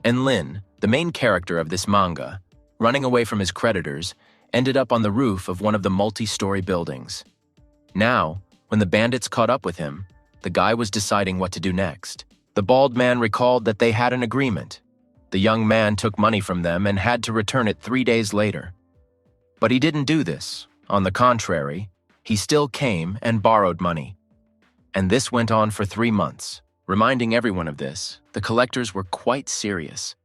And Lin, the main character of this manga, running away from his creditors, ended up on the roof of one of the multi-story buildings. Now, when the bandits caught up with him, the guy was deciding what to do next. The bald man recalled that they had an agreement. The young man took money from them and had to return it 3 days later. But he didn't do this. On the contrary, he still came and borrowed money. And this went on for 3 months. Reminding everyone of this, the collectors were quite serious.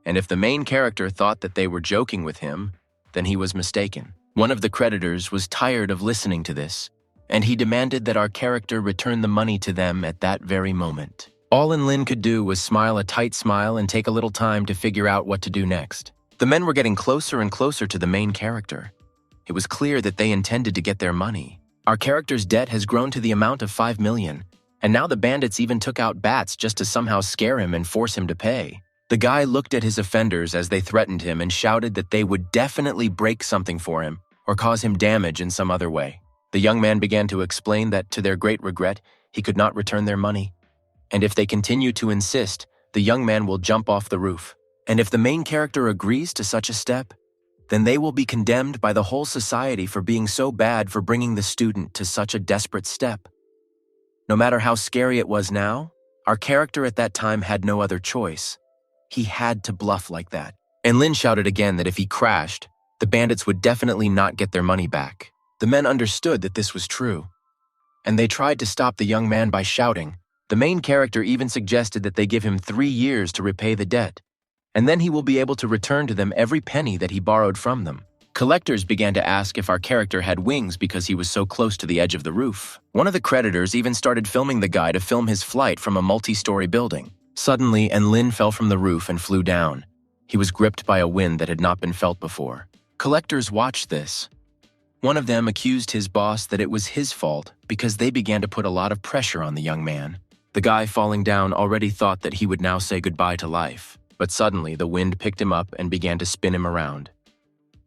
And if the main character thought that they were joking with him, then he was mistaken. One of the creditors was tired of listening to this, and he demanded that our character return the money to them at that very moment. All Lin could do was smile a tight smile and take a little time to figure out what to do next. The men were getting closer and closer to the main character. It was clear that they intended to get their money. Our character's debt has grown to the amount of 5 million, and now the bandits even took out bats just to somehow scare him and force him to pay. The guy looked at his offenders as they threatened him and shouted that they would definitely break something for him or cause him damage in some other way. The young man began to explain that, to their great regret, he could not return their money. And if they continue to insist, the young man will jump off the roof. And if the main character agrees to such a step, then they will be condemned by the whole society for being so bad for bringing the student to such a desperate step. No matter how scary it was now, our character at that time had no other choice. He had to bluff like that. And Lin shouted again that if he crashed, the bandits would definitely not get their money back. The men understood that this was true, and they tried to stop the young man by shouting. The main character even suggested that they give him 3 years to repay the debt, and then he will be able to return to them every penny that he borrowed from them. Collectors began to ask if our character had wings because he was so close to the edge of the roof. One of the creditors even started filming the guy to film his flight from a multi-story building. Suddenly, Lin fell from the roof and flew down. He was gripped by a wind that had not been felt before. Collectors watched this. One of them accused his boss that it was his fault because they began to put a lot of pressure on the young man. The guy falling down already thought that he would now say goodbye to life, but suddenly the wind picked him up and began to spin him around.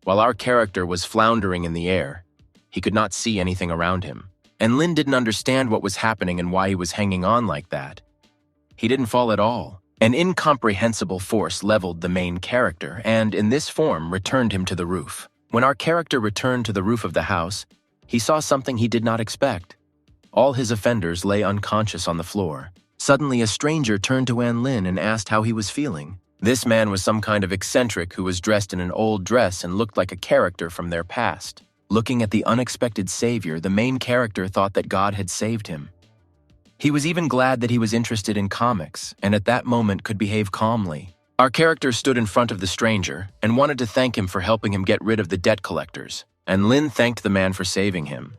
While our character was floundering in the air, he could not see anything around him, and Lin didn't understand what was happening and why he was hanging on like that. He didn't fall at all. An incomprehensible force leveled the main character and, in this form, returned him to the roof. When our character returned to the roof of the house, he saw something he did not expect. All his offenders lay unconscious on the floor. Suddenly, a stranger turned to Lin and asked how he was feeling. This man was some kind of eccentric who was dressed in an old dress and looked like a character from their past. Looking at the unexpected savior, the main character thought that God had saved him. He was even glad that he was interested in comics, and at that moment could behave calmly. Our character stood in front of the stranger and wanted to thank him for helping him get rid of the debt collectors, and Lin thanked the man for saving him.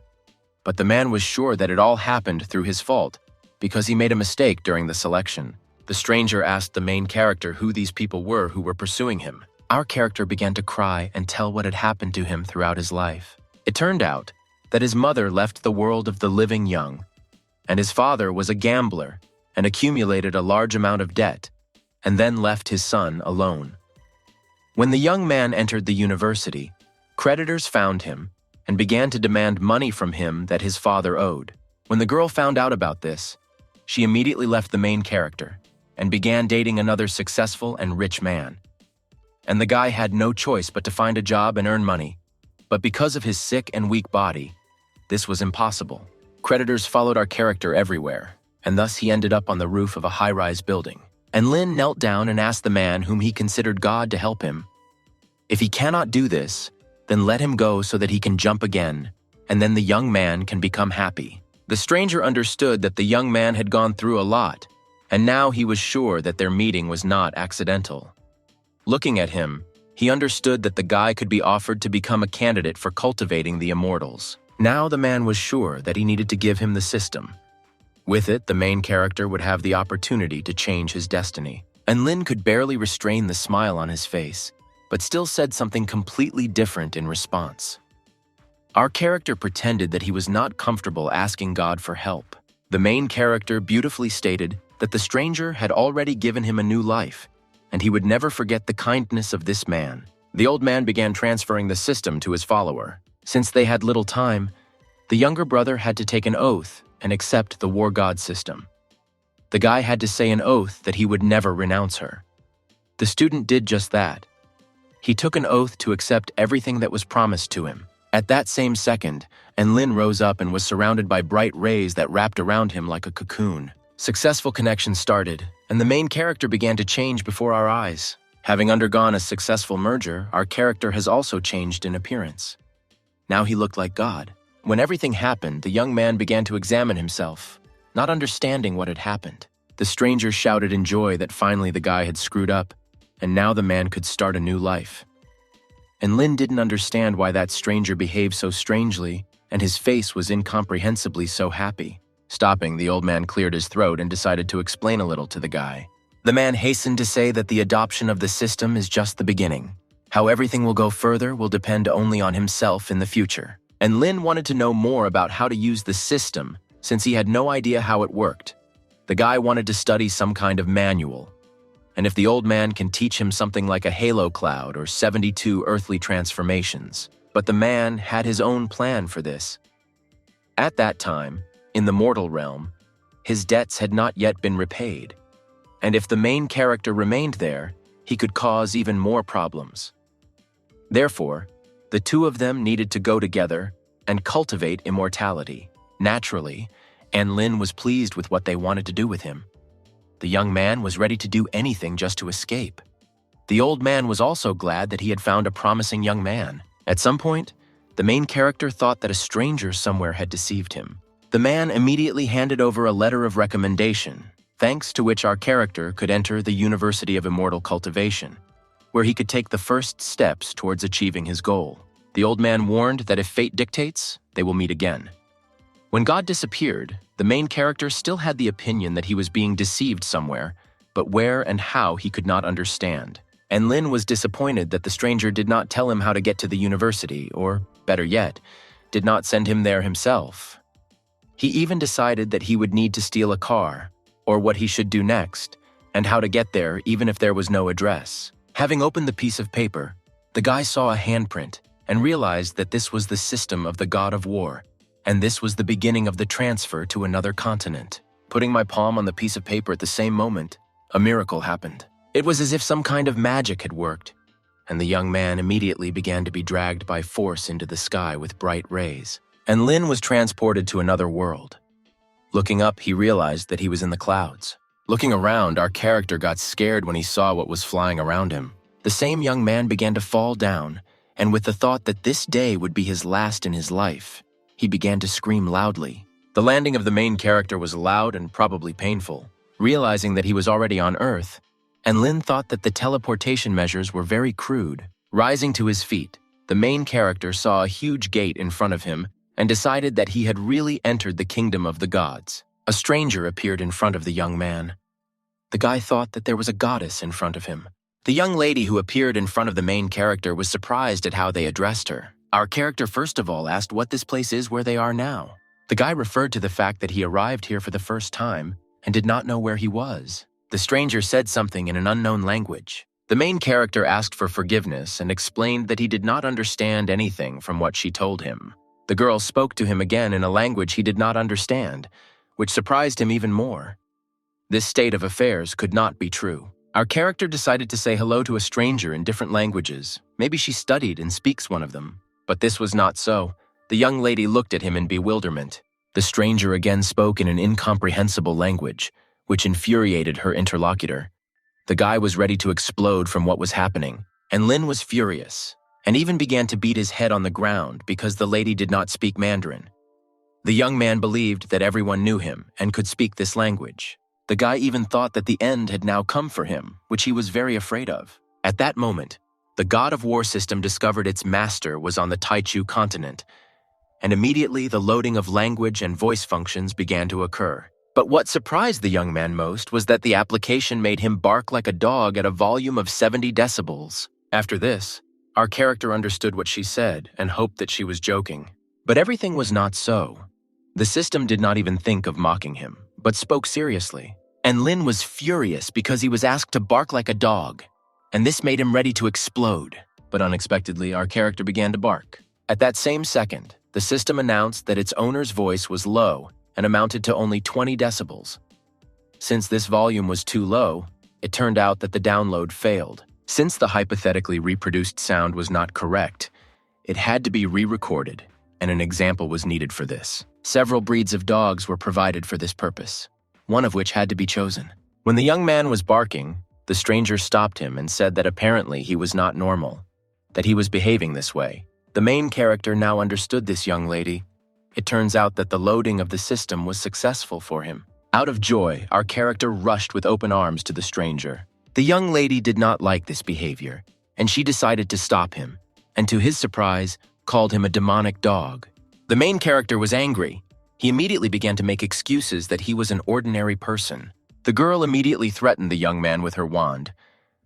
But the man was sure that it all happened through his fault, because he made a mistake during the selection. The stranger asked the main character who these people were who were pursuing him. Our character began to cry and tell what had happened to him throughout his life. It turned out that his mother left the world of the living young, and his father was a gambler and accumulated a large amount of debt, and then left his son alone. When the young man entered the university, creditors found him and began to demand money from him that his father owed. When the girl found out about this, she immediately left the main character and began dating another successful and rich man. And the guy had no choice but to find a job and earn money. But because of his sick and weak body, this was impossible. Creditors followed our character everywhere, and thus he ended up on the roof of a high-rise building. And Lin knelt down and asked the man whom he considered God to help him. If he cannot do this, then let him go so that he can jump again, and then the young man can become happy. The stranger understood that the young man had gone through a lot, and now he was sure that their meeting was not accidental. Looking at him, he understood that the guy could be offered to become a candidate for cultivating the immortals. Now the man was sure that he needed to give him the system. With it, the main character would have the opportunity to change his destiny. And Lin could barely restrain the smile on his face, but still said something completely different in response. Our character pretended that he was not comfortable asking God for help. The main character beautifully stated that the stranger had already given him a new life, and he would never forget the kindness of this man. The old man began transferring the system to his follower. Since they had little time, the younger brother had to take an oath and accept the war god system. The guy had to say an oath that he would never renounce her. The student did just that. He took an oath to accept everything that was promised to him. At that same second, Lin rose up and was surrounded by bright rays that wrapped around him like a cocoon. Successful connection started, and the main character began to change before our eyes. Having undergone a successful merger, our character has also changed in appearance. Now he looked like God. When everything happened, the young man began to examine himself, not understanding what had happened. The stranger shouted in joy that finally the guy had screwed up, and now the man could start a new life. And Lin didn't understand why that stranger behaved so strangely, and his face was incomprehensibly so happy. Stopping, the old man cleared his throat and decided to explain a little to the guy. The man hastened to say that the adoption of the system is just the beginning. How everything will go further will depend only on himself in the future. And Lin wanted to know more about how to use the system since he had no idea how it worked. The guy wanted to study some kind of manual. And if the old man can teach him something like a halo cloud or 72 earthly transformations. But the man had his own plan for this. At that time, in the mortal realm, his debts had not yet been repaid. And if the main character remained there, he could cause even more problems. Therefore, the two of them needed to go together and cultivate immortality. Naturally, Lin was pleased with what they wanted to do with him. The young man was ready to do anything just to escape. The old man was also glad that he had found a promising young man. At some point, the main character thought that a stranger somewhere had deceived him. The man immediately handed over a letter of recommendation, thanks to which our character could enter the University of Immortal Cultivation, where he could take the first steps towards achieving his goal. The old man warned that if fate dictates, they will meet again. When God disappeared, the main character still had the opinion that he was being deceived somewhere, but where and how he could not understand. And Lin was disappointed that the stranger did not tell him how to get to the university, or, better yet, did not send him there himself. He even decided that he would need to steal a car, or what he should do next, and how to get there even if there was no address. Having opened the piece of paper, the guy saw a handprint and realized that this was the system of the god of war, and this was the beginning of the transfer to another continent. Putting my palm on the piece of paper at the same moment, a miracle happened. It was as if some kind of magic had worked, and the young man immediately began to be dragged by force into the sky with bright rays. And Lin was transported to another world. Looking up, he realized that he was in the clouds. Looking around, our character got scared when he saw what was flying around him. The same young man began to fall down, and with the thought that this day would be his last in his life, he began to scream loudly. The landing of the main character was loud and probably painful. Realizing that he was already on Earth, and Lin thought that the teleportation measures were very crude. Rising to his feet, the main character saw a huge gate in front of him and decided that he had really entered the kingdom of the gods. A stranger appeared in front of the young man. The guy thought that there was a goddess in front of him. The young lady who appeared in front of the main character was surprised at how they addressed her. Our character first of all asked what this place is where they are now. The guy referred to the fact that he arrived here for the first time and did not know where he was. The stranger said something in an unknown language. The main character asked for forgiveness and explained that he did not understand anything from what she told him. The girl spoke to him again in a language he did not understand, which surprised him even more. This state of affairs could not be true. Our character decided to say hello to a stranger in different languages. Maybe she studied and speaks one of them. But this was not so. The young lady looked at him in bewilderment. The stranger again spoke in an incomprehensible language, which infuriated her interlocutor. The guy was ready to explode from what was happening, and Lin was furious, and even began to beat his head on the ground because the lady did not speak Mandarin. The young man believed that everyone knew him and could speak this language. The guy even thought that the end had now come for him, which he was very afraid of. At that moment, the God of War system discovered its master was on the Taichu continent, and immediately the loading of language and voice functions began to occur. But what surprised the young man most was that the application made him bark like a dog at a volume of 70 decibels. After this, our character understood what she said and hoped that she was joking. But everything was not so. The system did not even think of mocking him, but spoke seriously. And Lin was furious because he was asked to bark like a dog, and this made him ready to explode. But unexpectedly, our character began to bark. At that same second, the system announced that its owner's voice was low and amounted to only 20 decibels. Since this volume was too low, It turned out that the download failed. Since the hypothetically reproduced sound was not correct, it had to be re-recorded, and an example was needed for this. Several breeds of dogs were provided for this purpose, one of which had to be chosen. When the young man was barking, the stranger stopped him and said that apparently he was not normal, that he was behaving this way. The main character now understood this young lady. It turns out that the loading of the system was successful for him. Out of joy, our character rushed with open arms to the stranger. The young lady did not like this behavior, and she decided to stop him, and to his surprise, called him a demonic dog. The main character was angry. He immediately began to make excuses that he was an ordinary person. The girl immediately threatened the young man with her wand,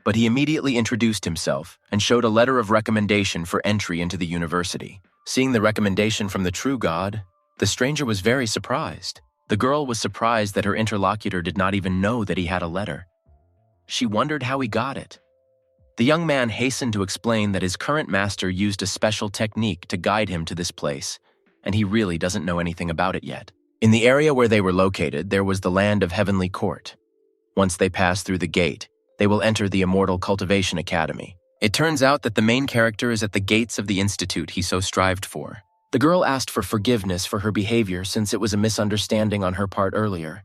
but he immediately introduced himself and showed a letter of recommendation for entry into the university. Seeing the recommendation from the true god, the stranger was very surprised. The girl was surprised that her interlocutor did not even know that he had a letter. She wondered how he got it. The young man hastened to explain that his current master used a special technique to guide him to this place, and he really doesn't know anything about it yet. In the area where they were located, there was the land of Heavenly Court. Once they pass through the gate, they will enter the Immortal Cultivation Academy. It turns out that the main character is at the gates of the institute he so strived for. The girl asked for forgiveness for her behavior since it was a misunderstanding on her part earlier.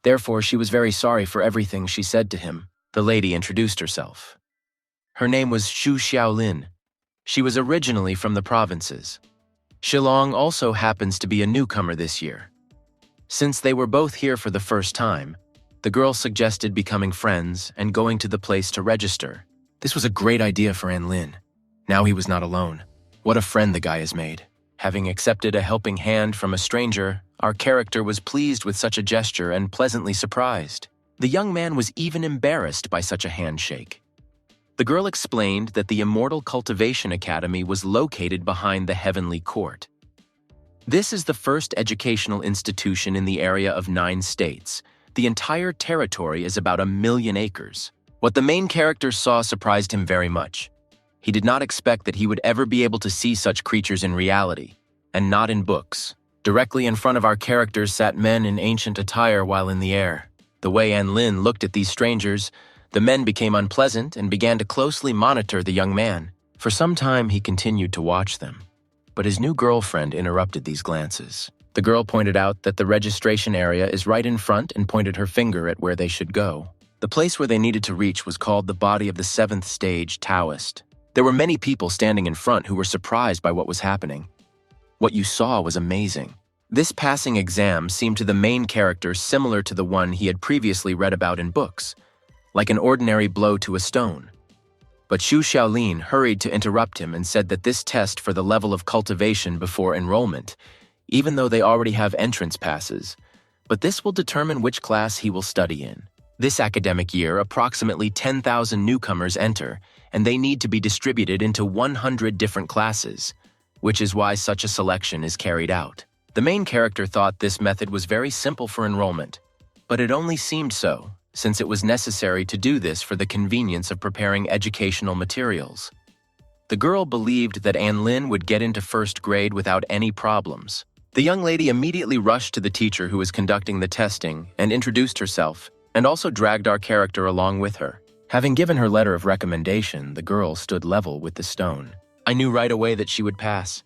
Therefore, she was very sorry for everything she said to him. The lady introduced herself. Her name was Xu Xiaolin. She was originally from the provinces. Shillong also happens to be a newcomer this year. Since they were both here for the first time, the girl suggested becoming friends and going to the place to register. This was a great idea for Anlin. Now he was not alone. What a friend the guy has made. Having accepted a helping hand from a stranger, our character was pleased with such a gesture and pleasantly surprised. The young man was even embarrassed by such a handshake. The girl explained that the Immortal Cultivation Academy was located behind the Heavenly Court. This is the first educational institution in the area of 9 states. The entire territory is about 1 million acres. What the main character saw surprised him very much. He did not expect that he would ever be able to see such creatures in reality, and not in books. Directly in front of our characters sat men in ancient attire while in the air. The way Anlin looked at these strangers, the men became unpleasant and began to closely monitor the young man. For some time, he continued to watch them. But his new girlfriend interrupted these glances. The girl pointed out that the registration area is right in front and pointed her finger at where they should go. The place where they needed to reach was called the body of the 7th stage Taoist. There were many people standing in front who were surprised by what was happening. What you saw was amazing. This passing exam seemed to the main character similar to the one he had previously read about in books, like an ordinary blow to a stone. But Xu Xiaolin hurried to interrupt him and said that this test for the level of cultivation before enrollment, even though they already have entrance passes, but this will determine which class he will study in. This academic year, approximately 10,000 newcomers enter, and they need to be distributed into 100 different classes, which is why such a selection is carried out. The main character thought this method was very simple for enrollment, but it only seemed so, since it was necessary to do this for the convenience of preparing educational materials. The girl believed that Anlin would get into 1st grade without any problems. The young lady immediately rushed to the teacher who was conducting the testing and introduced herself, and also dragged our character along with her. Having given her letter of recommendation, the girl stood level with the stone. I knew right away that she would pass.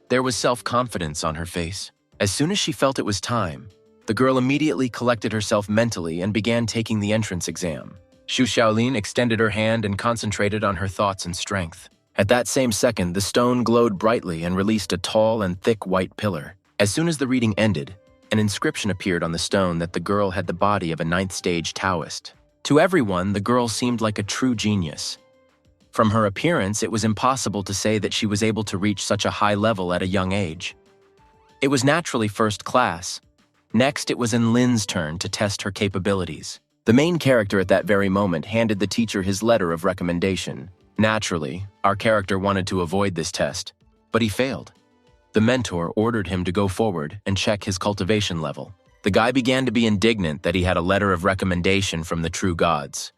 There was self-confidence on her face. As soon as she felt it was time, the girl immediately collected herself mentally and began taking the entrance exam. Xu Xiaolin extended her hand and concentrated on her thoughts and strength. At that same second, the stone glowed brightly and released a tall and thick white pillar. As soon as the reading ended, an inscription appeared on the stone that the girl had the body of a 9th stage Taoist. To everyone, the girl seemed like a true genius. From her appearance, it was impossible to say that she was able to reach such a high level at a young age. It was naturally 1st class. Next, it was Lin's turn to test her capabilities. The main character at that very moment handed the teacher his letter of recommendation. Naturally, our character wanted to avoid this test, but he failed. The mentor ordered him to go forward and check his cultivation level. The guy began to be indignant that he had a letter of recommendation from the true gods.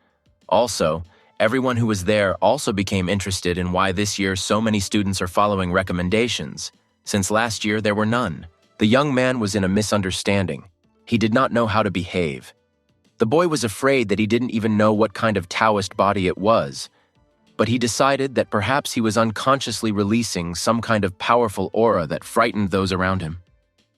Also, everyone who was there also became interested in why this year so many students are following recommendations, since last year there were none. The young man was in a misunderstanding. He did not know how to behave. The boy was afraid that he didn't even know what kind of Taoist body it was, but he decided that perhaps he was unconsciously releasing some kind of powerful aura that frightened those around him.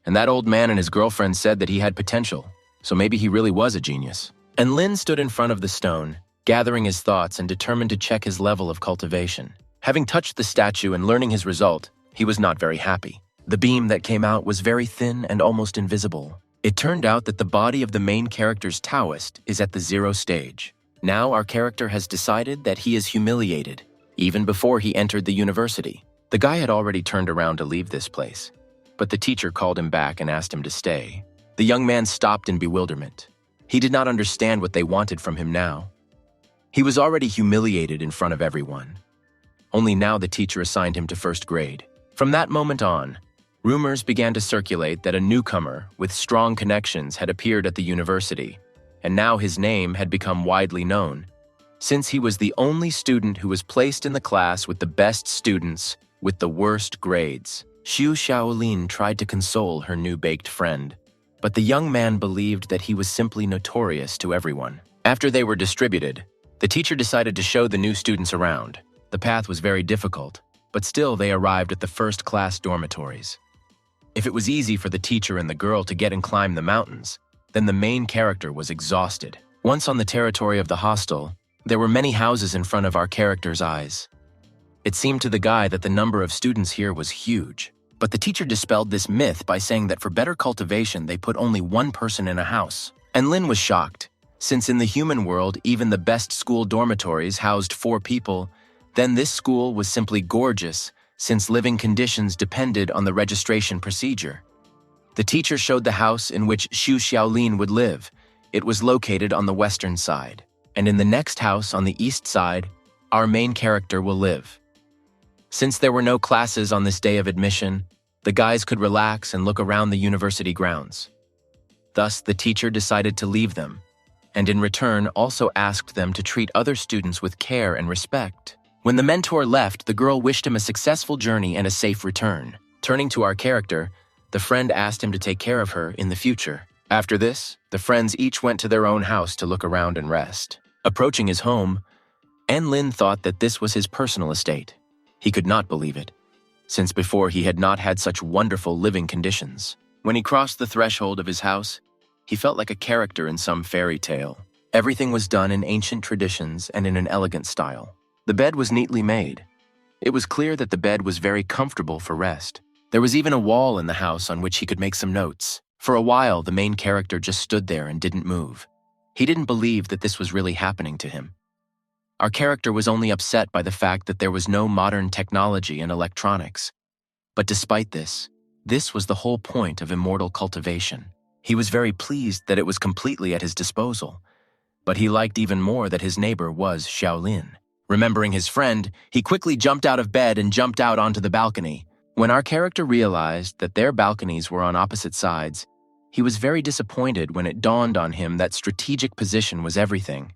And that old man and his girlfriend said that he had potential, so maybe he really was a genius. And Lin stood in front of the stone, gathering his thoughts and determined to check his level of cultivation. Having touched the statue and learning his result, he was not very happy. The beam that came out was very thin and almost invisible. It turned out that the body of the main character's Taoist is at the 0 stage. Now our character has decided that he is humiliated, even before he entered the university. The guy had already turned around to leave this place, but the teacher called him back and asked him to stay. The young man stopped in bewilderment. He did not understand what they wanted from him now. He was already humiliated in front of everyone. Only now the teacher assigned him to first grade. From that moment on, rumors began to circulate that a newcomer with strong connections had appeared at the university, and now his name had become widely known, since he was the only student who was placed in the class with the best students with the worst grades. Xu Xiaolin tried to console her new-baked friend, but the young man believed that he was simply notorious to everyone. After they were distributed, the teacher decided to show the new students around. The path was very difficult, but still they arrived at the first-class dormitories. If it was easy for the teacher and the girl to get and climb the mountains, then the main character was exhausted. Once on the territory of the hostel, there were many houses in front of our character's eyes. It seemed to the guy that the number of students here was huge, but the teacher dispelled this myth by saying that for better cultivation they put only one person in a house. And Lin was shocked, since in the human world even the best school dormitories housed 4 people, then this school was simply gorgeous, since living conditions depended on the registration procedure. The teacher showed the house in which Xu Xiaolin would live. It was located on the western side, and in the next house on the east side, our main character will live. Since there were no classes on this day of admission, the guys could relax and look around the university grounds. Thus, the teacher decided to leave them, and in return also asked them to treat other students with care and respect. When the mentor left, the girl wished him a successful journey and a safe return. Turning to our character, the friend asked him to take care of her in the future. After this, the friends each went to their own house to look around and rest. Approaching his home, Lin thought that this was his personal estate. He could not believe it, since before he had not had such wonderful living conditions. When he crossed the threshold of his house, he felt like a character in some fairy tale. Everything was done in ancient traditions and in an elegant style. The bed was neatly made. It was clear that the bed was very comfortable for rest. There was even a wall in the house on which he could make some notes. For a while, the main character just stood there and didn't move. He didn't believe that this was really happening to him. Our character was only upset by the fact that there was no modern technology and electronics. But despite this was the whole point of immortal cultivation. He was very pleased that it was completely at his disposal, but he liked even more that his neighbor was Xiaolin. Remembering his friend, he quickly jumped out of bed and jumped out onto the balcony. When our character realized that their balconies were on opposite sides, he was very disappointed when it dawned on him that strategic position was everything.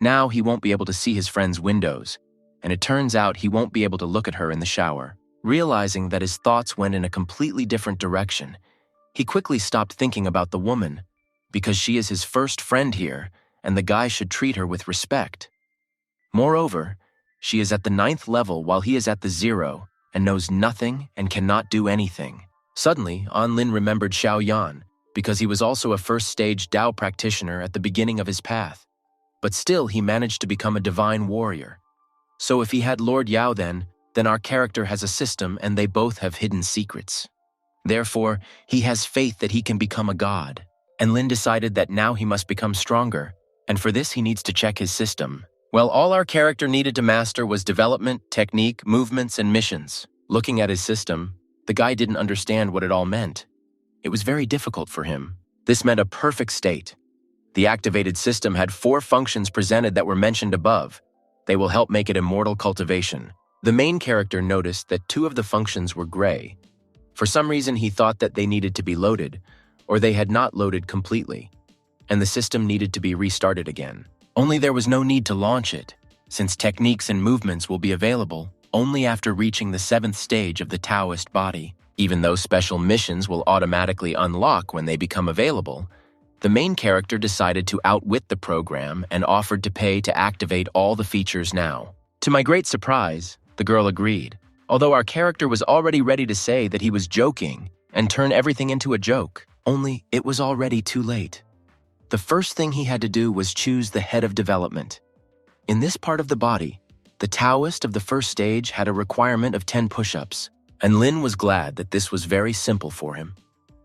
Now he won't be able to see his friend's windows, and it turns out he won't be able to look at her in the shower. Realizing that his thoughts went in a completely different direction, he quickly stopped thinking about the woman, because she is his first friend here, and the guy should treat her with respect. Moreover, she is at the 9th level while he is at the 0 and knows nothing and cannot do anything. Suddenly, Lin remembered Xiao Yan, because he was also a first-stage Dao practitioner at the beginning of his path. But still, he managed to become a divine warrior. So if he had Lord Yao then our character has a system and they both have hidden secrets. Therefore, he has faith that he can become a god. And Lin decided that now he must become stronger, and for this he needs to check his system. Well, all our character needed to master was development, technique, movements, and missions. Looking at his system, the guy didn't understand what it all meant. It was very difficult for him. This meant a perfect state. The activated system had 4 functions presented that were mentioned above. They will help make it immortal cultivation. The main character noticed that 2 of the functions were gray. For some reason, he thought that they needed to be loaded, or they had not loaded completely, and the system needed to be restarted again. Only there was no need to launch it, since techniques and movements will be available only after reaching the 7th stage of the Taoist body. Even though special missions will automatically unlock when they become available, The main character decided to outwit the program and offered to pay to activate all the features now. To my great surprise, the girl agreed, although our character was already ready to say that he was joking and turn everything into a joke, only it was already too late. The first thing he had to do was choose the head of development. In this part of the body, the Taoist of the first stage had a requirement of 10 push-ups, and Lin was glad that this was very simple for him.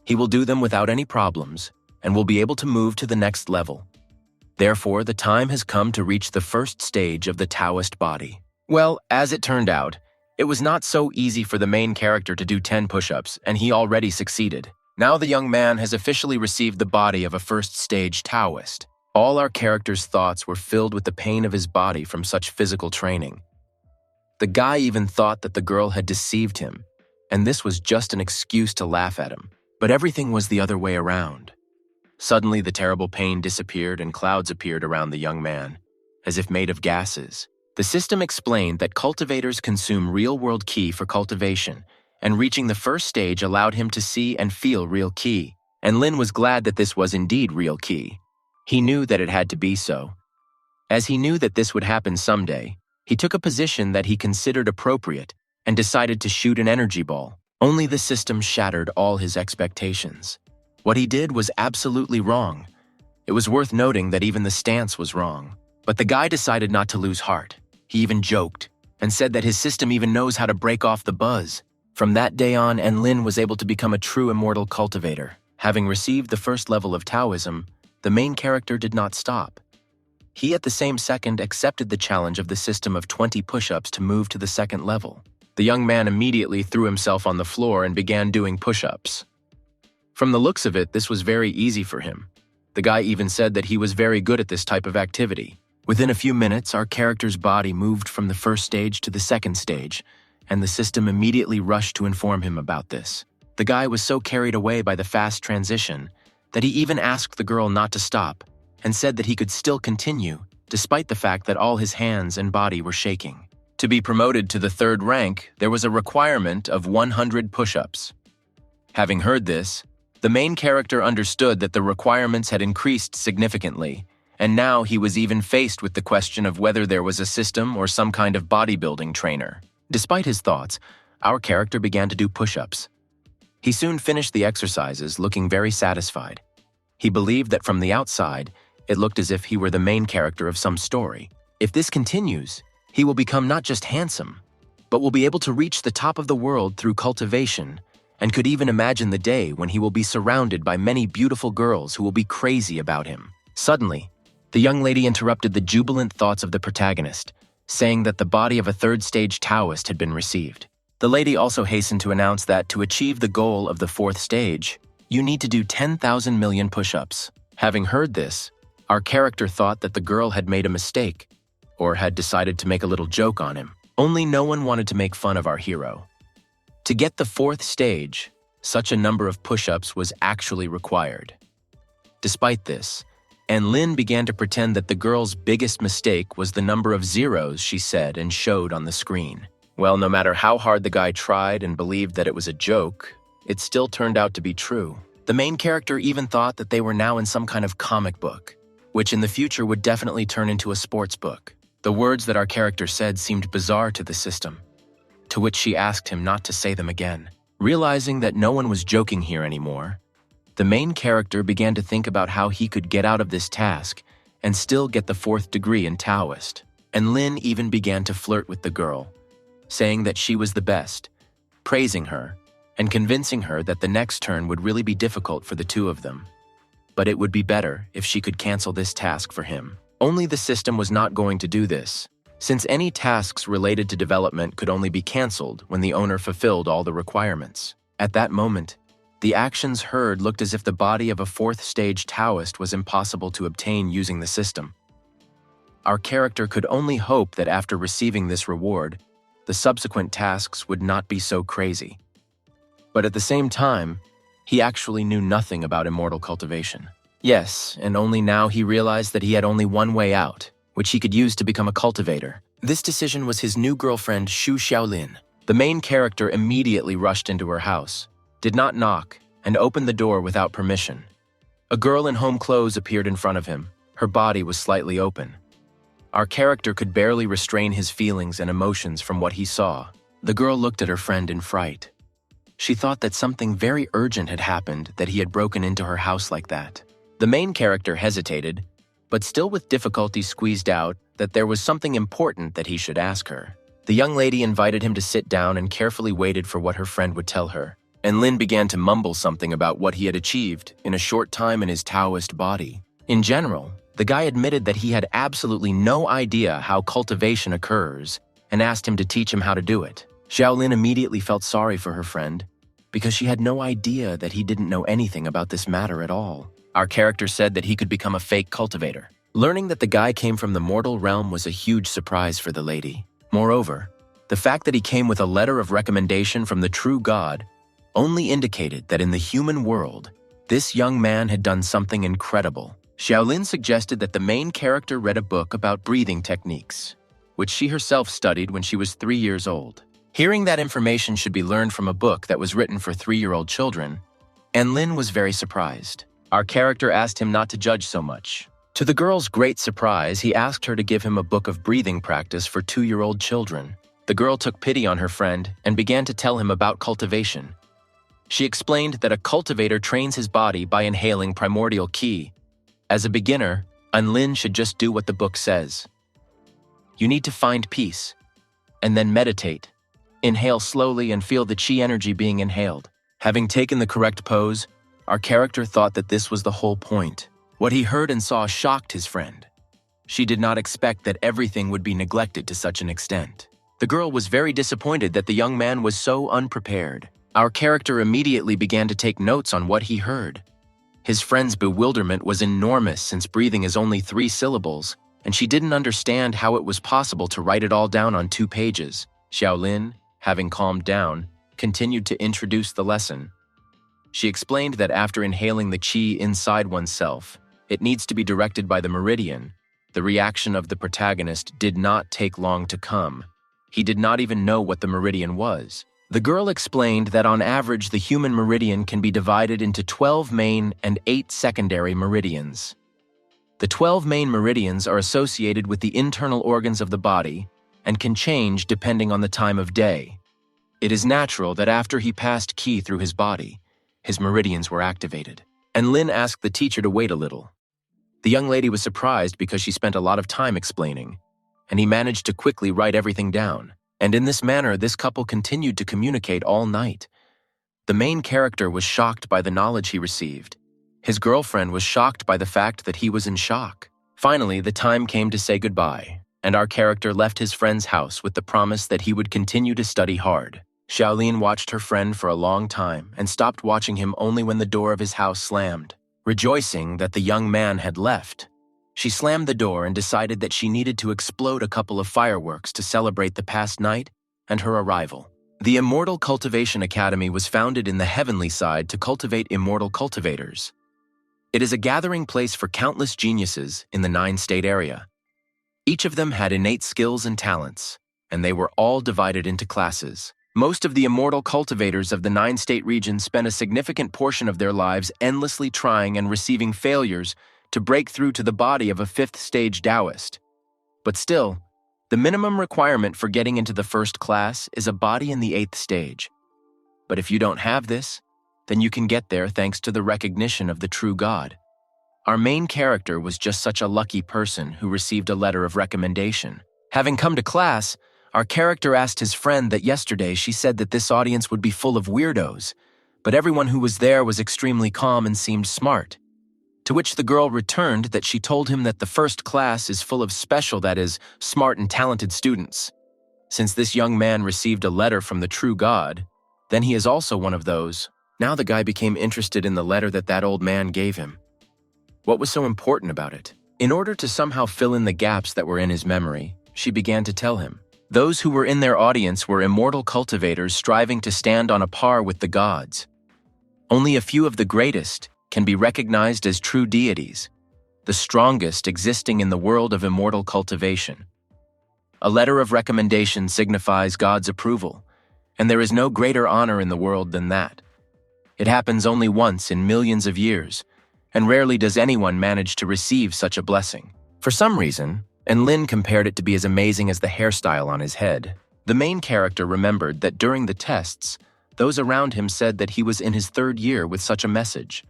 He will do them without any problems and will be able to move to the next level. Therefore, the time has come to reach the first stage of the Taoist body. Well, as it turned out, it was not so easy for the main character to do 10 push-ups, and he already succeeded. Now the young man has officially received the body of a first-stage Taoist. All our character's thoughts were filled with the pain of his body from such physical training. The guy even thought that the girl had deceived him, and this was just an excuse to laugh at him. But everything was the other way around. Suddenly, the terrible pain disappeared and clouds appeared around the young man, as if made of gases. The system explained that cultivators consume real-world ki for cultivation, and reaching the first stage allowed him to see and feel real ki. And Lin was glad that this was indeed real ki. He knew that it had to be so. As he knew that this would happen someday, he took a position that he considered appropriate and decided to shoot an energy ball. Only the system shattered all his expectations. What he did was absolutely wrong. It was worth noting that even the stance was wrong. But the guy decided not to lose heart. He even joked and said that his system even knows how to break off the buzz. From that day on, Lin was able to become a true immortal cultivator. Having received the first level of Taoism, the main character did not stop. He at the same second accepted the challenge of the system of 20 push-ups to move to the second level. The young man immediately threw himself on the floor and began doing push-ups. From the looks of it, this was very easy for him. The guy even said that he was very good at this type of activity. Within a few minutes, our character's body moved from the first stage to the second stage, and the system immediately rushed to inform him about this. The guy was so carried away by the fast transition that he even asked the girl not to stop and said that he could still continue, despite the fact that all his hands and body were shaking. To be promoted to the third rank, there was a requirement of 100 push-ups. Having heard this, the main character understood that the requirements had increased significantly, and now he was even faced with the question of whether there was a system or some kind of bodybuilding trainer. Despite his thoughts, our character began to do push-ups. He soon finished the exercises, looking very satisfied. He believed that from the outside, it looked as if he were the main character of some story. If this continues, he will become not just handsome, but will be able to reach the top of the world through cultivation, and could even imagine the day when he will be surrounded by many beautiful girls who will be crazy about him. Suddenly, the young lady interrupted the jubilant thoughts of the protagonist, saying that the body of a third-stage Taoist had been received. The lady also hastened to announce that to achieve the goal of the fourth stage, you need to do 10,000 million push-ups. Having heard this, our character thought that the girl had made a mistake, or had decided to make a little joke on him. Only no one wanted to make fun of our hero. To get the fourth stage, such a number of push-ups was actually required. Despite this, Lin began to pretend that the girl's biggest mistake was the number of zeros she said and showed on the screen. Well, no matter how hard the guy tried and believed that it was a joke, it still turned out to be true. The main character even thought that they were now in some kind of comic book, which in the future would definitely turn into a sports book. The words that our character said seemed bizarre to the system, to which she asked him not to say them again. Realizing that no one was joking here anymore, the main character began to think about how he could get out of this task and still get the 4th degree in Taoist. And Lin even began to flirt with the girl, saying that she was the best, praising her, and convincing her that the next turn would really be difficult for the two of them. But it would be better if she could cancel this task for him. Only the system was not going to do this, since any tasks related to development could only be cancelled when the owner fulfilled all the requirements. At that moment, the actions heard looked as if the body of a 4th stage Taoist was impossible to obtain using the system. Our character could only hope that after receiving this reward, the subsequent tasks would not be so crazy. But at the same time, he actually knew nothing about immortal cultivation. Yes, and only now he realized that he had only one way out, which he could use to become a cultivator. This decision was his new girlfriend, Xu Xiaolin. The main character immediately rushed into her house, did not knock, and opened the door without permission. A girl in home clothes appeared in front of him. Her body was slightly open. Our character could barely restrain his feelings and emotions from what he saw. The girl looked at her friend in fright. She thought that something very urgent had happened, that he had broken into her house like that. The main character hesitated, but still with difficulty squeezed out that there was something important that he should ask her. The young lady invited him to sit down and carefully waited for what her friend would tell her. And Lin began to mumble something about what he had achieved in a short time in his Taoist body. In general, the guy admitted that he had absolutely no idea how cultivation occurs and asked him to teach him how to do it. Xiaolin immediately felt sorry for her friend because she had no idea that he didn't know anything about this matter at all. Our character said that he could become a fake cultivator. Learning that the guy came from the mortal realm was a huge surprise for the lady. Moreover, the fact that he came with a letter of recommendation from the true God only indicated that in the human world, this young man had done something incredible. Xiaolin suggested that the main character read a book about breathing techniques, which she herself studied when she was 3 years old. Hearing that information should be learned from a book that was written for 3-year-old children, and Lin was very surprised. Our character asked him not to judge so much. To the girl's great surprise, he asked her to give him a book of breathing practice for 2-year-old children. The girl took pity on her friend and began to tell him about cultivation. She explained that a cultivator trains his body by inhaling primordial qi. As a beginner, Lin should just do what the book says. You need to find peace, and then meditate. Inhale slowly and feel the qi energy being inhaled. Having taken the correct pose, our character thought that this was the whole point. What he heard and saw shocked his friend. She did not expect that everything would be neglected to such an extent. The girl was very disappointed that the young man was so unprepared. Our character immediately began to take notes on what he heard. His friend's bewilderment was enormous since breathing is only 3 syllables, and she didn't understand how it was possible to write it all down on 2 pages. Xiaolin, having calmed down, continued to introduce the lesson. She explained that after inhaling the qi inside oneself, it needs to be directed by the meridian. The reaction of the protagonist did not take long to come. He did not even know what the meridian was. The girl explained that on average the human meridian can be divided into 12 main and 8 secondary meridians. The 12 main meridians are associated with the internal organs of the body and can change depending on the time of day. It is natural that after he passed qi through his body, his meridians were activated. And Lin asked the teacher to wait a little. The young lady was surprised because she spent a lot of time explaining, and he managed to quickly write everything down. And in this manner, this couple continued to communicate all night. The main character was shocked by the knowledge he received. His girlfriend was shocked by the fact that he was in shock. Finally, the time came to say goodbye, and our character left his friend's house with the promise that he would continue to study hard. Xiaolin watched her friend for a long time and stopped watching him only when the door of his house slammed. Rejoicing that the young man had left, she slammed the door and decided that she needed to explode a couple of fireworks to celebrate the past night and her arrival. The Immortal Cultivation Academy was founded in the heavenly side to cultivate immortal cultivators. It is a gathering place for countless geniuses in the 9-state area. Each of them had innate skills and talents, and they were all divided into classes. Most of the immortal cultivators of the 9-state region spent a significant portion of their lives endlessly trying and receiving failures to break through to the body of a 5th-stage Taoist. But still, the minimum requirement for getting into the 1st class is a body in the 8th stage. But if you don't have this, then you can get there thanks to the recognition of the true God. Our main character was just such a lucky person who received a letter of recommendation. Having come to class, our character asked his friend that yesterday she said that this audience would be full of weirdos, but everyone who was there was extremely calm and seemed smart. To which the girl returned that she told him that the 1st class is full of special, that is, smart and talented students. Since this young man received a letter from the true God, then he is also one of those. Now the guy became interested in the letter that old man gave him. What was so important about it? In order to somehow fill in the gaps that were in his memory, she began to tell him. Those who were in their audience were immortal cultivators striving to stand on a par with the gods. Only a few of the greatest can be recognized as true deities, the strongest existing in the world of immortal cultivation. A letter of recommendation signifies God's approval, and there is no greater honor in the world than that. It happens only once in millions of years, and rarely does anyone manage to receive such a blessing. For some reason, Enlin compared it to be as amazing as the hairstyle on his head. The main character remembered that during the tests, those around him said that he was in his 3rd year with such a message.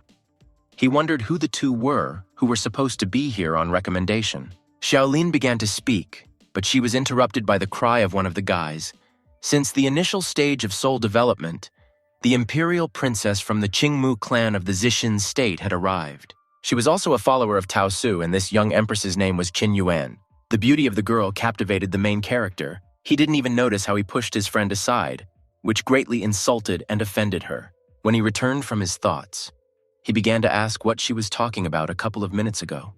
He wondered who the two were who were supposed to be here on recommendation. Xiaolin began to speak, but she was interrupted by the cry of one of the guys. Since the initial stage of soul development, the imperial princess from the Qingmu clan of the Zixin state had arrived. She was also a follower of Tao Su, and this young empress's name was Qin Yuan. The beauty of the girl captivated the main character. He didn't even notice how he pushed his friend aside, which greatly insulted and offended her. When he returned from his thoughts, he began to ask what she was talking about a couple of minutes ago.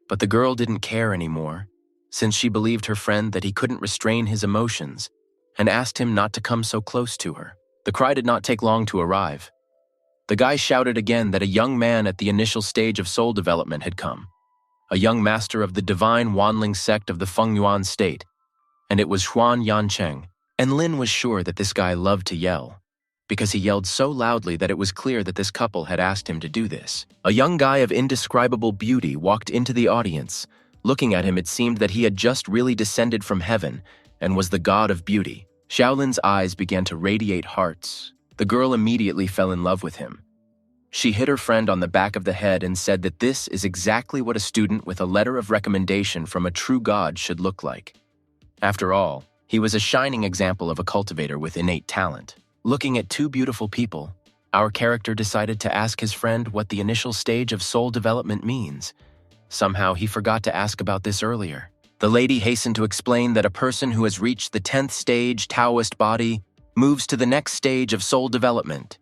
But the girl didn't care anymore, since she believed her friend that he couldn't restrain his emotions, and asked him not to come so close to her. The cry did not take long to arrive. The guy shouted again that a young man at the initial stage of soul development had come, a young master of the divine Wanling sect of the Fengyuan state, and it was Huan Yancheng. And Lin was sure that this guy loved to yell, because he yelled so loudly that it was clear that this couple had asked him to do this. A young guy of indescribable beauty walked into the audience. Looking at him, it seemed that he had just really descended from heaven and was the god of beauty. Xiaolin's eyes began to radiate hearts. The girl immediately fell in love with him. She hit her friend on the back of the head and said that this is exactly what a student with a letter of recommendation from a true god should look like. After all, he was a shining example of a cultivator with innate talent. Looking at two beautiful people, our character decided to ask his friend what the initial stage of soul development means. Somehow he forgot to ask about this earlier. The lady hastened to explain that a person who has reached the 10th stage Taoist body moves to the next stage of soul development.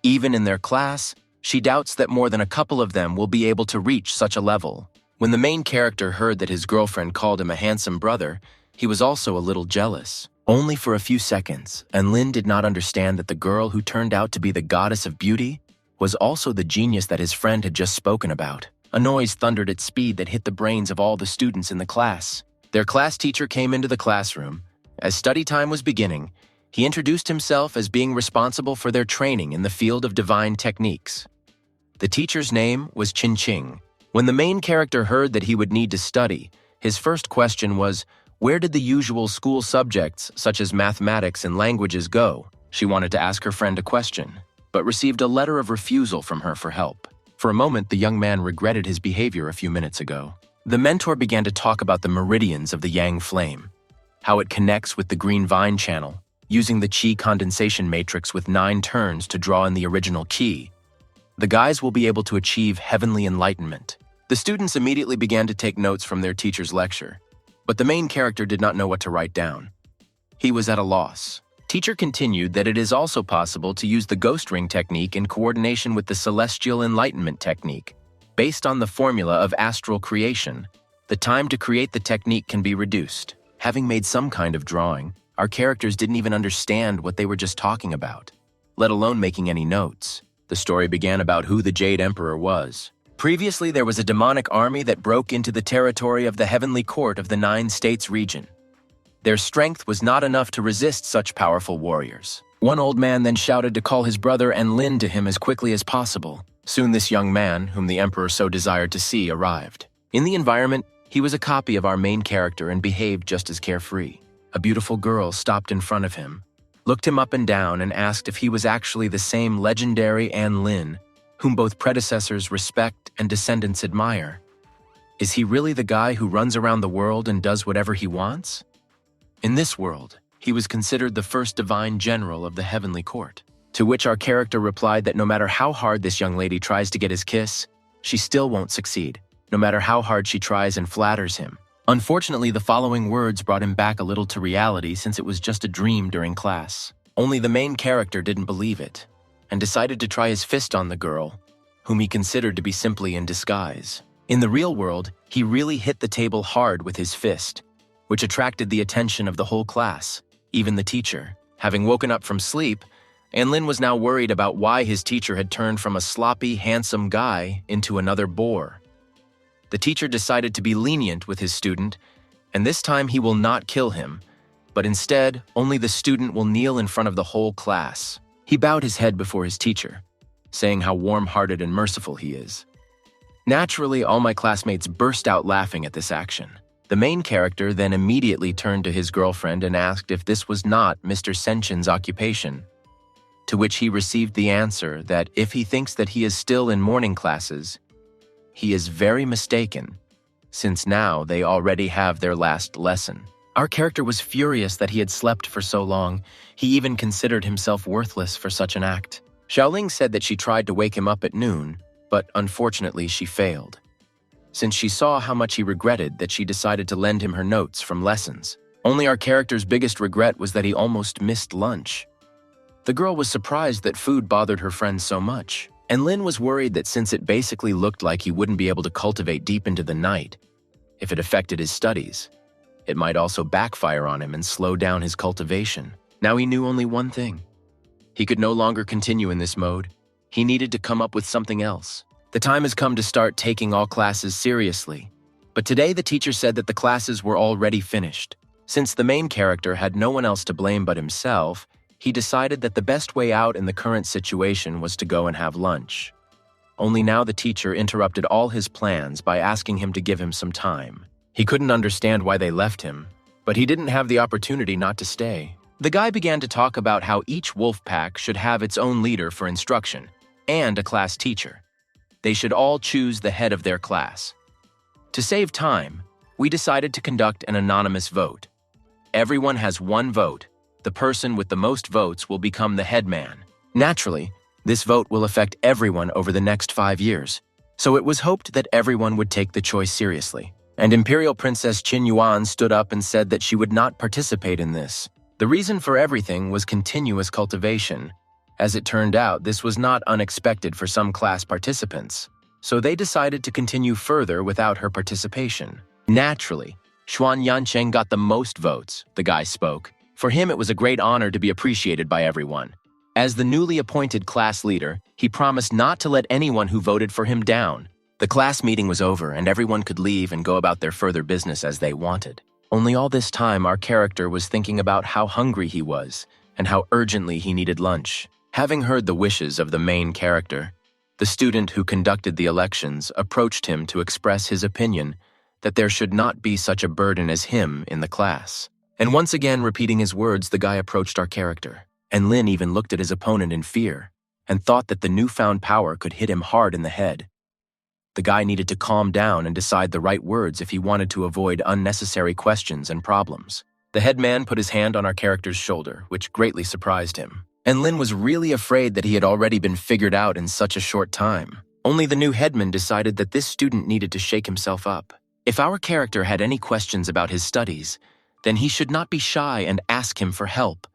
Even in their class, she doubts that more than a couple of them will be able to reach such a level. When the main character heard that his girlfriend called him a handsome brother, he was also a little jealous. Only for a few seconds, and Lin did not understand that the girl who turned out to be the goddess of beauty was also the genius that his friend had just spoken about. A noise thundered at speed that hit the brains of all the students in the class. Their class teacher came into the classroom. As study time was beginning, he introduced himself as being responsible for their training in the field of divine techniques. The teacher's name was Qin Qing. When the main character heard that he would need to study, his first question was, where did the usual school subjects, such as mathematics and languages, go? She wanted to ask her friend a question, but received a letter of refusal from her for help. For a moment, the young man regretted his behavior a few minutes ago. The mentor began to talk about the meridians of the Yang flame, how it connects with the green vine channel, using the qi condensation matrix with 9 turns to draw in the original qi. The guys will be able to achieve heavenly enlightenment. The students immediately began to take notes from their teacher's lecture, but the main character did not know what to write down. He was at a loss. Teacher continued that it is also possible to use the ghost ring technique in coordination with the celestial enlightenment technique. Based on the formula of astral creation, the time to create the technique can be reduced. Having made some kind of drawing, our characters didn't even understand what they were just talking about, let alone making any notes. The story began about who the Jade Emperor was. Previously, there was a demonic army that broke into the territory of the Heavenly Court of the 9 States region. Their strength was not enough to resist such powerful warriors. One old man then shouted to call his brother Enlin to him as quickly as possible. Soon this young man, whom the emperor so desired to see, arrived. In the environment, he was a copy of our main character and behaved just as carefree. A beautiful girl stopped in front of him, looked him up and down, and asked if he was actually the same legendary Enlin, whom both predecessors respect and descendants admire. Is he really the guy who runs around the world and does whatever he wants? In this world, he was considered the first divine general of the heavenly court. To which our character replied that no matter how hard this young lady tries to get his kiss, she still won't succeed, no matter how hard she tries and flatters him. Unfortunately, the following words brought him back a little to reality, since it was just a dream during class. Only the main character didn't believe it, and decided to try his fist on the girl, whom he considered to be simply in disguise. In the real world, he really hit the table hard with his fist, which attracted the attention of the whole class, even the teacher. Having woken up from sleep, Enlin was now worried about why his teacher had turned from a sloppy, handsome guy into another bore. The teacher decided to be lenient with his student, and this time he will not kill him, but instead, only the student will kneel in front of the whole class. He bowed his head before his teacher, saying how warm-hearted and merciful he is. Naturally, all my classmates burst out laughing at this action. The main character then immediately turned to his girlfriend and asked if this was not Mr. Senshin's occupation, to which he received the answer that if he thinks that he is still in morning classes, he is very mistaken, since now they already have their last lesson. Our character was furious that he had slept for so long. He even considered himself worthless for such an act. Xiaoling said that she tried to wake him up at noon, but unfortunately she failed. Since she saw how much he regretted that, she decided to lend him her notes from lessons. Only our character's biggest regret was that he almost missed lunch. The girl was surprised that food bothered her friend so much, and Lin was worried that since it basically looked like he wouldn't be able to cultivate deep into the night, if it affected his studies, it might also backfire on him and slow down his cultivation. Now he knew only one thing. He could no longer continue in this mode. He needed to come up with something else. The time has come to start taking all classes seriously. But today the teacher said that the classes were already finished. Since the main character had no one else to blame but himself, he decided that the best way out in the current situation was to go and have lunch. Only now the teacher interrupted all his plans by asking him to give him some time. He couldn't understand why they left him, but he didn't have the opportunity not to stay. The guy began to talk about how each wolf pack should have its own leader for instruction and a class teacher. They should all choose the head of their class. To save time, we decided to conduct an anonymous vote. Everyone has one vote. The person with the most votes will become the head man. Naturally, this vote will affect everyone over the next 5 years, so it was hoped that everyone would take the choice seriously. And Imperial Princess Qin Yuan stood up and said that she would not participate in this. The reason for everything was continuous cultivation. As it turned out, this was not unexpected for some class participants, so they decided to continue further without her participation. Naturally, Xuan Yancheng got the most votes, the guy spoke. For him, it was a great honor to be appreciated by everyone. As the newly appointed class leader, he promised not to let anyone who voted for him down. The class meeting was over and everyone could leave and go about their further business as they wanted. Only all this time, our character was thinking about how hungry he was and how urgently he needed lunch. Having heard the wishes of the main character, the student who conducted the elections approached him to express his opinion that there should not be such a burden as him in the class. And once again, repeating his words, the guy approached our character. And Lin even looked at his opponent in fear and thought that the newfound power could hit him hard in the head. The guy needed to calm down and decide the right words if he wanted to avoid unnecessary questions and problems. The head man put his hand on our character's shoulder, which greatly surprised him. And Lin was really afraid that he had already been figured out in such a short time. Only the new headman decided that this student needed to shake himself up. If our character had any questions about his studies, then he should not be shy and ask him for help.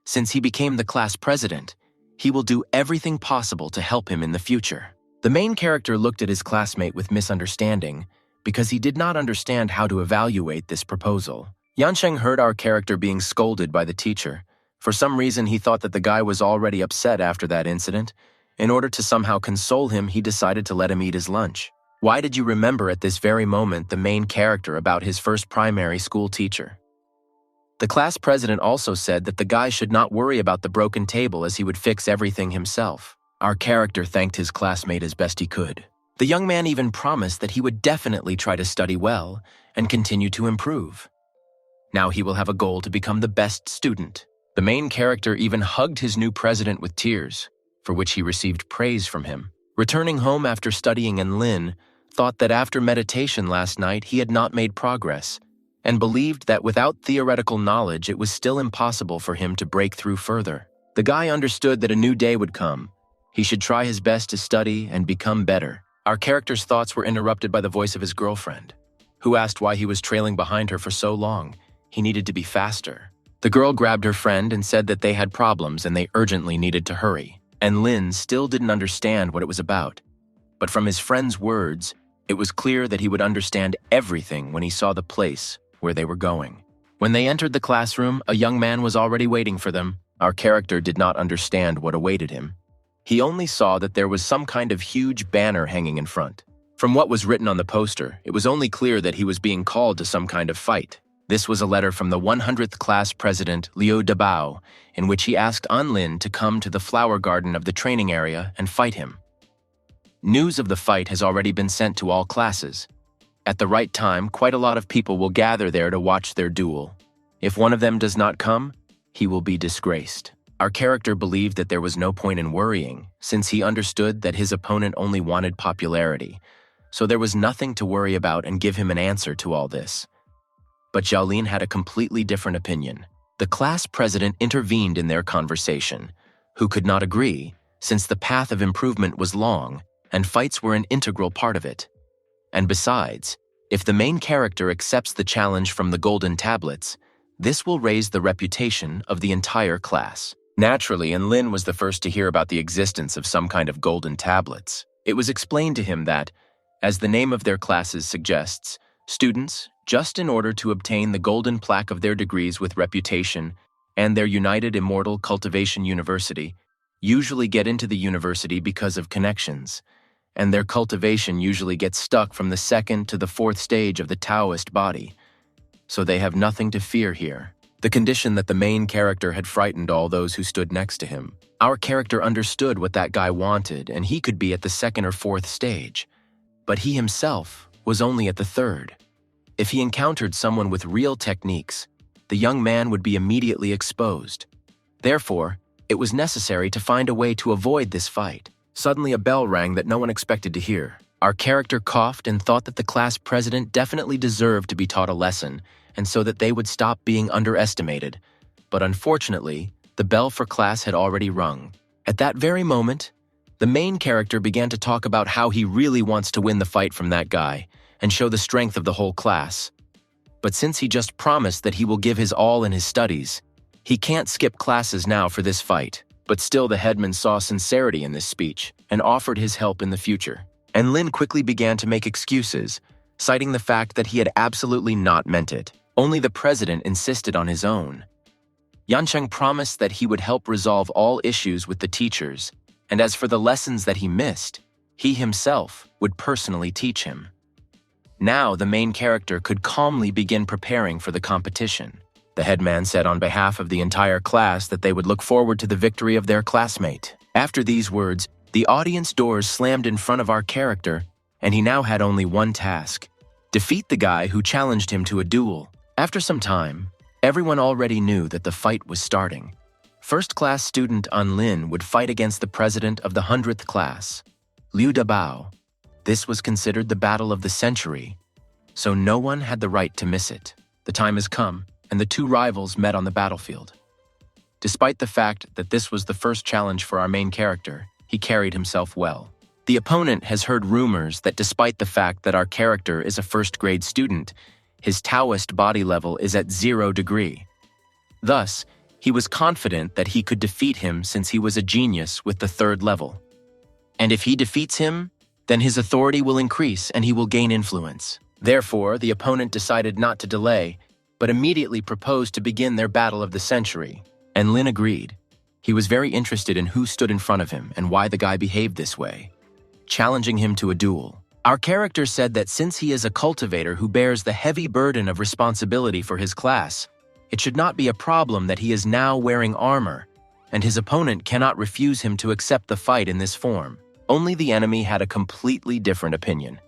Since he became the class president, he will do everything possible to help him in the future. The main character looked at his classmate with misunderstanding because he did not understand how to evaluate this proposal. Yansheng heard our character being scolded by the teacher. For some reason, he thought that the guy was already upset after that incident. In order to somehow console him, he decided to let him eat his lunch. Why did you remember at this very moment the main character about his first primary school teacher? The class president also said that the guy should not worry about the broken table as he would fix everything himself. Our character thanked his classmate as best he could. The young man even promised that he would definitely try to study well and continue to improve. Now he will have a goal to become the best student. The main character even hugged his new president with tears, for which he received praise from him. Returning home after studying, and Lin thought that after meditation last night he had not made progress, and believed that without theoretical knowledge it was still impossible for him to break through further. The guy understood that a new day would come. He should try his best to study and become better. Our character's thoughts were interrupted by the voice of his girlfriend, who asked why he was trailing behind her for so long. He needed to be faster. The girl grabbed her friend and said that they had problems and they urgently needed to hurry. And Lin still didn't understand what it was about. But from his friend's words, it was clear that he would understand everything when he saw the place where they were going. When they entered the classroom, a young man was already waiting for them. Our character did not understand what awaited him. He only saw that there was some kind of huge banner hanging in front. From what was written on the poster, it was only clear that he was being called to some kind of fight. This was a letter from the 100th class president, Liu Dabao, in which he asked An Lin to come to the flower garden of the training area and fight him. News of the fight has already been sent to all classes. At the right time, quite a lot of people will gather there to watch their duel. If one of them does not come, he will be disgraced. Our character believed that there was no point in worrying, since he understood that his opponent only wanted popularity, so there was nothing to worry about and give him an answer to all this. But Xiaolin had a completely different opinion. The class president intervened in their conversation, who could not agree, since the path of improvement was long, and fights were an integral part of it. And besides, if the main character accepts the challenge from the golden tablets, this will raise the reputation of the entire class. Naturally, Lin was the first to hear about the existence of some kind of golden tablets. It was explained to him that, as the name of their classes suggests, students, just in order to obtain the golden plaque of their degrees with reputation and their united immortal cultivation university, usually get into the university because of connections, and their cultivation usually gets stuck from the second to the fourth stage of the Taoist body, so they have nothing to fear here. The condition that the main character had frightened all those who stood next to him. Our character understood what that guy wanted, and he could be at the second or fourth stage, but he himself was only at the third. If he encountered someone with real techniques, the young man would be immediately exposed. Therefore, it was necessary to find a way to avoid this fight. Suddenly a bell rang that no one expected to hear. Our character coughed and thought that the class president definitely deserved to be taught a lesson, and so that they would stop being underestimated. But unfortunately, the bell for class had already rung. At that very moment, the main character began to talk about how he really wants to win the fight from that guy and show the strength of the whole class. But since he just promised that he will give his all in his studies, he can't skip classes now for this fight. But still the headman saw sincerity in this speech and offered his help in the future. And Lin quickly began to make excuses, citing the fact that he had absolutely not meant it. Only the president insisted on his own. Yancheng promised that he would help resolve all issues with the teachers, and as for the lessons that he missed, he himself would personally teach him. Now the main character could calmly begin preparing for the competition. The headman said on behalf of the entire class that they would look forward to the victory of their classmate. After these words, the audience doors slammed in front of our character, and he now had only one task: defeat the guy who challenged him to a duel. After some time, everyone already knew that the fight was starting. First-class student Lin would fight against the president of the 100th class, Liu Dabao. This was considered the battle of the century, so no one had the right to miss it. The time has come, and the two rivals met on the battlefield. Despite the fact that this was the first challenge for our main character, he carried himself well. The opponent has heard rumors that despite the fact that our character is a first-grade student, his Taoist body level is at 0 degree. Thus, he was confident that he could defeat him since he was a genius with the 3rd level. And if he defeats him, then his authority will increase and he will gain influence. Therefore, the opponent decided not to delay, but immediately proposed to begin their battle of the century. And Lin agreed. He was very interested in who stood in front of him and why the guy behaved this way, challenging him to a duel. Our character said that since he is a cultivator who bears the heavy burden of responsibility for his class, it should not be a problem that he is now wearing armor, and his opponent cannot refuse him to accept the fight in this form. Only the enemy had a completely different opinion.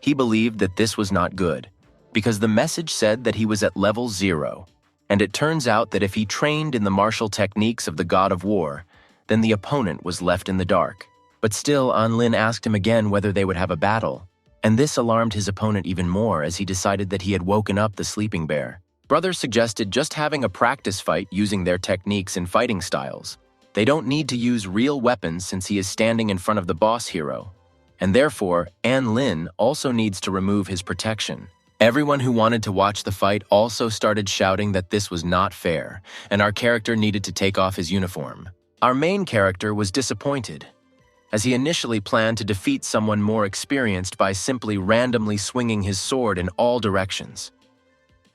He believed that this was not good, because the message said that he was at level 0, and it turns out that if he trained in the martial techniques of the god of war, then the opponent was left in the dark. But still, Lin asked him again whether they would have a battle, and this alarmed his opponent even more as he decided that he had woken up the sleeping bear. Brothers suggested just having a practice fight using their techniques and fighting styles. They don't need to use real weapons since he is standing in front of the boss hero, and therefore, Lin also needs to remove his protection. Everyone who wanted to watch the fight also started shouting that this was not fair, and our character needed to take off his uniform. Our main character was disappointed, as he initially planned to defeat someone more experienced by simply randomly swinging his sword in all directions.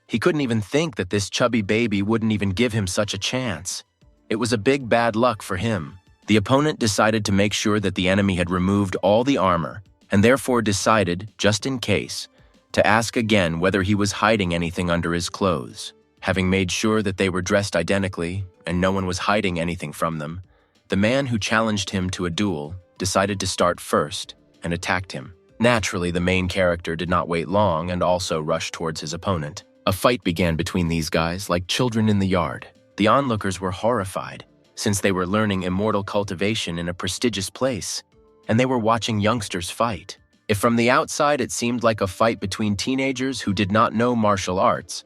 He couldn't even think that this chubby baby wouldn't even give him such a chance. It was a big bad luck for him. The opponent decided to make sure that the enemy had removed all the armor, and therefore decided, just in case, to ask again whether he was hiding anything under his clothes. Having made sure that they were dressed identically and no one was hiding anything from them, the man who challenged him to a duel decided to start first and attacked him. Naturally, the main character did not wait long and also rushed towards his opponent. A fight began between these guys like children in the yard. The onlookers were horrified, since they were learning immortal cultivation in a prestigious place, and they were watching youngsters fight. If from the outside it seemed like a fight between teenagers who did not know martial arts,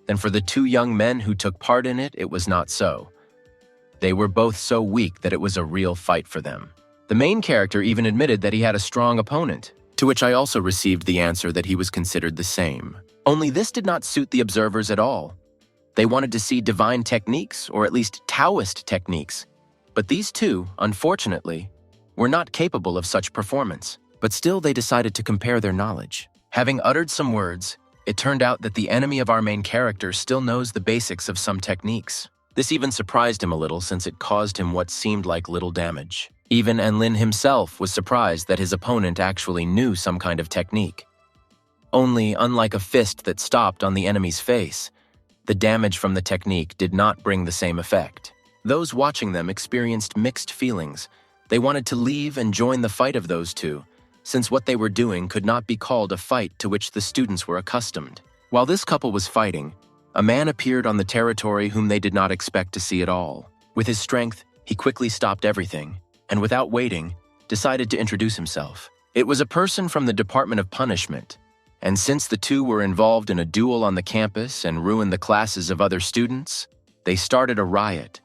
then for the two young men who took part in it, it was not so. They were both so weak that it was a real fight for them. The main character even admitted that he had a strong opponent, to which I also received the answer that he was considered the same. Only this did not suit the observers at all. They wanted to see divine techniques, or at least Taoist techniques. But these two, unfortunately, were not capable of such performance. But still they decided to compare their knowledge. Having uttered some words, it turned out that the enemy of our main character still knows the basics of some techniques. This even surprised him a little since it caused him what seemed like little damage. Even Enlin himself was surprised that his opponent actually knew some kind of technique. Only, unlike a fist that stopped on the enemy's face, the damage from the technique did not bring the same effect. Those watching them experienced mixed feelings. They wanted to leave and join the fight of those two, since what they were doing could not be called a fight to which the students were accustomed. While this couple was fighting, a man appeared on the territory whom they did not expect to see at all. With his strength, he quickly stopped everything, and without waiting, decided to introduce himself. It was a person from the Department of Punishment, and since the two were involved in a duel on the campus and ruined the classes of other students, they started a riot.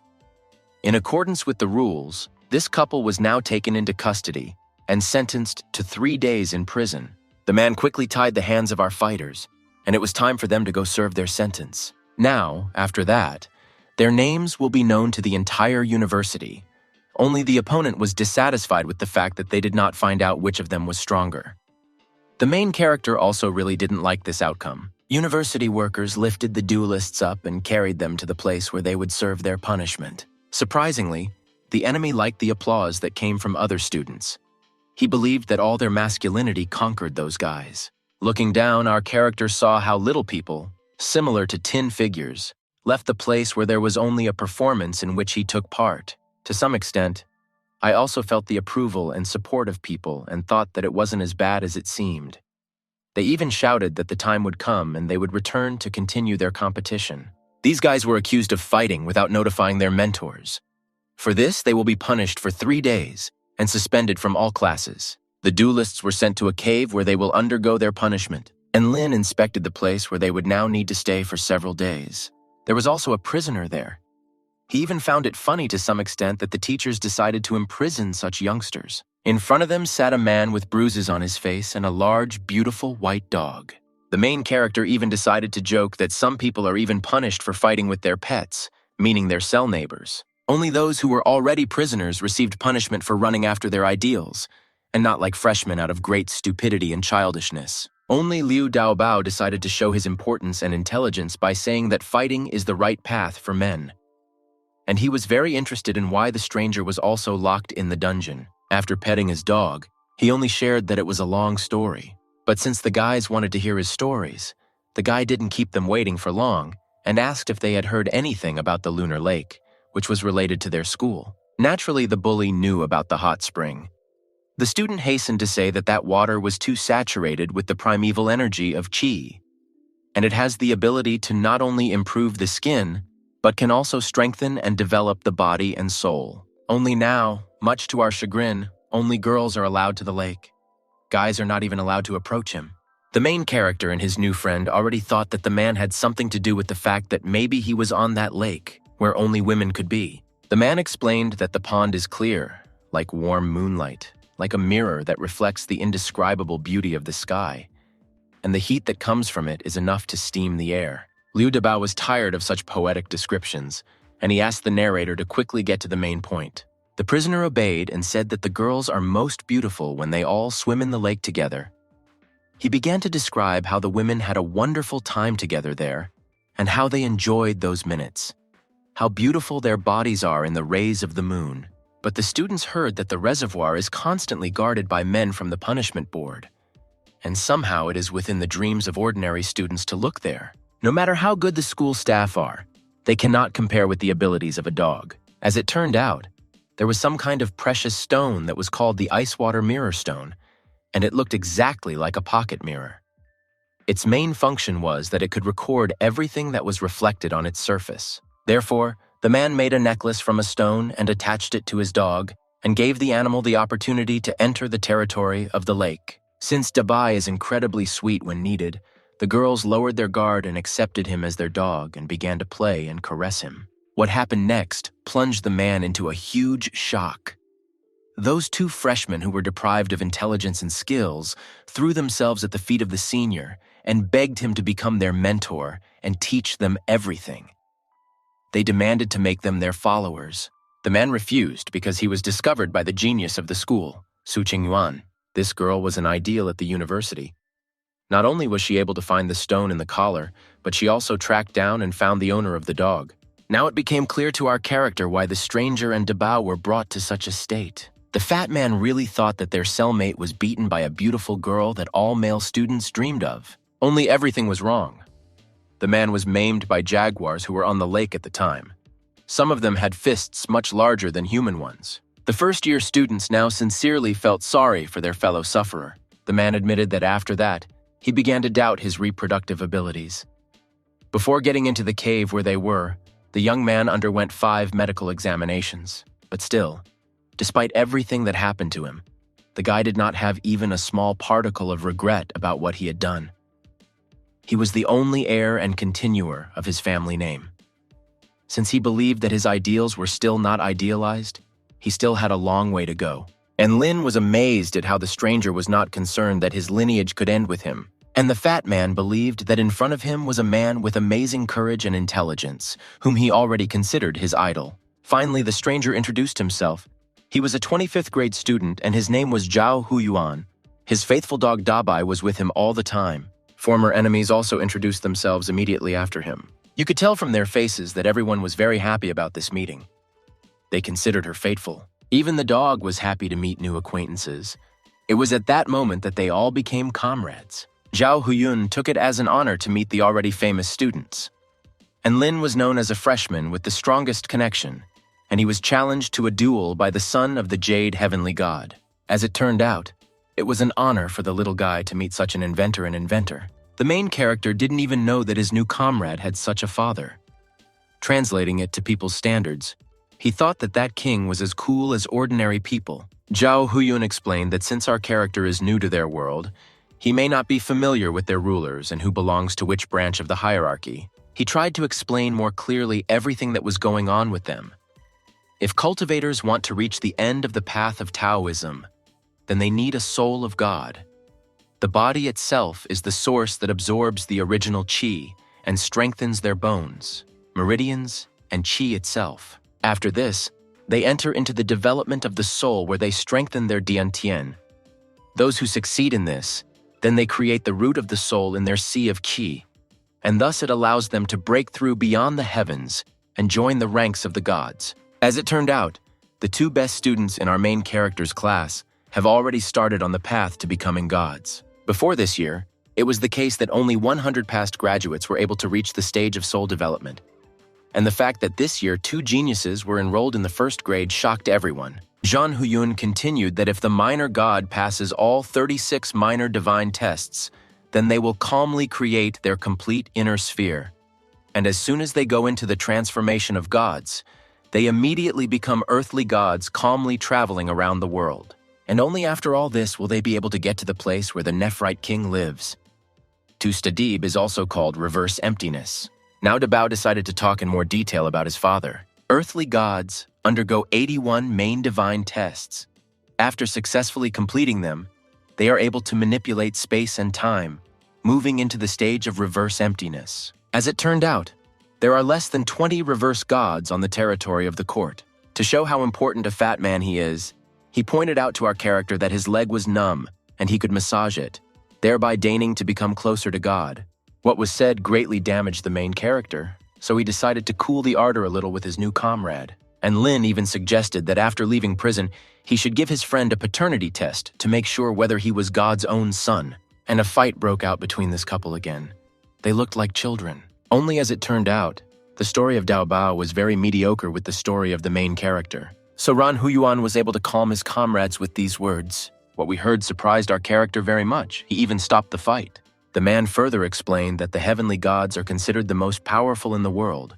In accordance with the rules, this couple was now taken into custody and sentenced to 3 days in prison. The man quickly tied the hands of our fighters, and it was time for them to go serve their sentence. Now, after that, their names will be known to the entire university. Only the opponent was dissatisfied with the fact that they did not find out which of them was stronger. The main character also really didn't like this outcome. University workers lifted the duelists up and carried them to the place where they would serve their punishment. Surprisingly, the enemy liked the applause that came from other students. He believed that all their masculinity conquered those guys. Looking down, our character saw how little people, similar to tin figures, left the place where there was only a performance in which he took part. To some extent, I also felt the approval and support of people and thought that it wasn't as bad as it seemed. They even shouted that the time would come and they would return to continue their competition. These guys were accused of fighting without notifying their mentors. For this, they will be punished for 3 days and suspended from all classes. The duelists were sent to a cave where they will undergo their punishment, and Lin inspected the place where they would now need to stay for several days. There was also a prisoner there. He even found it funny to some extent that the teachers decided to imprison such youngsters. In front of them sat a man with bruises on his face and a large, beautiful white dog. The main character even decided to joke that some people are even punished for fighting with their pets, meaning their cell neighbors. Only those who were already prisoners received punishment for running after their ideals, and not like freshmen out of great stupidity and childishness. Only Liu Daobao decided to show his importance and intelligence by saying that fighting is the right path for men. And he was very interested in why the stranger was also locked in the dungeon. After petting his dog, he only shared that it was a long story. But since the guys wanted to hear his stories, the guy didn't keep them waiting for long and asked if they had heard anything about the lunar lake, which was related to their school. Naturally, the bully knew about the hot spring. The student hastened to say that that water was too saturated with the primeval energy of Qi, and it has the ability to not only improve the skin, but can also strengthen and develop the body and soul. Only now, much to our chagrin, only girls are allowed to the lake. Guys are not even allowed to approach him. The main character and his new friend already thought that the man had something to do with the fact that maybe he was on that lake, where only women could be. The man explained that the pond is clear, like warm moonlight, like a mirror that reflects the indescribable beauty of the sky, and the heat that comes from it is enough to steam the air. Liu Dabao was tired of such poetic descriptions, and he asked the narrator to quickly get to the main point. The prisoner obeyed and said that the girls are most beautiful when they all swim in the lake together. He began to describe how the women had a wonderful time together there, and how they enjoyed those minutes. How beautiful their bodies are in the rays of the moon. But the students heard that the reservoir is constantly guarded by men from the punishment board, and somehow it is within the dreams of ordinary students to look there. No matter how good the school staff are, they cannot compare with the abilities of a dog. As it turned out, there was some kind of precious stone that was called the Ice Water Mirror Stone, and it looked exactly like a pocket mirror. Its main function was that it could record everything that was reflected on its surface. Therefore, the man made a necklace from a stone and attached it to his dog and gave the animal the opportunity to enter the territory of the lake. Since Dabai is incredibly sweet when needed, the girls lowered their guard and accepted him as their dog and began to play and caress him. What happened next plunged the man into a huge shock. Those two freshmen who were deprived of intelligence and skills threw themselves at the feet of the senior and begged him to become their mentor and teach them everything. They demanded to make them their followers. The man refused because he was discovered by the genius of the school, Su Qingyuan. This girl was an ideal at the university. Not only was she able to find the stone in the collar, but she also tracked down and found the owner of the dog. Now it became clear to our character why the stranger and Dabao were brought to such a state. The fat man really thought that their cellmate was beaten by a beautiful girl that all male students dreamed of. Only everything was wrong. The man was maimed by jaguars who were on the lake at the time. Some of them had fists much larger than human ones. The first-year students now sincerely felt sorry for their fellow sufferer. The man admitted that after that, he began to doubt his reproductive abilities. Before getting into the cave where they were, the young man underwent 5 medical examinations. But still, despite everything that happened to him, the guy did not have even a small particle of regret about what he had done. He was the only heir and continuer of his family name. Since he believed that his ideals were still not idealized, he still had a long way to go. And Lin was amazed at how the stranger was not concerned that his lineage could end with him. And the fat man believed that in front of him was a man with amazing courage and intelligence, whom he already considered his idol. Finally, the stranger introduced himself. He was a 25th grade student and his name was Zhao Huyuan. His faithful dog Dabai was with him all the time. Former enemies also introduced themselves immediately after him. You could tell from their faces that everyone was very happy about this meeting. They considered her faithful. Even the dog was happy to meet new acquaintances. It was at that moment that they all became comrades. Zhao Huyun took it as an honor to meet the already famous students. And Lin was known as a freshman with the strongest connection, and he was challenged to a duel by the son of the Jade Heavenly God. As it turned out, it was an honor for the little guy to meet such an inventor. The main character didn't even know that his new comrade had such a father. Translating it to people's standards, he thought that that king was as cool as ordinary people. Zhao Huyun explained that since our character is new to their world, he may not be familiar with their rulers and who belongs to which branch of the hierarchy. He tried to explain more clearly everything that was going on with them. If cultivators want to reach the end of the path of Taoism, then they need a soul of God. The body itself is the source that absorbs the original qi and strengthens their bones, meridians, and qi itself. After this, they enter into the development of the soul where they strengthen their diantian. Those who succeed in this, then they create the root of the soul in their sea of qi, and thus it allows them to break through beyond the heavens and join the ranks of the gods. As it turned out, the 2 best students in our main character's class have already started on the path to becoming gods. Before this year, it was the case that only 100 past graduates were able to reach the stage of soul development. And the fact that this year 2 geniuses were enrolled in the 1st grade shocked everyone. Zhang Huyun continued that if the minor god passes all 36 minor divine tests, then they will calmly create their complete inner sphere. And as soon as they go into the transformation of gods, they immediately become earthly gods calmly traveling around the world. And only after all this will they be able to get to the place where the Nephrite king lives. Tustadib is also called reverse emptiness. Now Dabao decided to talk in more detail about his father. Earthly gods undergo 81 main divine tests. After successfully completing them, they are able to manipulate space and time, moving into the stage of reverse emptiness. As it turned out, there are less than 20 reverse gods on the territory of the court. To show how important a fat man he is, he pointed out to our character that his leg was numb and he could massage it, thereby deigning to become closer to God. What was said greatly damaged the main character, so he decided to cool the ardor a little with his new comrade. And Lin even suggested that after leaving prison, he should give his friend a paternity test to make sure whether he was God's own son. And a fight broke out between this couple again. They looked like children. Only as it turned out, the story of Dao Bao was very mediocre with the story of the main character. So Ran Huyuan was able to calm his comrades with these words. What we heard surprised our character very much. He even stopped the fight. The man further explained that the heavenly gods are considered the most powerful in the world.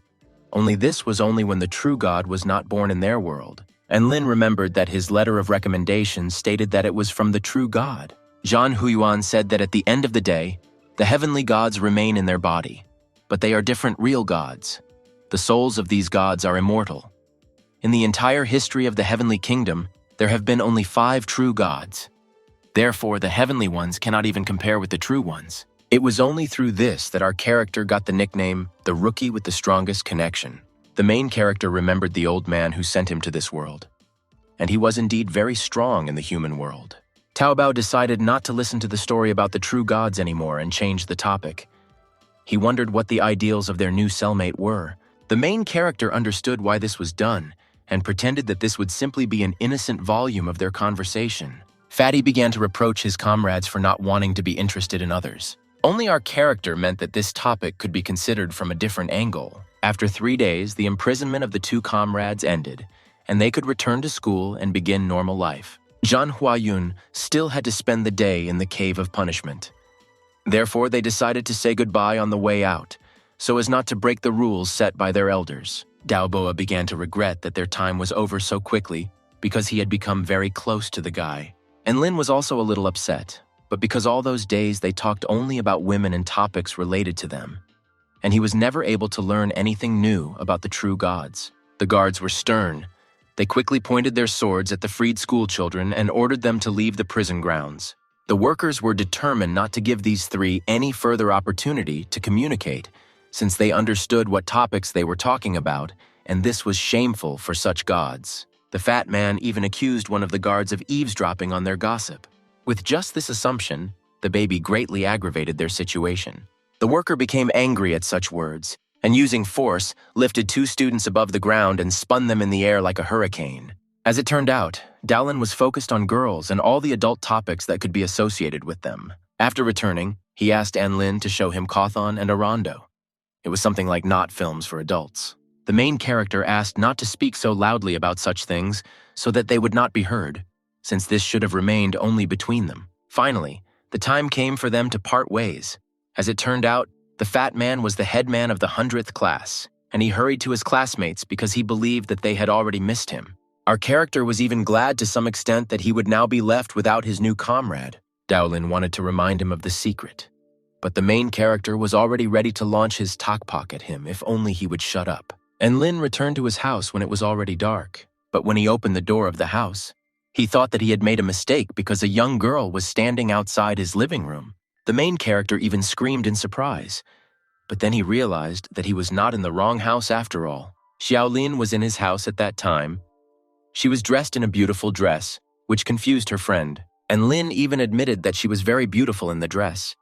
Only this was only when the true god was not born in their world. And Lin remembered that his letter of recommendation stated that it was from the true god. Zhan Huyuan said that at the end of the day, the heavenly gods remain in their body, but they are different real gods. The souls of these gods are immortal. In the entire history of the heavenly kingdom, there have been only 5 true gods. Therefore, the heavenly ones cannot even compare with the true ones. It was only through this that our character got the nickname, the rookie with the strongest connection. The main character remembered the old man who sent him to this world, and he was indeed very strong in the human world. Taobao decided not to listen to the story about the true gods anymore and changed the topic. He wondered what the ideals of their new cellmate were. The main character understood why this was done and pretended that this would simply be an innocent volume of their conversation. Fatty began to reproach his comrades for not wanting to be interested in others. Only our character meant that this topic could be considered from a different angle. After 3 days, the imprisonment of the 2 comrades ended, and they could return to school and begin normal life. Zhan Huayun still had to spend the day in the cave of punishment. Therefore, they decided to say goodbye on the way out, so as not to break the rules set by their elders. Daoboa began to regret that their time was over so quickly because he had become very close to the guy. And Lin was also a little upset, but because all those days they talked only about women and topics related to them, and he was never able to learn anything new about the true gods. The guards were stern. They quickly pointed their swords at the freed schoolchildren and ordered them to leave the prison grounds. The workers were determined not to give these 3 any further opportunity to communicate, since they understood what topics they were talking about, and this was shameful for such gods. The fat man even accused one of the guards of eavesdropping on their gossip. With just this assumption, the baby greatly aggravated their situation. The worker became angry at such words, and using force, lifted 2 students above the ground and spun them in the air like a hurricane. As it turned out, Dowlin was focused on girls and all the adult topics that could be associated with them. After returning, he asked Anlin to show him Cawthon and Arando. It was something like not films for adults. The main character asked not to speak so loudly about such things so that they would not be heard, since this should have remained only between them. Finally, the time came for them to part ways. As it turned out, the fat man was the head man of the 100th class, and he hurried to his classmates because he believed that they had already missed him. Our character was even glad to some extent that he would now be left without his new comrade. Dowlin wanted to remind him of the secret, but the main character was already ready to launch his tokpok at him if only he would shut up. And Lin returned to his house when it was already dark, but when he opened the door of the house, he thought that he had made a mistake because a young girl was standing outside his living room. The main character even screamed in surprise, but then he realized that he was not in the wrong house after all. Xiaolin was in his house at that time. She was dressed in a beautiful dress, which confused her friend, and Lin even admitted that she was very beautiful in the dress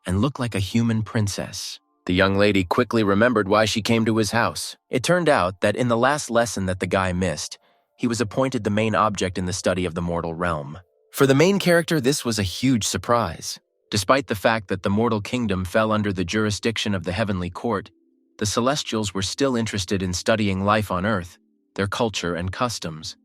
and looked like a human princess. The young lady quickly remembered why she came to his house. It turned out that in the last lesson that the guy missed, he was appointed the main object in the study of the mortal realm. For the main character, this was a huge surprise. Despite the fact that the mortal kingdom fell under the jurisdiction of the heavenly court, the celestials were still interested in studying life on Earth, their culture and customs.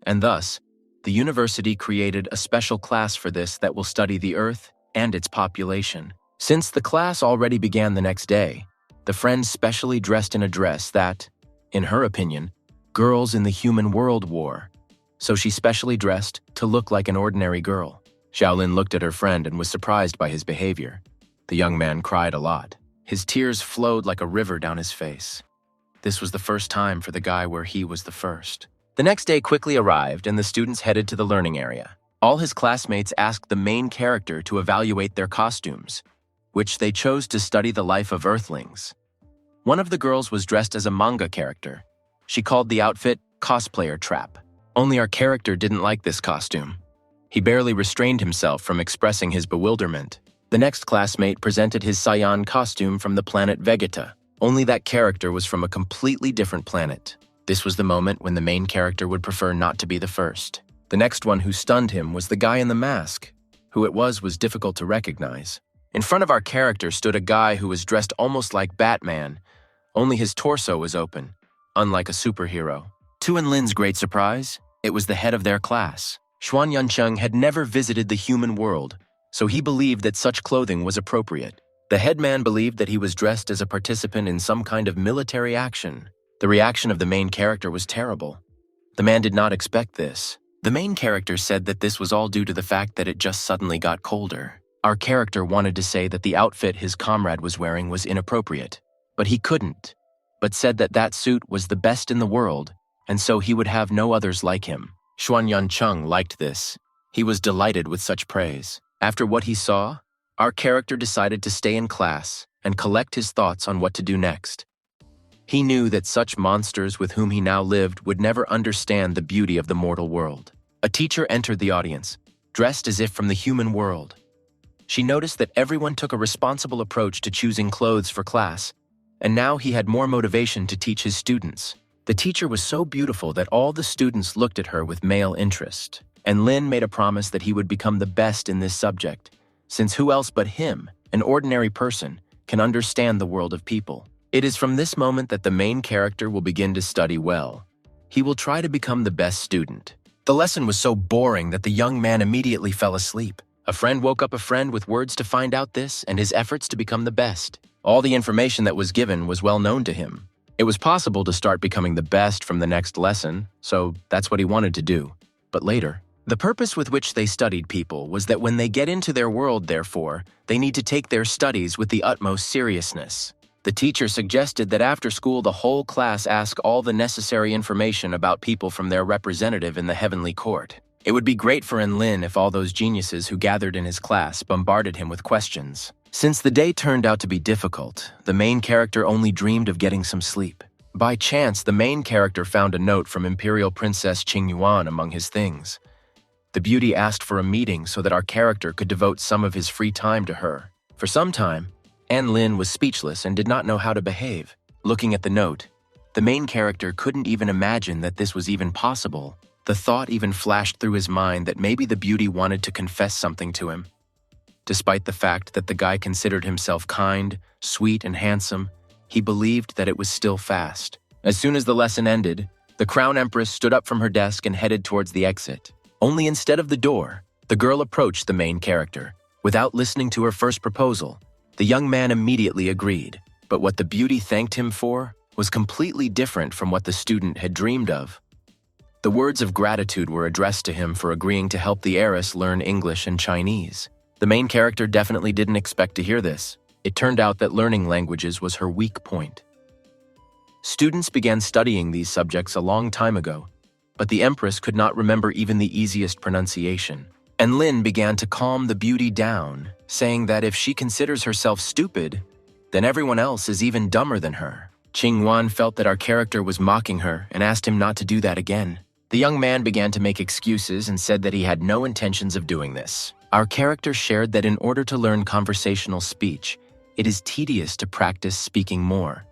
And thus, the university created a special class for this that will study the Earth and its population. Since the class already began the next day, the friend specially dressed in a dress that, in her opinion, girls in the human world wore, so she specially dressed to look like an ordinary girl. Xiaolin looked at her friend and was surprised by his behavior. The young man cried a lot. His tears flowed like a river down his face. This was the first time for the guy where he was the first. The next day quickly arrived and the students headed to the learning area. All his classmates asked the main character to evaluate their costumes, which they chose to study the life of Earthlings. One of the girls was dressed as a manga character. She called the outfit cosplayer trap. Only our character didn't like this costume. He barely restrained himself from expressing his bewilderment. The next classmate presented his Saiyan costume from the planet Vegeta. Only that character was from a completely different planet. This was the moment when the main character would prefer not to be the first. The next one who stunned him was the guy in the mask. Who it was difficult to recognize. In front of our character stood a guy who was dressed almost like Batman, only his torso was open, unlike a superhero. To Lin's great surprise, it was the head of their class. Xuan Yuncheng had never visited the human world, so he believed that such clothing was appropriate. The headman believed that he was dressed as a participant in some kind of military action. The reaction of the main character was terrible. The man did not expect this. The main character said that this was all due to the fact that it just suddenly got colder. Our character wanted to say that the outfit his comrade was wearing was inappropriate, but he couldn't, but said that that suit was the best in the world, and so he would have no others like him. Xuan Yuncheng liked this. He was delighted with such praise. After what he saw, our character decided to stay in class and collect his thoughts on what to do next. He knew that such monsters with whom he now lived would never understand the beauty of the mortal world. A teacher entered the audience, dressed as if from the human world. She noticed that everyone took a responsible approach to choosing clothes for class, and now he had more motivation to teach his students. The teacher was so beautiful that all the students looked at her with male interest, and Lin made a promise that he would become the best in this subject, since who else but him, an ordinary person, can understand the world of people. It is from this moment that the main character will begin to study well. He will try to become the best student. The lesson was so boring that the young man immediately fell asleep. A friend woke up a friend with words to find out this and his efforts to become the best. All the information that was given was well known to him. It was possible to start becoming the best from the next lesson, so that's what he wanted to do. But later, the purpose with which they studied people was that when they get into their world, therefore, they need to take their studies with the utmost seriousness. The teacher suggested that after school the whole class ask all the necessary information about people from their representative in the heavenly court. It would be great for Enlin if all those geniuses who gathered in his class bombarded him with questions. Since the day turned out to be difficult, the main character only dreamed of getting some sleep. By chance, the main character found a note from Imperial Princess Qingyuan among his things. The beauty asked for a meeting so that our character could devote some of his free time to her. For some time, Lin was speechless and did not know how to behave. Looking at the note, the main character couldn't even imagine that this was even possible. The thought even flashed through his mind that maybe the beauty wanted to confess something to him. Despite the fact that the guy considered himself kind, sweet, and handsome, he believed that it was still fast. As soon as the lesson ended, the Crown Empress stood up from her desk and headed towards the exit. Only instead of the door, the girl approached the main character. Without listening to her first proposal, the young man immediately agreed. But what the beauty thanked him for was completely different from what the student had dreamed of. The words of gratitude were addressed to him for agreeing to help the heiress learn English and Chinese. The main character definitely didn't expect to hear this. It turned out that learning languages was her weak point. Students began studying these subjects a long time ago, but the Empress could not remember even the easiest pronunciation. And Lin began to calm the beauty down, saying that if she considers herself stupid, then everyone else is even dumber than her. Qingyuan felt that our character was mocking her and asked him not to do that again. The young man began to make excuses and said that he had no intentions of doing this. Our character shared that in order to learn conversational speech, it is tedious to practice speaking more,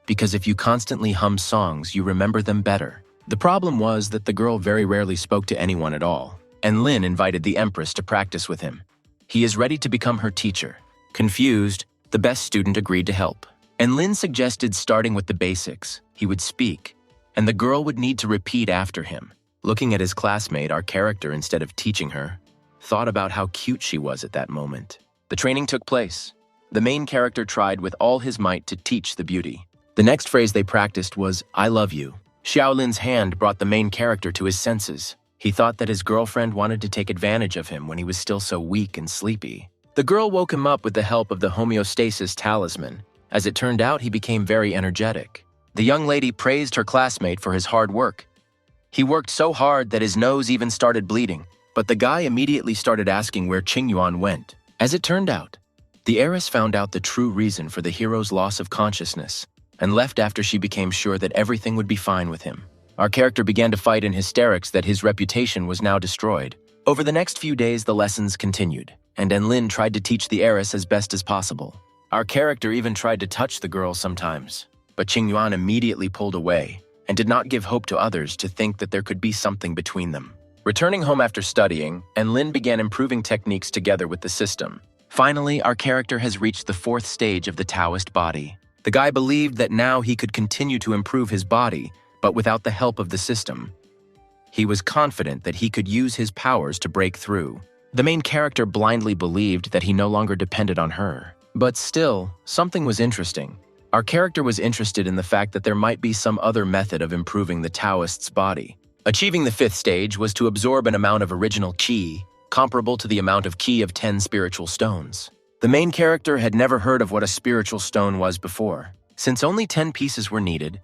because if you constantly hum songs, you remember them better. The problem was that the girl very rarely spoke to anyone at all, and Lin invited the Empress to practice with him. He is ready to become her teacher. Confused, the best student agreed to help. And Lin suggested starting with the basics. He would speak, and the girl would need to repeat after him. Looking at his classmate, our character, instead of teaching her, thought about how cute she was at that moment. The training took place. The main character tried with all his might to teach the beauty. The next phrase they practiced was, "I love you." Xiaolin's hand brought the main character to his senses. He thought that his girlfriend wanted to take advantage of him when he was still so weak and sleepy. The girl woke him up with the help of the homeostasis talisman. As it turned out, he became very energetic. The young lady praised her classmate for his hard work. He worked so hard that his nose even started bleeding, but the guy immediately started asking where Qingyuan went. As it turned out, the heiress found out the true reason for the hero's loss of consciousness and left after she became sure that everything would be fine with him. Our character began to fight in hysterics that his reputation was now destroyed. Over the next few days, the lessons continued, and Enlin tried to teach the heiress as best as possible. Our character even tried to touch the girl sometimes, but Qingyuan immediately pulled away and did not give hope to others to think that there could be something between them. Returning home after studying, Enlin began improving techniques together with the system. Finally, our character has reached the 4th stage of the Taoist body. The guy believed that now he could continue to improve his body, but without the help of the system. He was confident that he could use his powers to break through. The main character blindly believed that he no longer depended on her. But still, something was interesting. Our character was interested in the fact that there might be some other method of improving the Taoist's body. Achieving the 5th stage was to absorb an amount of original qi, comparable to the amount of qi of 10 spiritual stones. The main character had never heard of what a spiritual stone was before. Since only 10 pieces were needed,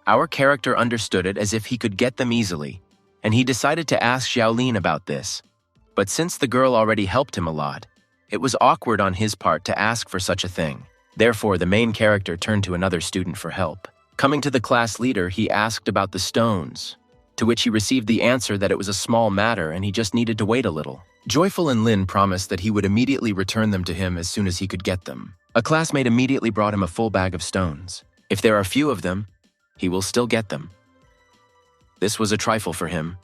our character understood it as if he could get them easily, and he decided to ask Xiaolin about this. But since the girl already helped him a lot, it was awkward on his part to ask for such a thing. Therefore, the main character turned to another student for help. Coming to the class leader, he asked about the stones, to which he received the answer that it was a small matter and he just needed to wait a little. Joyful and Lin promised that he would immediately return them to him as soon as he could get them. A classmate immediately brought him a full bag of stones. If there are few of them, he will still get them. This was a trifle for him.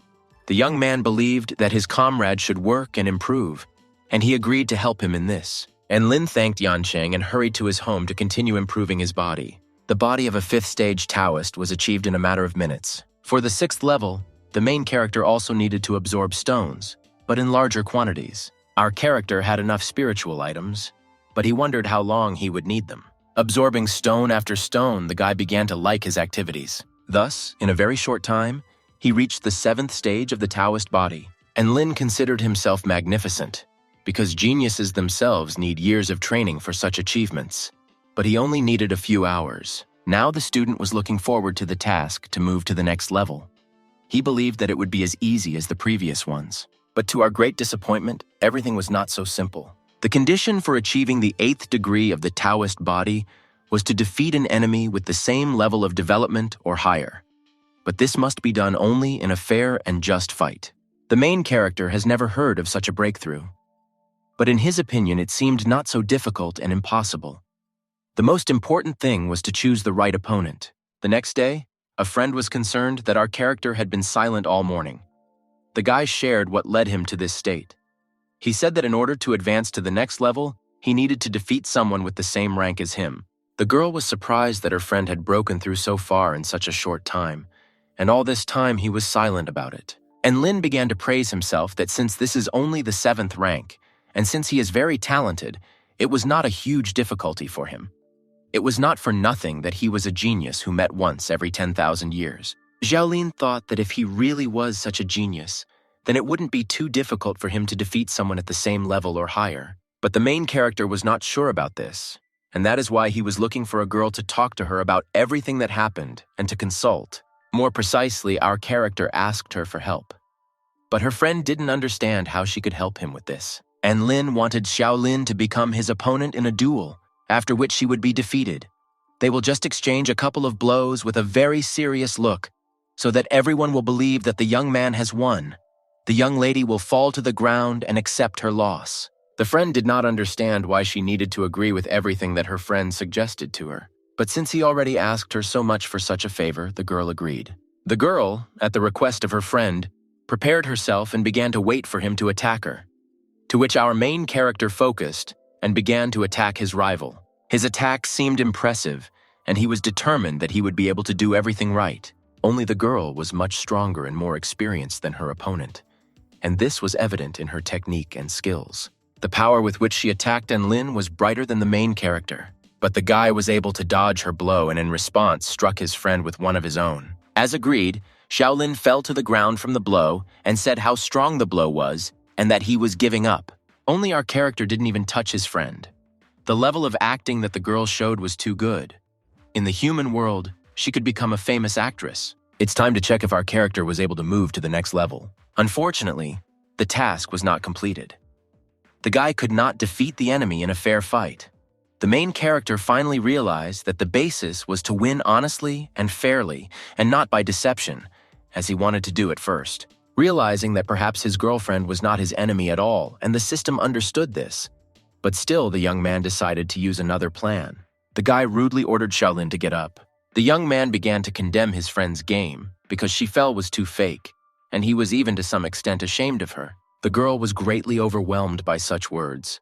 The young man believed that his comrade should work and improve, and he agreed to help him in this. And Lin thanked Yansheng and hurried to his home to continue improving his body. The body of a 5th stage Taoist was achieved in a matter of minutes. For the 6th level, the main character also needed to absorb stones, but in larger quantities. Our character had enough spiritual items, but he wondered how long he would need them. Absorbing stone after stone, the guy began to like his activities. Thus, in a very short time, he reached the 7th stage of the Taoist body, and Lin considered himself magnificent, because geniuses themselves need years of training for such achievements. But he only needed a few hours. Now the student was looking forward to the task to move to the next level. He believed that it would be as easy as the previous ones. But to our great disappointment, everything was not so simple. The condition for achieving the 8th degree of the Taoist body was to defeat an enemy with the same level of development or higher. But this must be done only in a fair and just fight. The main character has never heard of such a breakthrough. But in his opinion, it seemed not so difficult and impossible. The most important thing was to choose the right opponent. The next day, a friend was concerned that our character had been silent all morning. The guy shared what led him to this state. He said that in order to advance to the next level, he needed to defeat someone with the same rank as him. The girl was surprised that her friend had broken through so far in such a short time, and all this time he was silent about it. And Lin began to praise himself that since this is only the 7th rank, and since he is very talented, it was not a huge difficulty for him. It was not for nothing that he was a genius who met once every 10,000 years. Xiaolin thought that if he really was such a genius, then it wouldn't be too difficult for him to defeat someone at the same level or higher. But the main character was not sure about this, and that is why he was looking for a girl to talk to her about everything that happened and to consult. More precisely, our character asked her for help. But her friend didn't understand how she could help him with this. And Lin wanted Xiaolin to become his opponent in a duel, after which she would be defeated. They will just exchange a couple of blows with a very serious look, so that everyone will believe that the young man has won. The young lady will fall to the ground and accept her loss. The friend did not understand why she needed to agree with everything that her friend suggested to her. But since he already asked her so much for such a favor, the girl agreed. The girl, at the request of her friend, prepared herself and began to wait for him to attack her. To which our main character focused and began to attack his rival. His attack seemed impressive, and he was determined that he would be able to do everything right. Only the girl was much stronger and more experienced than her opponent, and this was evident in her technique and skills. The power with which she attacked Lin was brighter than the main character, but the guy was able to dodge her blow and in response struck his friend with one of his own. As agreed, Xiaolin fell to the ground from the blow and said how strong the blow was and that he was giving up. Only our character didn't even touch his friend. The level of acting that the girl showed was too good. In the human world, she could become a famous actress. It's time to check if our character was able to move to the next level. Unfortunately, the task was not completed. The guy could not defeat the enemy in a fair fight. The main character finally realized that the basis was to win honestly and fairly, and not by deception, as he wanted to do at first. Realizing that perhaps his girlfriend was not his enemy at all, and the system understood this. But still, the young man decided to use another plan. The guy rudely ordered Xiaolin to get up. The young man began to condemn his friend's game, because she fell was too fake, and he was even to some extent ashamed of her. The girl was greatly overwhelmed by such words.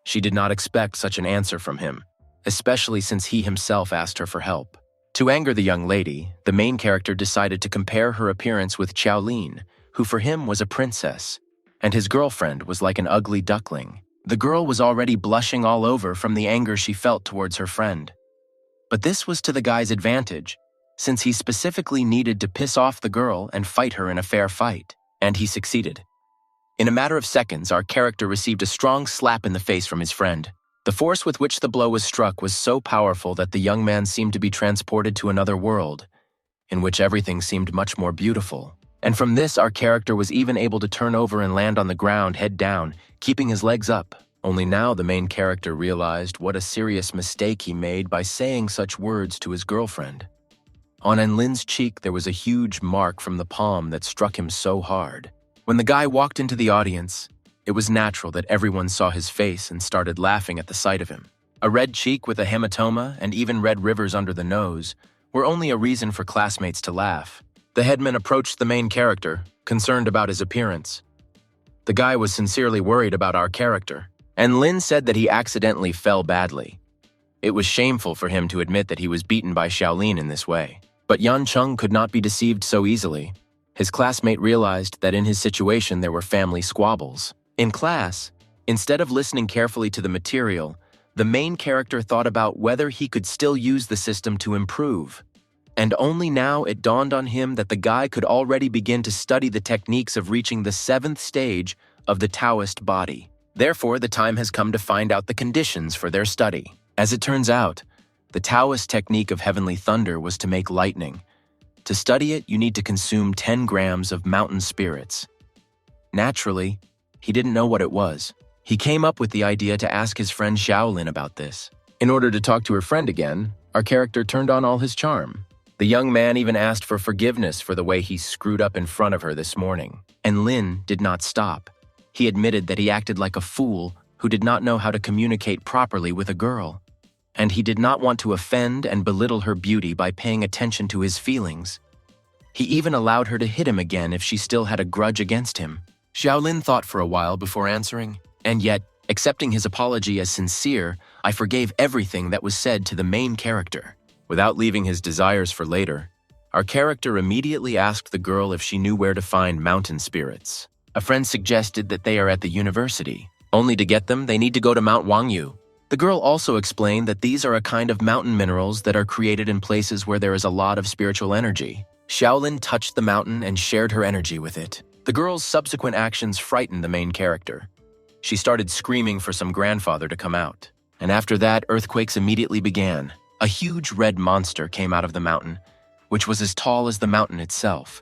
She did not expect such an answer from him, especially since he himself asked her for help. To anger the young lady, the main character decided to compare her appearance with Xiaolin, who for him was a princess, and his girlfriend was like an ugly duckling. The girl was already blushing all over from the anger she felt towards her friend. But this was to the guy's advantage, since he specifically needed to piss off the girl and fight her in a fair fight, and he succeeded. In a matter of seconds, our character received a strong slap in the face from his friend. The force with which the blow was struck was so powerful that the young man seemed to be transported to another world, in which everything seemed much more beautiful. And from this, our character was even able to turn over and land on the ground head down, keeping his legs up. Only now the main character realized what a serious mistake he made by saying such words to his girlfriend. On Enlin's cheek there was a huge mark from the palm that struck him so hard. When the guy walked into the audience, it was natural that everyone saw his face and started laughing at the sight of him. A red cheek with a hematoma and even red rivers under the nose were only a reason for classmates to laugh. The headman approached the main character, concerned about his appearance. The guy was sincerely worried about our character, and Lin said that he accidentally fell badly. It was shameful for him to admit that he was beaten by Shaolin in this way. But Yan Chung could not be deceived so easily. His classmate realized that in his situation there were family squabbles. In class, instead of listening carefully to the material, the main character thought about whether he could still use the system to improve. And only now it dawned on him that the guy could already begin to study the techniques of reaching the 7th stage of the Taoist body. Therefore, the time has come to find out the conditions for their study. As it turns out, the Taoist technique of heavenly thunder was to make lightning. To study it, you need to consume 10 grams of mountain spirits. Naturally, he didn't know what it was. He came up with the idea to ask his friend Shaolin about this. In order to talk to her friend again, our character turned on all his charm. The young man even asked for forgiveness for the way he screwed up in front of her this morning. And Lin did not stop. He admitted that he acted like a fool who did not know how to communicate properly with a girl. And he did not want to offend and belittle her beauty by paying attention to his feelings. He even allowed her to hit him again if she still had a grudge against him. Shaolin thought for a while before answering, and yet, accepting his apology as sincere, I forgave everything that was said to the main character. Without leaving his desires for later, our character immediately asked the girl if she knew where to find mountain spirits. A friend suggested that they are at the university. Only to get them, they need to go to Mount Wangyu. The girl also explained that these are a kind of mountain minerals that are created in places where there is a lot of spiritual energy. Shaolin touched the mountain and shared her energy with it. The girl's subsequent actions frightened the main character. She started screaming for some grandfather to come out. And after that, earthquakes immediately began. A huge red monster came out of the mountain, which was as tall as the mountain itself.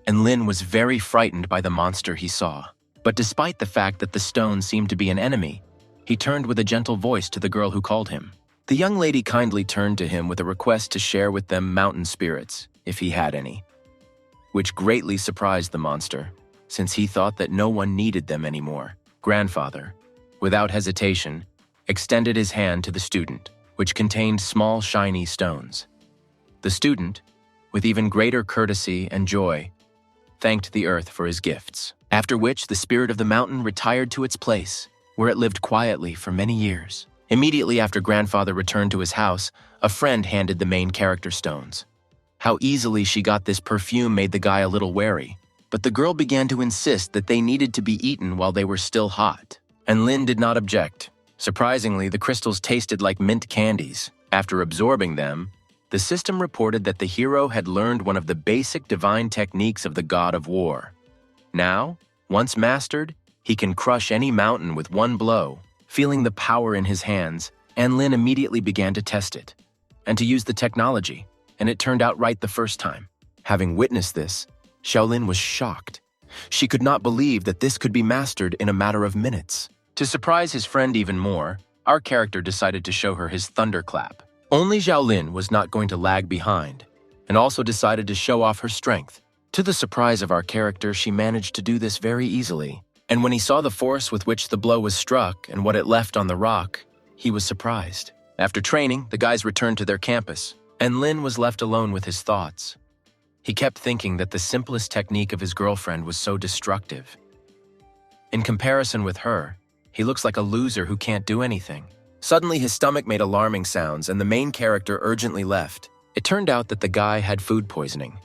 And Lin was very frightened by the monster he saw. But despite the fact that the stone seemed to be an enemy, he turned with a gentle voice to the girl who called him. The young lady kindly turned to him with a request to share with them mountain spirits, if he had any, which greatly surprised the monster, since he thought that no one needed them anymore. Grandfather, without hesitation, extended his hand to the student, which contained small shiny stones. The student, with even greater courtesy and joy, thanked the earth for his gifts, after which the spirit of the mountain retired to its place, where it lived quietly for many years. Immediately after grandfather returned to his house, a friend handed the main character stones. How easily she got this perfume made the guy a little wary, but the girl began to insist that they needed to be eaten while they were still hot, and Lin did not object. Surprisingly, the crystals tasted like mint candies. After absorbing them, the system reported that the hero had learned one of the basic divine techniques of the god of war. Now, once mastered, he can crush any mountain with one blow. Feeling the power in his hands, Lin immediately began to test it, and to use the technology, and it turned out right the first time. Having witnessed this, Shaolin was shocked. She could not believe that this could be mastered in a matter of minutes. To surprise his friend even more, our character decided to show her his thunderclap. Only Shaolin was not going to lag behind, and also decided to show off her strength. To the surprise of our character, she managed to do this very easily. And when he saw the force with which the blow was struck and what it left on the rock, he was surprised. After training, the guys returned to their campus, and Lin was left alone with his thoughts. He kept thinking that the simplest technique of his girlfriend was so destructive. In comparison with her, he looks like a loser who can't do anything. Suddenly, his stomach made alarming sounds, and the main character urgently left. It turned out that the guy had food poisoning.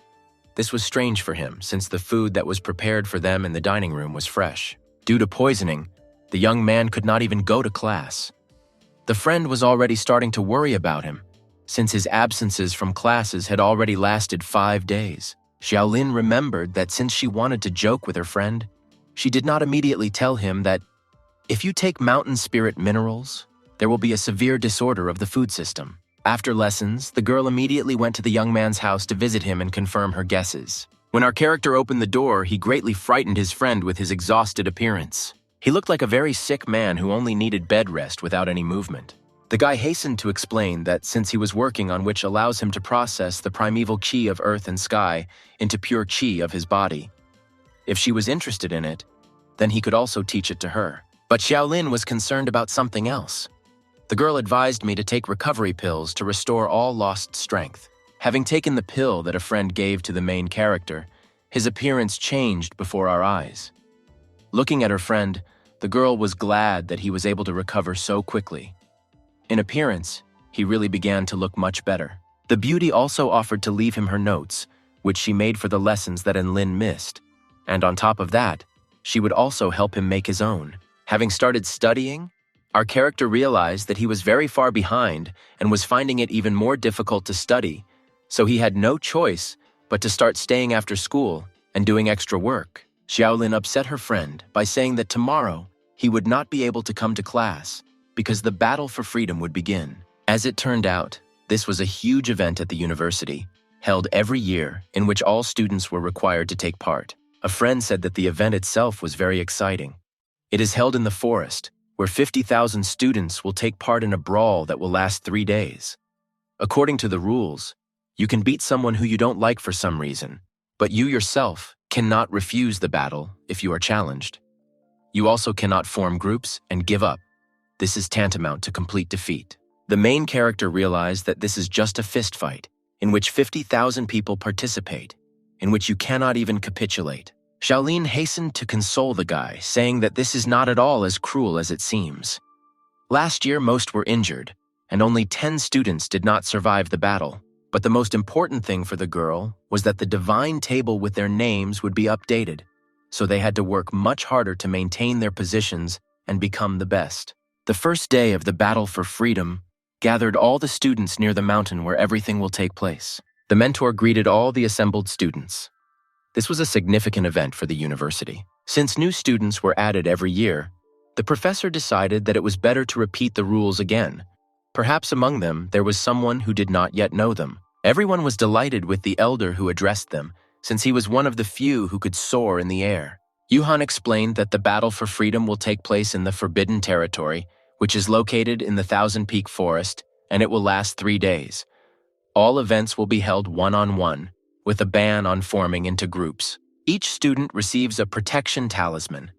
This was strange for him, since the food that was prepared for them in the dining room was fresh. Due to poisoning, the young man could not even go to class. The friend was already starting to worry about him, since his absences from classes had already lasted 5 days. Xiaolin remembered that since she wanted to joke with her friend, she did not immediately tell him that if you take mountain spirit minerals, there will be a severe disorder of the food system. After lessons, the girl immediately went to the young man's house to visit him and confirm her guesses. When our character opened the door, he greatly frightened his friend with his exhausted appearance. He looked like a very sick man who only needed bed rest without any movement. The guy hastened to explain that since he was working on which allows him to process the primeval qi of earth and sky into pure qi of his body, if she was interested in it, then he could also teach it to her. But Xiaolin was concerned about something else. The girl advised me to take recovery pills to restore all lost strength. Having taken the pill that a friend gave to the main character, his appearance changed before our eyes. Looking at her friend, the girl was glad that he was able to recover so quickly. In appearance, he really began to look much better. The beauty also offered to leave him her notes, which she made for the lessons that Enlin missed. And on top of that, she would also help him make his own. Having started studying, our character realized that he was very far behind and was finding it even more difficult to study, so he had no choice but to start staying after school and doing extra work. Xiaolin upset her friend by saying that tomorrow he would not be able to come to class because the battle for freedom would begin. As it turned out, this was a huge event at the university, held every year, in which all students were required to take part. A friend said that the event itself was very exciting. It is held in the forest, where 50,000 students will take part in a brawl that will last 3 days. According to the rules, you can beat someone who you don't like for some reason, but you yourself cannot refuse the battle if you are challenged. You also cannot form groups and give up. This is tantamount to complete defeat. The main character realized that this is just a fist fight, in which 50,000 people participate, in which you cannot even capitulate. Xiaolin hastened to console the guy, saying that this is not at all as cruel as it seems. Last year, most were injured, and only 10 students did not survive the battle. But the most important thing for the girl was that the divine table with their names would be updated, so they had to work much harder to maintain their positions and become the best. The first day of the battle for freedom gathered all the students near the mountain where everything will take place. The mentor greeted all the assembled students. This was a significant event for the university. Since new students were added every year, the professor decided that it was better to repeat the rules again. Perhaps among them, there was someone who did not yet know them. Everyone was delighted with the elder who addressed them, since he was one of the few who could soar in the air. Yuhan explained that the battle for freedom will take place in the Forbidden Territory, which is located in the Thousand Peak Forest, and it will last 3 days. All events will be held one-on-one, with a ban on forming into groups. Each student receives a protection talisman.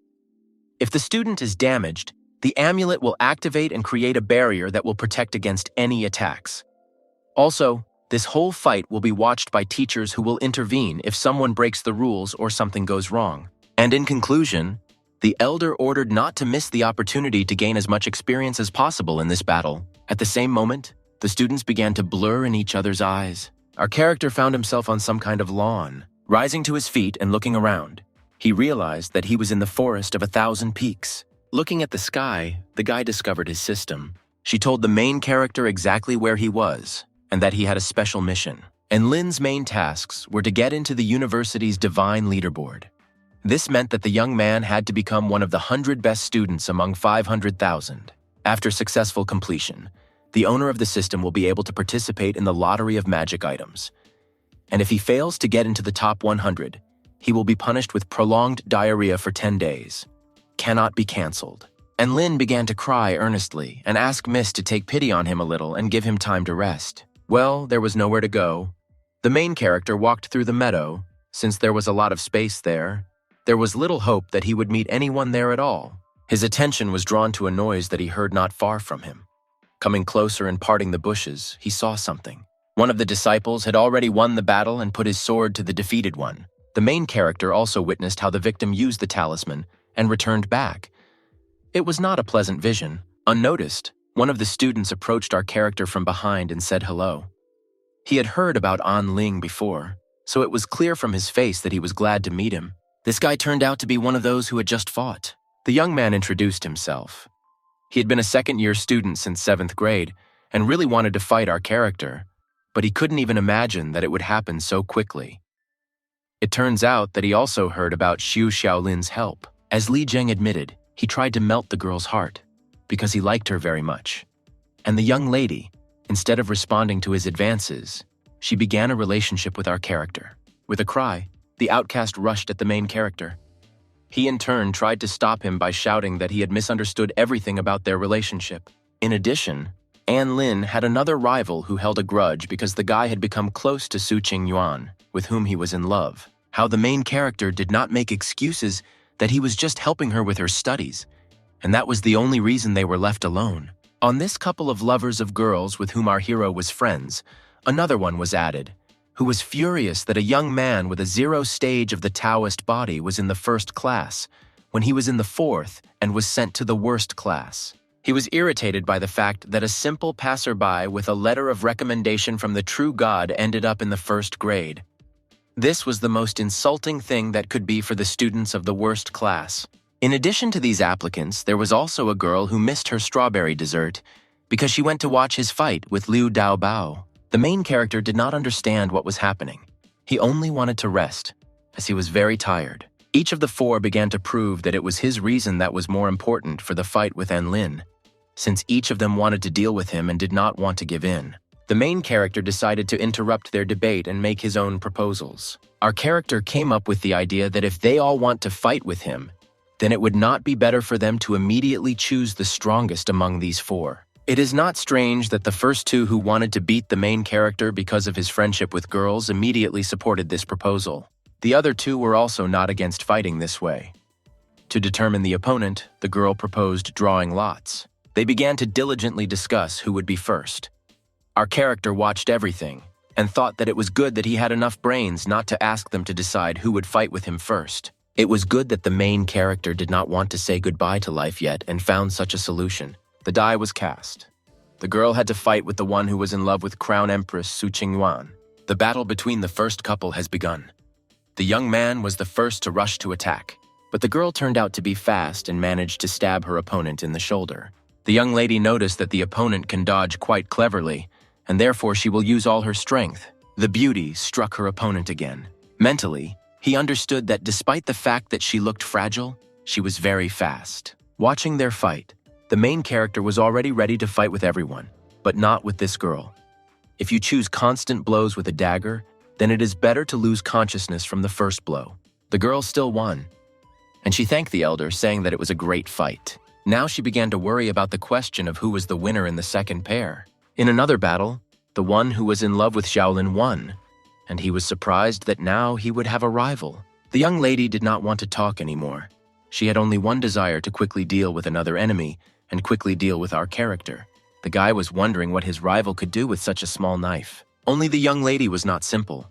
If the student is damaged, the amulet will activate and create a barrier that will protect against any attacks. Also, this whole fight will be watched by teachers who will intervene if someone breaks the rules or something goes wrong. And in conclusion, the elder ordered not to miss the opportunity to gain as much experience as possible in this battle. At the same moment, the students began to blur in each other's eyes. Our character found himself on some kind of lawn. Rising to his feet and looking around, he realized that he was in the forest of 1,000 peaks. Looking at the sky, the guy discovered his system. She told the main character exactly where he was, and that he had a special mission. And Lin's main tasks were to get into the university's divine leaderboard. This meant that the young man had to become one of the 100 best students among 500,000. After successful completion, the owner of the system will be able to participate in the lottery of magic items. And if he fails to get into the top 100, he will be punished with prolonged diarrhea for 10 days. Cannot be cancelled. And Lin began to cry earnestly and ask Miss to take pity on him a little and give him time to rest. Well, there was nowhere to go. The main character walked through the meadow. Since there was a lot of space there was little hope that he would meet anyone there at all. His attention was drawn to a noise that he heard not far from him. Coming closer and parting the bushes, he saw something. One of the disciples had already won the battle and put his sword to the defeated one. The main character also witnessed how the victim used the talisman and returned back. It was not a pleasant vision. Unnoticed, one of the students approached our character from behind and said hello. He had heard about An Ling before, so it was clear from his face that he was glad to meet him. This guy turned out to be one of those who had just fought. The young man introduced himself. He had been a second-year student since 7th grade and really wanted to fight our character, but he couldn't even imagine that it would happen so quickly. It turns out that he also heard about Xu Xiaolin's help. As Li Zheng admitted, he tried to melt the girl's heart because he liked her very much. And the young lady, instead of responding to his advances, she began a relationship with our character. With a cry, the outcast rushed at the main character. He in turn tried to stop him by shouting that he had misunderstood everything about their relationship. In addition, An Lin had another rival who held a grudge because the guy had become close to Su Qingyuan, with whom he was in love. How the main character did not make excuses that he was just helping her with her studies, and that was the only reason they were left alone. On this couple of lovers of girls with whom our hero was friends, another one was added, who was furious that a young man with a 0 stage of the Taoist body was in the 1st class, when he was in the 4th and was sent to the worst class. He was irritated by the fact that a simple passerby with a letter of recommendation from the true God ended up in the 1st grade. This was the most insulting thing that could be for the students of the worst class. In addition to these applicants, there was also a girl who missed her strawberry dessert because she went to watch his fight with Liu Daobao. The main character did not understand what was happening. He only wanted to rest, as he was very tired. Each of the 4 began to prove that it was his reason that was more important for the fight with An Lin, since each of them wanted to deal with him and did not want to give in. The main character decided to interrupt their debate and make his own proposals. Our character came up with the idea that if they all want to fight with him, then it would not be better for them to immediately choose the strongest among these 4. It is not strange that the first 2 who wanted to beat the main character because of his friendship with girls immediately supported this proposal. The other 2 were also not against fighting this way. To determine the opponent, the girl proposed drawing lots. They began to diligently discuss who would be first. Our character watched everything and thought that it was good that he had enough brains not to ask them to decide who would fight with him first. It was good that the main character did not want to say goodbye to life yet and found such a solution. The die was cast. The girl had to fight with the one who was in love with Crown Empress Su Qingyuan. The battle between the first couple has begun. The young man was the first to rush to attack, but the girl turned out to be fast and managed to stab her opponent in the shoulder. The young lady noticed that the opponent can dodge quite cleverly, and therefore she will use all her strength. The beauty struck her opponent again. Mentally, he understood that despite the fact that she looked fragile, she was very fast. Watching their fight, the main character was already ready to fight with everyone, but not with this girl. If you choose constant blows with a dagger, then it is better to lose consciousness from the first blow. The girl still won, and she thanked the elder, saying that it was a great fight. Now she began to worry about the question of who was the winner in the second pair. In another battle, the one who was in love with Xiaolin won, and he was surprised that now he would have a rival. The young lady did not want to talk anymore. She had only one desire: to quickly deal with another enemy and quickly deal with our character. The guy was wondering what his rival could do with such a small knife. Only the young lady was not simple.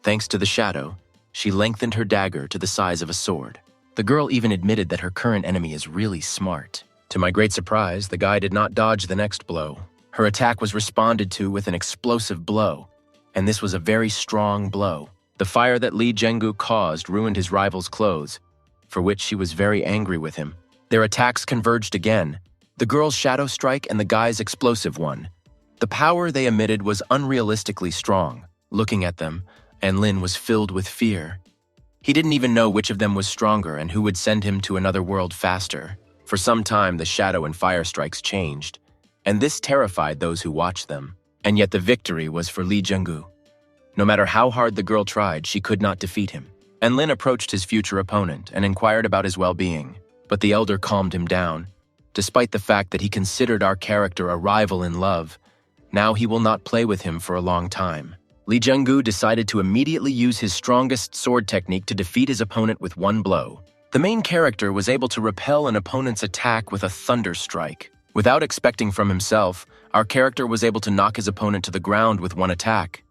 Thanks to the shadow, she lengthened her dagger to the size of a sword. The girl even admitted that her current enemy is really smart. To my great surprise, the guy did not dodge the next blow. Her attack was responded to with an explosive blow, and this was a very strong blow. The fire that Li Zhenggu caused ruined his rival's clothes, for which she was very angry with him. Their attacks converged again, the girl's shadow strike and the guy's explosive one. The power they emitted was unrealistically strong. Looking at them, An Lin was filled with fear. He didn't even know which of them was stronger and who would send him to another world faster. For some time, the shadow and fire strikes changed, and this terrified those who watched them. And yet the victory was for Li Zhenggu. No matter how hard the girl tried, she could not defeat him. An Lin approached his future opponent and inquired about his well-being, but the elder calmed him down. Despite the fact that he considered our character a rival in love, now he will not play with him for a long time. Li Zhenggu decided to immediately use his strongest sword technique to defeat his opponent with one blow. The main character was able to repel an opponent's attack with a thunder strike. Without expecting from himself, our character was able to knock his opponent to the ground with one attack.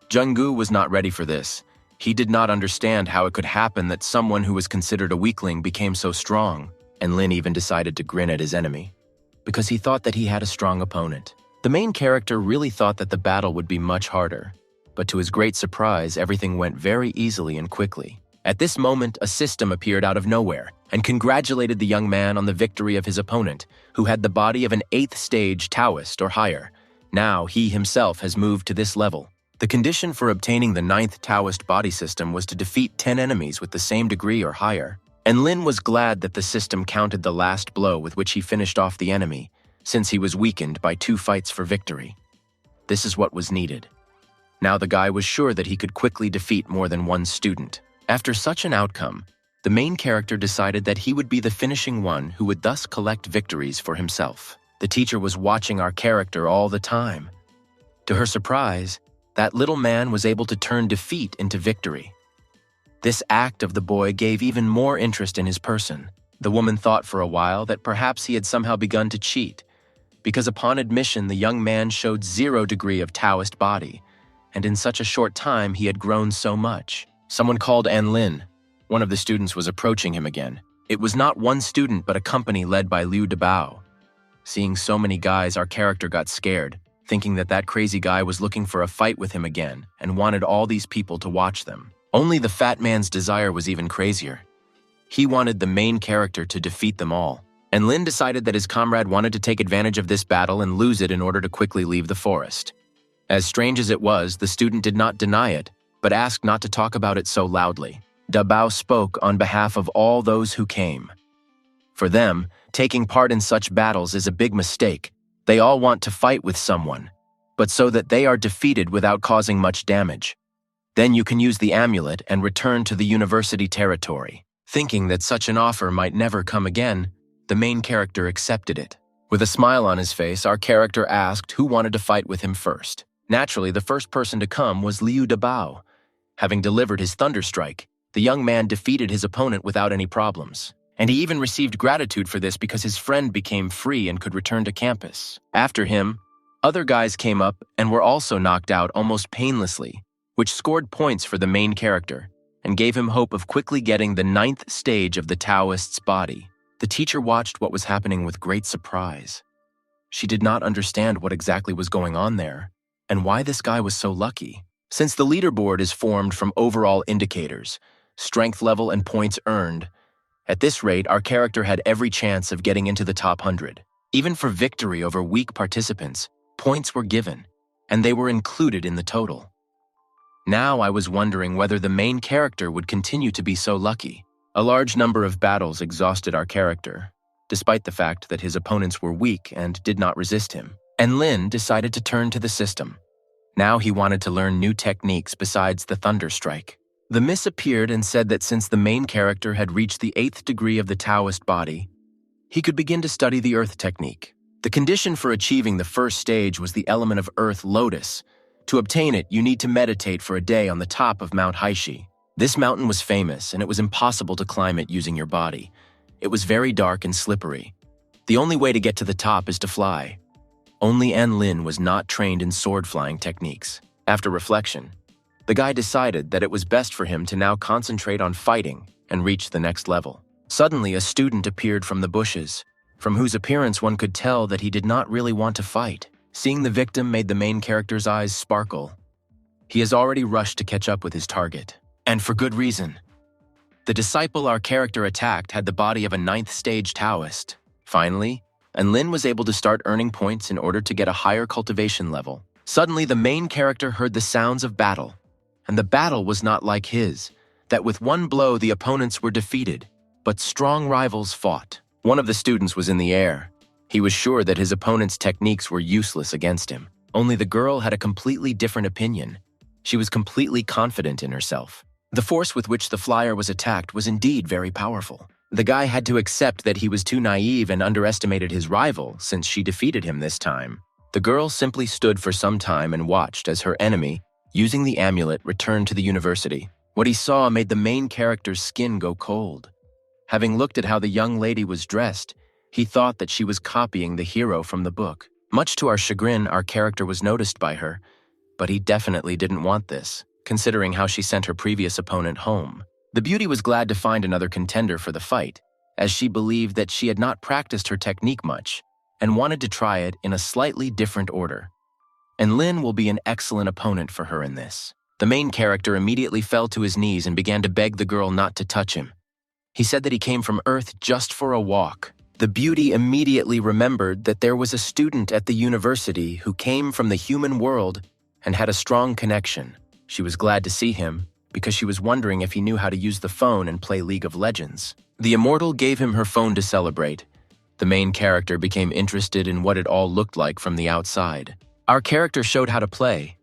Zhenggu was not ready for this. He did not understand how it could happen that someone who was considered a weakling became so strong, and Lin even decided to grin at his enemy, because he thought that he had a strong opponent. The main character really thought that the battle would be much harder. but to his great surprise, everything went very easily and quickly. At this moment, a system appeared out of nowhere and congratulated the young man on the victory of his opponent, who had the body of an 8th stage Taoist or higher. Now he himself has moved to this level. The condition for obtaining the 9th Taoist body system was to defeat 10 enemies with the same degree or higher. And Lin was glad that the system counted the last blow with which he finished off the enemy, since he was weakened by 2 fights for victory. This is what was needed. Now the guy was sure that he could quickly defeat more than one student. After such an outcome, the main character decided that he would be the finishing one who would thus collect victories for himself. The teacher was watching our character all the time. To her surprise, that little man was able to turn defeat into victory. This act of the boy gave even more interest in his person. The woman thought for a while that perhaps he had somehow begun to cheat, because upon admission the young man showed 0 degree of Taoist body, and in such a short time he had grown so much. Someone called An Lin. One of the students was approaching him again. It was not one student but a company led by Liu Dabao. Seeing so many guys, our character got scared, thinking that that crazy guy was looking for a fight with him again and wanted all these people to watch them. Only the fat man's desire was even crazier. He wanted the main character to defeat them all. And Lin decided that his comrade wanted to take advantage of this battle and lose it in order to quickly leave the forest. As strange as it was, the student did not deny it, but asked not to talk about it so loudly. Dabao spoke on behalf of all those who came. For them, taking part in such battles is a big mistake. They all want to fight with someone, but so that they are defeated without causing much damage. Then you can use the amulet and return to the university territory. Thinking that such an offer might never come again, the main character accepted it. With a smile on his face, our character asked who wanted to fight with him first. Naturally, the first person to come was Liu Dabao. Having delivered his thunderstrike, the young man defeated his opponent without any problems. And he even received gratitude for this because his friend became free and could return to campus. After him, other guys came up and were also knocked out almost painlessly, which scored points for the main character and gave him hope of quickly getting the 9th stage of the Taoist's body. The teacher watched what was happening with great surprise. She did not understand what exactly was going on there and why this guy was so lucky. Since the leaderboard is formed from overall indicators, strength level and points earned, at this rate our character had every chance of getting into the top 100. Even for victory over weak participants, points were given, and they were included in the total. Now I was wondering whether the main character would continue to be so lucky. A large number of battles exhausted our character, despite the fact that his opponents were weak and did not resist him. And Lin decided to turn to the system. Now he wanted to learn new techniques besides the thunderstrike. The miss appeared and said that since the main character had reached the 8th degree of the Taoist body, he could begin to study the earth technique. The condition for achieving the first stage was the element of earth lotus. To obtain it, you need to meditate for a day on the top of Mount Haishi. This mountain was famous, and it was impossible to climb it using your body. It was very dark and slippery. The only way to get to the top is to fly. Only An Lin was not trained in sword-flying techniques. After reflection, the guy decided that it was best for him to now concentrate on fighting and reach the next level. Suddenly, a student appeared from the bushes, from whose appearance one could tell that he did not really want to fight. Seeing the victim made the main character's eyes sparkle. He has already rushed to catch up with his target, and for good reason. The disciple our character attacked had the body of a 9th stage Taoist. Finally, An Lin was able to start earning points in order to get a higher cultivation level. Suddenly, the main character heard the sounds of battle, and the battle was not like his, that with one blow the opponents were defeated, but strong rivals fought. One of the students was in the air. He was sure that his opponent's techniques were useless against him. Only the girl had a completely different opinion. She was completely confident in herself. The force with which the flyer was attacked was indeed very powerful. The guy had to accept that he was too naive and underestimated his rival since she defeated him this time. The girl simply stood for some time and watched as her enemy, using the amulet, returned to the university. What he saw made the main character's skin go cold. Having looked at how the young lady was dressed, he thought that she was copying the hero from the book. Much to our chagrin, our character was noticed by her, but he definitely didn't want this, considering how she sent her previous opponent home. The beauty was glad to find another contender for the fight, as she believed that she had not practiced her technique much and wanted to try it in a slightly different order. and Lin will be an excellent opponent for her in this. The main character immediately fell to his knees and began to beg the girl not to touch him. He said that he came from Earth just for a walk. The beauty immediately remembered that there was a student at the university who came from the human world and had a strong connection. She was glad to see him because she was wondering if he knew how to use the phone and play League of Legends. The immortal gave him her phone to celebrate. The main character became interested in what it all looked like from the outside. Our character showed how to play.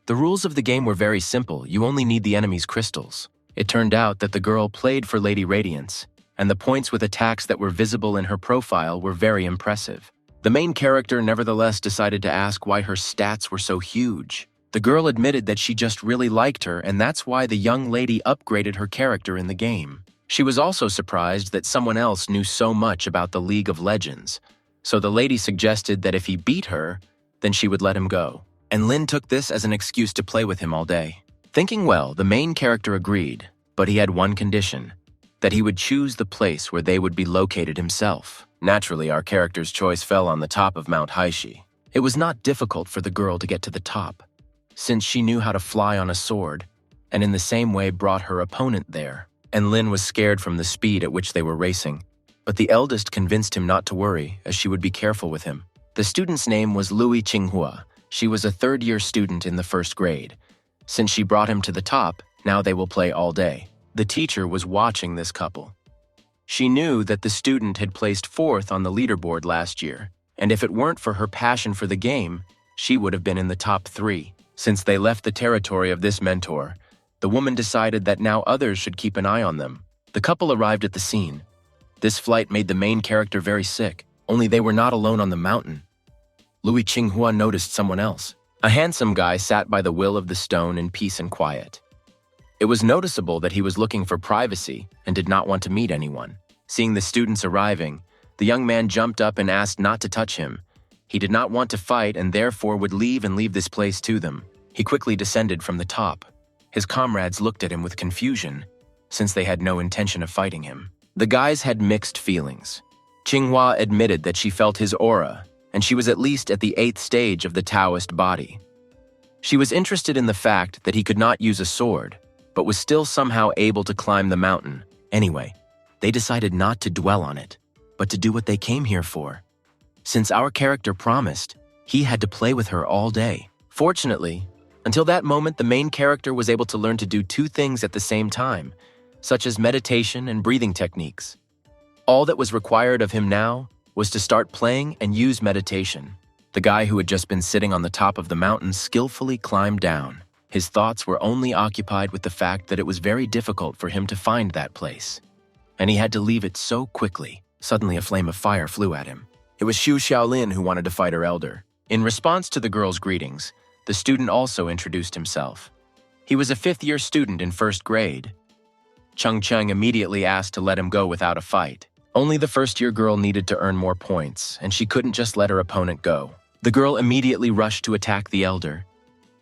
The rules of the game were very simple. You only need the enemy's crystals. It turned out that the girl played for Lady Radiance, and the points with attacks that were visible in her profile were very impressive. The main character nevertheless decided to ask why her stats were so huge. The girl admitted that she just really liked her, and that's why the young lady upgraded her character in the game. She was also surprised that someone else knew so much about the League of Legends, so the lady suggested that if he beat her, then she would let him go. And Lin took this as an excuse to play with him all day. Thinking well, the main character agreed, but he had one condition: that he would choose the place where they would be located himself. Naturally, our character's choice fell on the top of Mount Haishi. It was not difficult for the girl to get to the top, since she knew how to fly on a sword, and in the same way brought her opponent there. And Lin was scared from the speed at which they were racing, but the eldest convinced him not to worry, as she would be careful with him. The student's name was Louis Qinghua. She was a third-year student in the first grade. Since she brought him to the top, now they will play all day. The teacher was watching this couple. She knew that the student had placed fourth on the leaderboard last year, and if it weren't for her passion for the game, she would have been in the top 3. Since they left the territory of this mentor, the woman decided that now others should keep an eye on them. The couple arrived at the scene. This flight made the main character very sick, only they were not alone on the mountain. Louis Qinghua noticed someone else. A handsome guy sat by the will of the stone in peace and quiet. It was noticeable that he was looking for privacy and did not want to meet anyone. Seeing the students arriving, the young man jumped up and asked not to touch him. He did not want to fight and therefore would leave this place to them. He quickly descended from the top. His comrades looked at him with confusion, since they had no intention of fighting him. The guys had mixed feelings. Qinghua admitted that she felt his aura, and she was at least at the 8th stage of the Taoist body. She was interested in the fact that he could not use a sword, but was still somehow able to climb the mountain. Anyway, they decided not to dwell on it, but to do what they came here for. Since our character promised, he had to play with her all day. Fortunately, until that moment, the main character was able to learn to do 2 things at the same time, such as meditation and breathing techniques. All that was required of him now was to start playing and use meditation. The guy who had just been sitting on the top of the mountain skillfully climbed down. His thoughts were only occupied with the fact that it was very difficult for him to find that place, and he had to leave it so quickly. Suddenly, a flame of fire flew at him. It was Xu Xiaolin who wanted to fight her elder. In response to the girl's greetings, the student also introduced himself. He was a 5th-year student in 1st grade. Cheng Cheng immediately asked to let him go without a fight. Only the 1st-year girl needed to earn more points, and she couldn't just let her opponent go. The girl immediately rushed to attack the elder,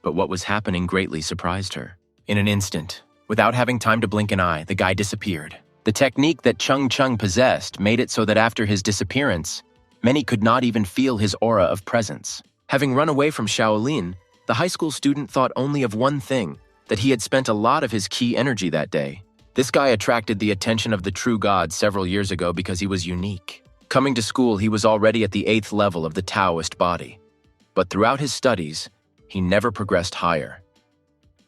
but what was happening greatly surprised her. In an instant, without having time to blink an eye, the guy disappeared. The technique that Cheng Cheng possessed made it so that after his disappearance, many could not even feel his aura of presence. Having run away from Shaolin, the high school student thought only of one thing, that he had spent a lot of his key energy that day. This guy attracted the attention of the true god several years ago because he was unique. Coming to school, he was already at the 8th level of the Taoist body. But throughout his studies, he never progressed higher.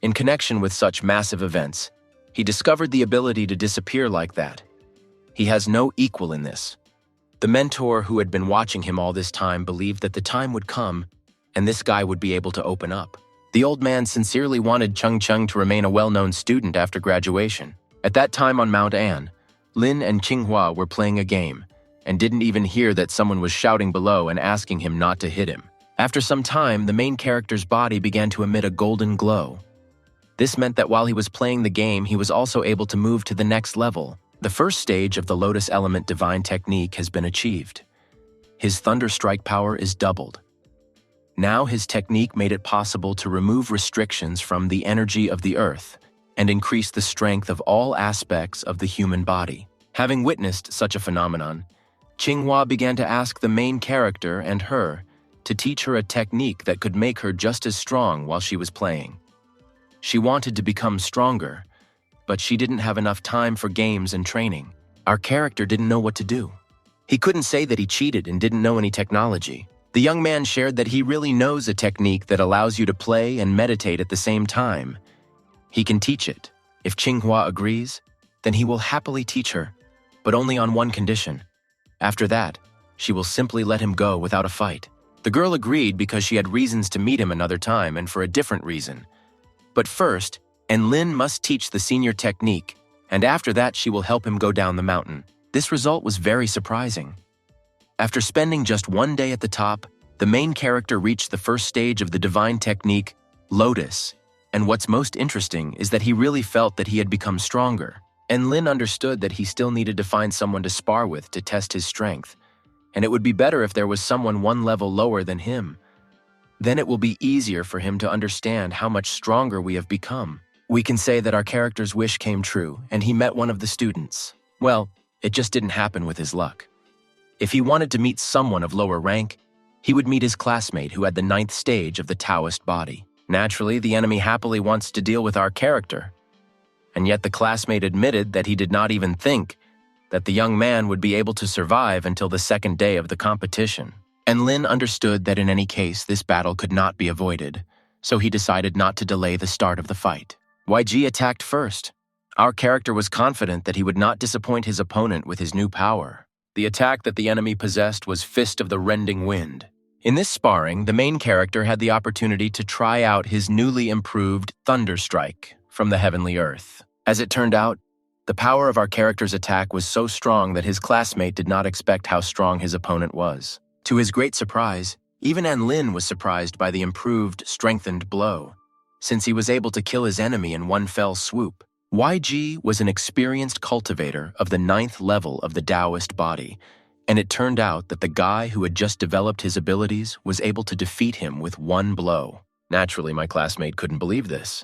In connection with such massive events, he discovered the ability to disappear like that. He has no equal in this. The mentor who had been watching him all this time believed that the time would come and this guy would be able to open up. The old man sincerely wanted Cheng Cheng to remain a well-known student after graduation. At that time on Mount An, Lin and Qinghua were playing a game and didn't even hear that someone was shouting below and asking him not to hit him. After some time, the main character's body began to emit a golden glow. This meant that while he was playing the game, he was also able to move to the next level. The first stage of the Lotus Element Divine Technique has been achieved. His Thunder Strike power is doubled. Now his technique made it possible to remove restrictions from the energy of the earth and increase the strength of all aspects of the human body. Having witnessed such a phenomenon, Qinghua began to ask the main character and her to teach her a technique that could make her just as strong while she was playing. She wanted to become stronger, but she didn't have enough time for games and training. Our character didn't know what to do. He couldn't say that he cheated and didn't know any technology. The young man shared that he really knows a technique that allows you to play and meditate at the same time. He can teach it. If Qinghua agrees, then he will happily teach her, but only on one condition. After that, she will simply let him go without a fight. The girl agreed because she had reasons to meet him another time and for a different reason. But first, Enlin must teach the senior technique, and after that she will help him go down the mountain. This result was very surprising. After spending just one day at the top, the main character reached the first stage of the divine technique, Lotus, and what's most interesting is that he really felt that he had become stronger. Enlin understood that he still needed to find someone to spar with to test his strength, and it would be better if there was someone one level lower than him. Then it will be easier for him to understand how much stronger we have become. We can say that our character's wish came true, and he met one of the students. Well, it just didn't happen with his luck. If he wanted to meet someone of lower rank, he would meet his classmate who had the 9th stage of the Taoist body. Naturally, the enemy happily wants to deal with our character. And yet the classmate admitted that he did not even think that the young man would be able to survive until the second day of the competition. And Lin understood that in any case this battle could not be avoided, so he decided not to delay the start of the fight. YG attacked first. Our character was confident that he would not disappoint his opponent with his new power. The attack that the enemy possessed was Fist of the Rending Wind. In this sparring, the main character had the opportunity to try out his newly improved Thunder Strike from the Heavenly Earth. As it turned out, the power of our character's attack was so strong that his classmate did not expect how strong his opponent was. To his great surprise, even Anlin was surprised by the improved, strengthened blow, since he was able to kill his enemy in one fell swoop. YG was an experienced cultivator of the 9th level of the Taoist body, and it turned out that the guy who had just developed his abilities was able to defeat him with one blow. Naturally, my classmate couldn't believe this,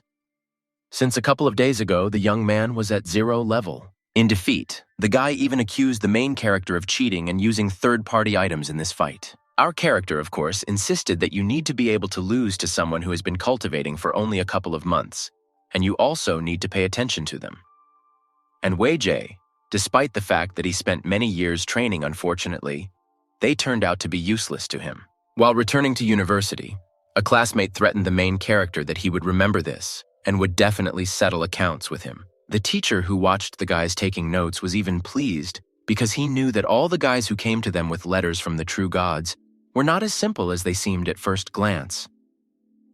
since a couple of days ago the young man was at 0 level. In defeat, the guy even accused the main character of cheating and using third-party items in this fight. Our character, of course, insisted that you need to be able to lose to someone who has been cultivating for only a couple of months, and you also need to pay attention to them. And Wei Jie, despite the fact that he spent many years training, unfortunately, they turned out to be useless to him. While returning to university, a classmate threatened the main character that he would remember this and would definitely settle accounts with him. The teacher who watched the guys taking notes was even pleased because he knew that all the guys who came to them with letters from the true gods were not as simple as they seemed at first glance.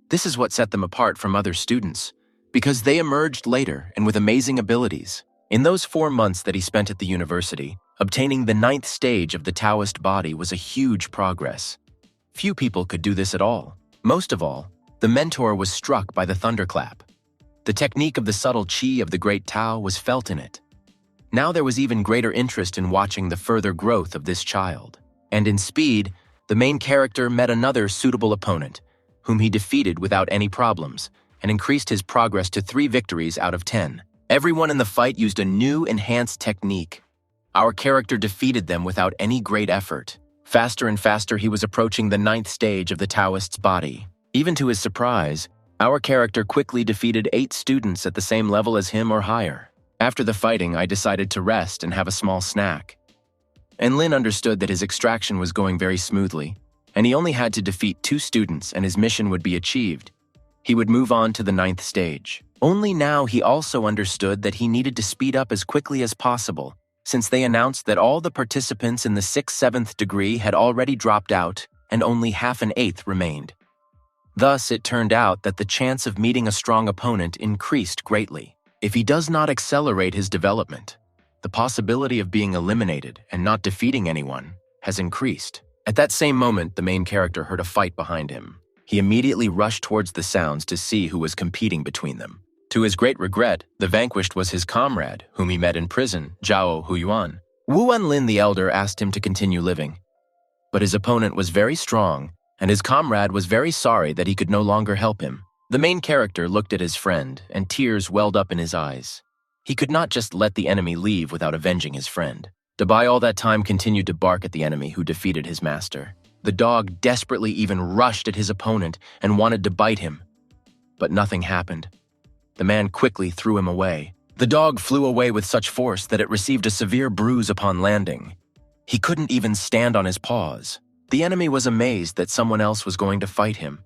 This is what set them apart from other students, because they emerged later and with amazing abilities. In those 4 months that he spent at the university, obtaining the 9th stage of the Taoist body was a huge progress. Few people could do this at all. Most of all, the mentor was struck by the thunderclap. The technique of the subtle qi of the great Tao was felt in it. Now there was even greater interest in watching the further growth of this child. And in speed, the main character met another suitable opponent, whom he defeated without any problems, and increased his progress to 3 victories out of 10. Everyone in the fight used a new, enhanced technique. Our character defeated them without any great effort. Faster and faster, he was approaching the 9th stage of the Taoist's body. Even to his surprise, our character quickly defeated 8 students at the same level as him or higher. After the fighting, I decided to rest and have a small snack. And Lin understood that his extraction was going very smoothly, and he only had to defeat 2 students and his mission would be achieved. He would move on to the 9th stage. Only now he also understood that he needed to speed up as quickly as possible, since they announced that all the participants in the 6th-7th degree had already dropped out and only half an 8th remained. Thus, it turned out that the chance of meeting a strong opponent increased greatly. If he does not accelerate his development, the possibility of being eliminated and not defeating anyone has increased. At that same moment, the main character heard a fight behind him. He immediately rushed towards the sounds to see who was competing between them. To his great regret, the vanquished was his comrade, whom he met in prison, Zhao Huyuan. Wu Enlin the Elder asked him to continue living, but his opponent was very strong, and his comrade was very sorry that he could no longer help him. The main character looked at his friend, and tears welled up in his eyes. He could not just let the enemy leave without avenging his friend. Dabai all that time continued to bark at the enemy who defeated his master. The dog desperately even rushed at his opponent and wanted to bite him. But nothing happened. The man quickly threw him away. The dog flew away with such force that it received a severe bruise upon landing. He couldn't even stand on his paws. The enemy was amazed that someone else was going to fight him,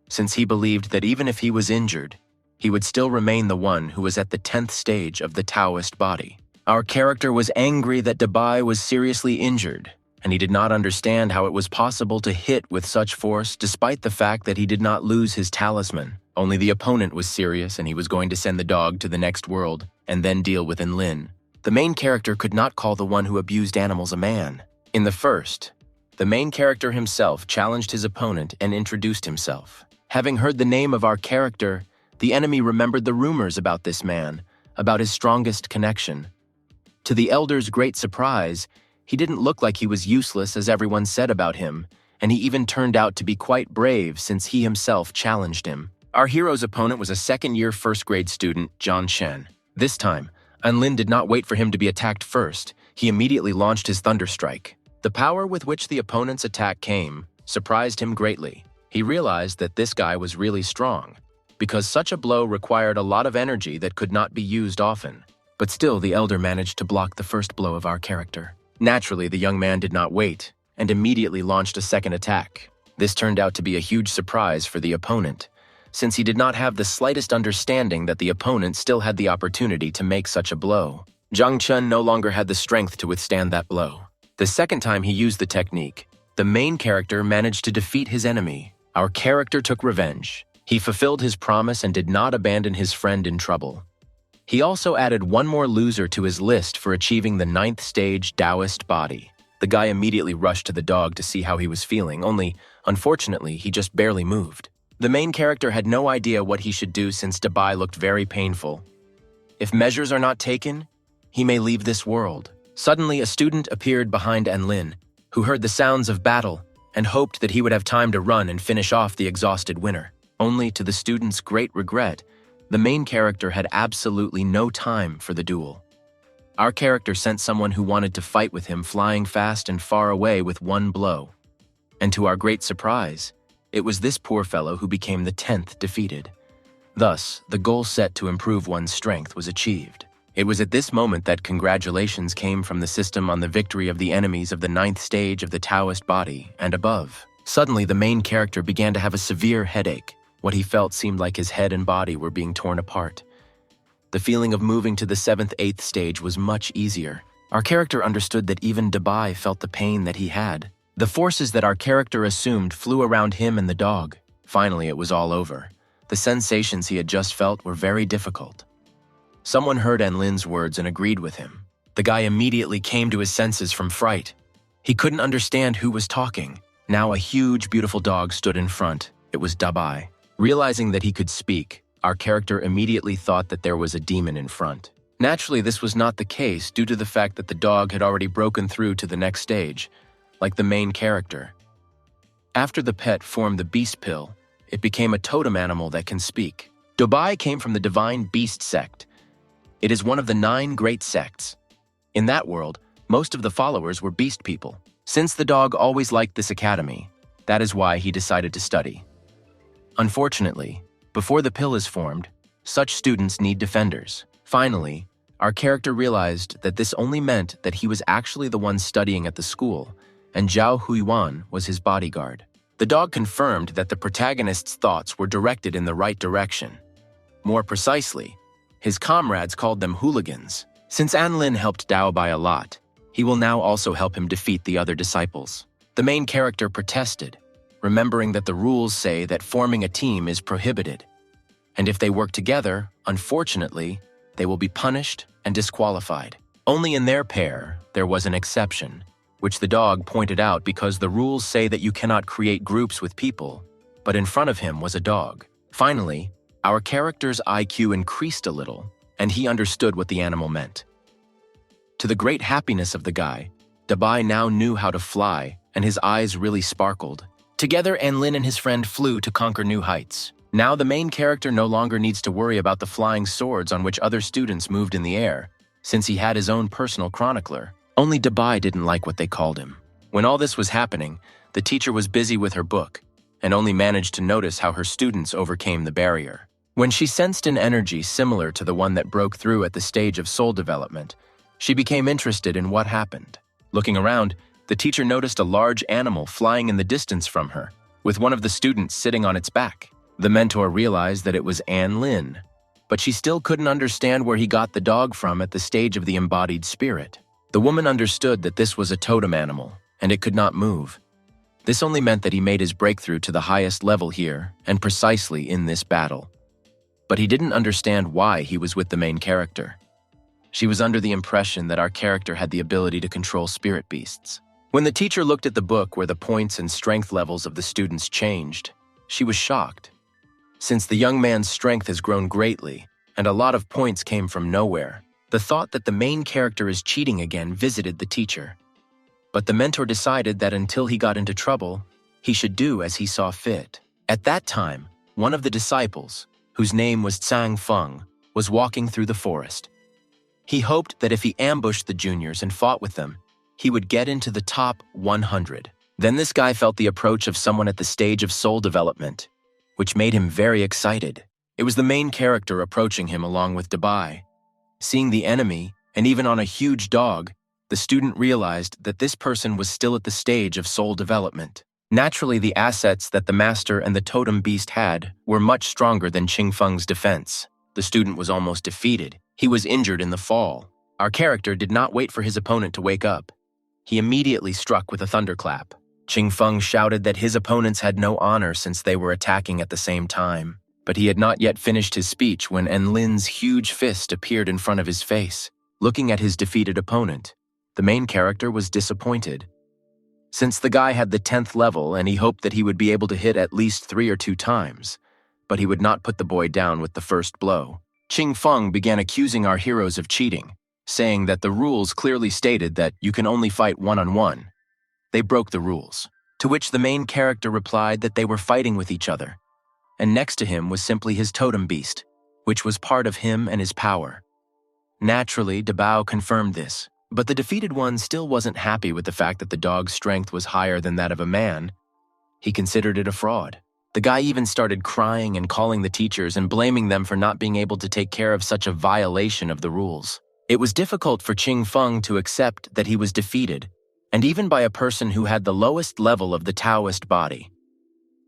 since he believed that even if he was injured, he would still remain the one who was at the 10th stage of the Taoist body. Our character was angry that Dabai was seriously injured, and he did not understand how it was possible to hit with such force despite the fact that he did not lose his talisman. Only the opponent was serious and he was going to send the dog to the next world and then deal with Enlin. The main character could not call the one who abused animals a man. In the first, the main character himself challenged his opponent and introduced himself. Having heard the name of our character, the enemy remembered the rumors about this man, about his strongest connection. To the elder's great surprise, he didn't look like he was useless as everyone said about him, and he even turned out to be quite brave since he himself challenged him. Our hero's opponent was a second-year first-grade student, John Shen. This time, Enlin did not wait for him to be attacked first. He immediately launched his Thunder Strike. The power with which the opponent's attack came surprised him greatly. He realized that this guy was really strong, because such a blow required a lot of energy that could not be used often. But still, the elder managed to block the first blow of our character. Naturally, the young man did not wait, and immediately launched a second attack. This turned out to be a huge surprise for the opponent, since he did not have the slightest understanding that the opponent still had the opportunity to make such a blow. Zhang Chun no longer had the strength to withstand that blow. The second time he used the technique, the main character managed to defeat his enemy. Our character took revenge. He fulfilled his promise and did not abandon his friend in trouble. He also added one more loser to his list for achieving the 9th stage Taoist body. The guy immediately rushed to the dog to see how he was feeling, only, unfortunately, he just barely moved. The main character had no idea what he should do since Dabai looked very painful. If measures are not taken, he may leave this world. Suddenly, a student appeared behind Enlin, who heard the sounds of battle and hoped that he would have time to run and finish off the exhausted winner. Only to the student's great regret, the main character had absolutely no time for the duel. Our character sent someone who wanted to fight with him flying fast and far away with one blow. And to our great surprise, it was this poor fellow who became the 10th defeated. Thus, the goal set to improve one's strength was achieved. It was at this moment that congratulations came from the system on the victory of the enemies of the 9th stage of the Taoist body and above. Suddenly, the main character began to have a severe headache. What he felt seemed like his head and body were being torn apart. The feeling of moving to the 7th, 8th stage was much easier. Our character understood that even Dabai felt the pain that he had. The forces that our character assumed flew around him and the dog. Finally, it was all over. The sensations he had just felt were very difficult. Someone heard Enlin's words and agreed with him. The guy immediately came to his senses from fright. He couldn't understand who was talking. Now a huge, beautiful dog stood in front. It was Dabai. Realizing that he could speak, our character immediately thought that there was a demon in front. Naturally, this was not the case due to the fact that the dog had already broken through to the next stage, like the main character. After the pet formed the beast pill, it became a totem animal that can speak. Dabai came from the divine beast sect. It is one of the 9 great sects. In that world, most of the followers were beast people. Since the dog always liked this academy, that is why he decided to study. Unfortunately, before the pill is formed, such students need defenders. Finally, our character realized that this only meant that he was actually the one studying at the school, and Zhao Huiyuan was his bodyguard. The dog confirmed that the protagonist's thoughts were directed in the right direction. More precisely, his comrades called them hooligans. Since Anlin helped Daobai a lot, he will now also help him defeat the other disciples. The main character protested, remembering that the rules say that forming a team is prohibited. And if they work together, unfortunately, they will be punished and disqualified. Only in their pair, there was an exception, which the dog pointed out because the rules say that you cannot create groups with people, but in front of him was a dog. Finally, our character's IQ increased a little, and he understood what the animal meant. To the great happiness of the guy, Dabai now knew how to fly, and his eyes really sparkled. Together, Enlin and his friend flew to conquer new heights. Now the main character no longer needs to worry about the flying swords on which other students moved in the air, since he had his own personal chronicler. Only Dabai didn't like what they called him. When all this was happening, the teacher was busy with her book and only managed to notice how her students overcame the barrier. When she sensed an energy similar to the one that broke through at the stage of soul development, she became interested in what happened. Looking around, the teacher noticed a large animal flying in the distance from her, with one of the students sitting on its back. The mentor realized that it was Lin, but she still couldn't understand where he got the dog from at the stage of the embodied spirit. The woman understood that this was a totem animal, and it could not move. This only meant that he made his breakthrough to the highest level here, and precisely in this battle. But he didn't understand why he was with the main character. She was under the impression that our character had the ability to control spirit beasts. When the teacher looked at the book where the points and strength levels of the students changed, she was shocked. Since the young man's strength has grown greatly, and a lot of points came from nowhere, the thought that the main character is cheating again visited the teacher. But the mentor decided that until he got into trouble, he should do as he saw fit. At that time, one of the disciples, whose name was Tsang Feng, was walking through the forest. He hoped that if he ambushed the juniors and fought with them, he would get into the top 100. Then this guy felt the approach of someone at the stage of soul development, which made him very excited. It was the main character approaching him along with Dabai. Seeing the enemy, and even on a huge dog, the student realized that this person was still at the stage of soul development. Naturally, the assets that the master and the totem beast had were much stronger than Qing Feng's defense. The student was almost defeated. He was injured in the fall. Our character did not wait for his opponent to wake up. He immediately struck with a thunderclap. Qing Feng shouted that his opponents had no honor since they were attacking at the same time. But he had not yet finished his speech when Lin's huge fist appeared in front of his face. Looking at his defeated opponent, the main character was disappointed. Since the guy had the 10th level and he hoped that he would be able to hit at least 3 or 2 times, but he would not put the boy down with the first blow. Qing Feng began accusing our heroes of cheating, saying that the rules clearly stated that you can only fight one-on-one. They broke the rules, to which the main character replied that they were fighting with each other, and next to him was simply his totem beast, which was part of him and his power. Naturally, Dabao confirmed this, but the defeated one still wasn't happy with the fact that the dog's strength was higher than that of a man. He considered it a fraud. The guy even started crying and calling the teachers and blaming them for not being able to take care of such a violation of the rules. It was difficult for Qing Feng to accept that he was defeated, and even by a person who had the lowest level of the Taoist body.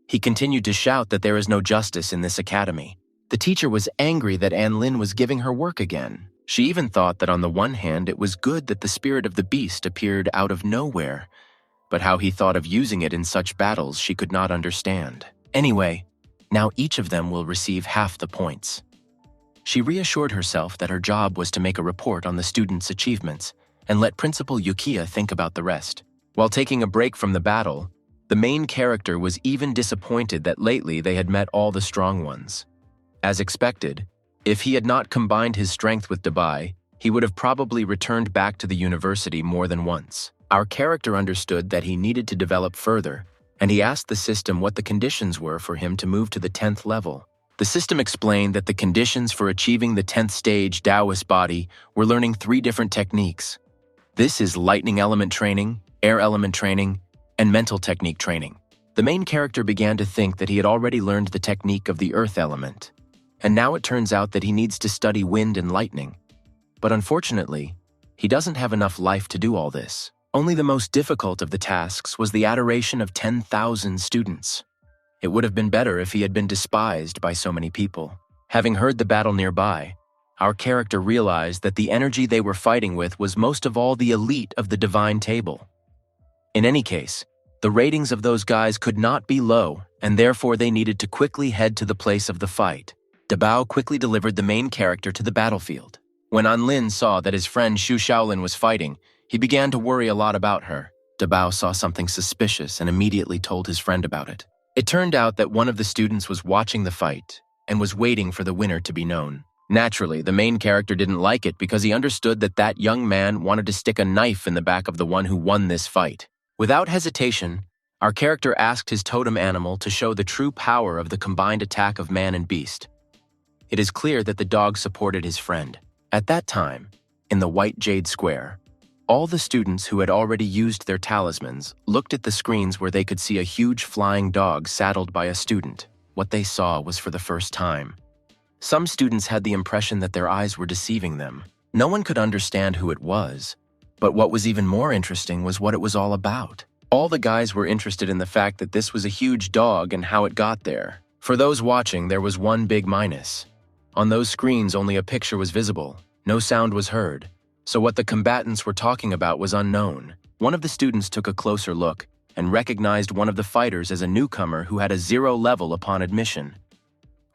He continued to shout that there is no justice in this academy. The teacher was angry that Lin was giving her work again. She even thought that on the one hand it was good that the spirit of the beast appeared out of nowhere, but how he thought of using it in such battles she could not understand. Anyway, now each of them will receive half the points. She reassured herself that her job was to make a report on the students' achievements and let Principal Yukiya think about the rest. While taking a break from the battle, the main character was even disappointed that lately they had met all the strong ones. As expected, if he had not combined his strength with Dabai, he would have probably returned back to the university more than once. Our character understood that he needed to develop further, and he asked the system what the conditions were for him to move to the 10th level. The system explained that the conditions for achieving the 10th stage Taoist body were learning 3 different techniques. This is lightning element training, air element training, and mental technique training. The main character began to think that he had already learned the technique of the earth element, and now it turns out that he needs to study wind and lightning. But unfortunately, he doesn't have enough life to do all this. Only the most difficult of the tasks was the adoration of 10,000 students. It would have been better if he had been despised by so many people. Having heard the battle nearby, our character realized that the energy they were fighting with was most of all the elite of the divine table. In any case, the ratings of those guys could not be low, and therefore they needed to quickly head to the place of the fight. Dabao quickly delivered the main character to the battlefield. When Lin saw that his friend Xu Shaolin was fighting, he began to worry a lot about her. Dabao saw something suspicious and immediately told his friend about it. It turned out that one of the students was watching the fight and was waiting for the winner to be known. Naturally, the main character didn't like it because he understood that that young man wanted to stick a knife in the back of the one who won this fight. Without hesitation, our character asked his totem animal to show the true power of the combined attack of man and beast. It is clear that the dog supported his friend. At that time, in the White Jade Square, All the students who had already used their talismans looked at the screens where they could see a huge flying dog saddled by a student. What they saw was for the first time. Some students had the impression that their eyes were deceiving them. No one could understand who it was, but what was even more interesting was what it was all about. All the guys were interested in the fact that this was a huge dog and how it got there. For those watching, there was one big minus. On those screens, only a picture was visible. No sound was heard. So what the combatants were talking about was unknown. One of the students took a closer look and recognized one of the fighters as a newcomer who had a 0 level upon admission.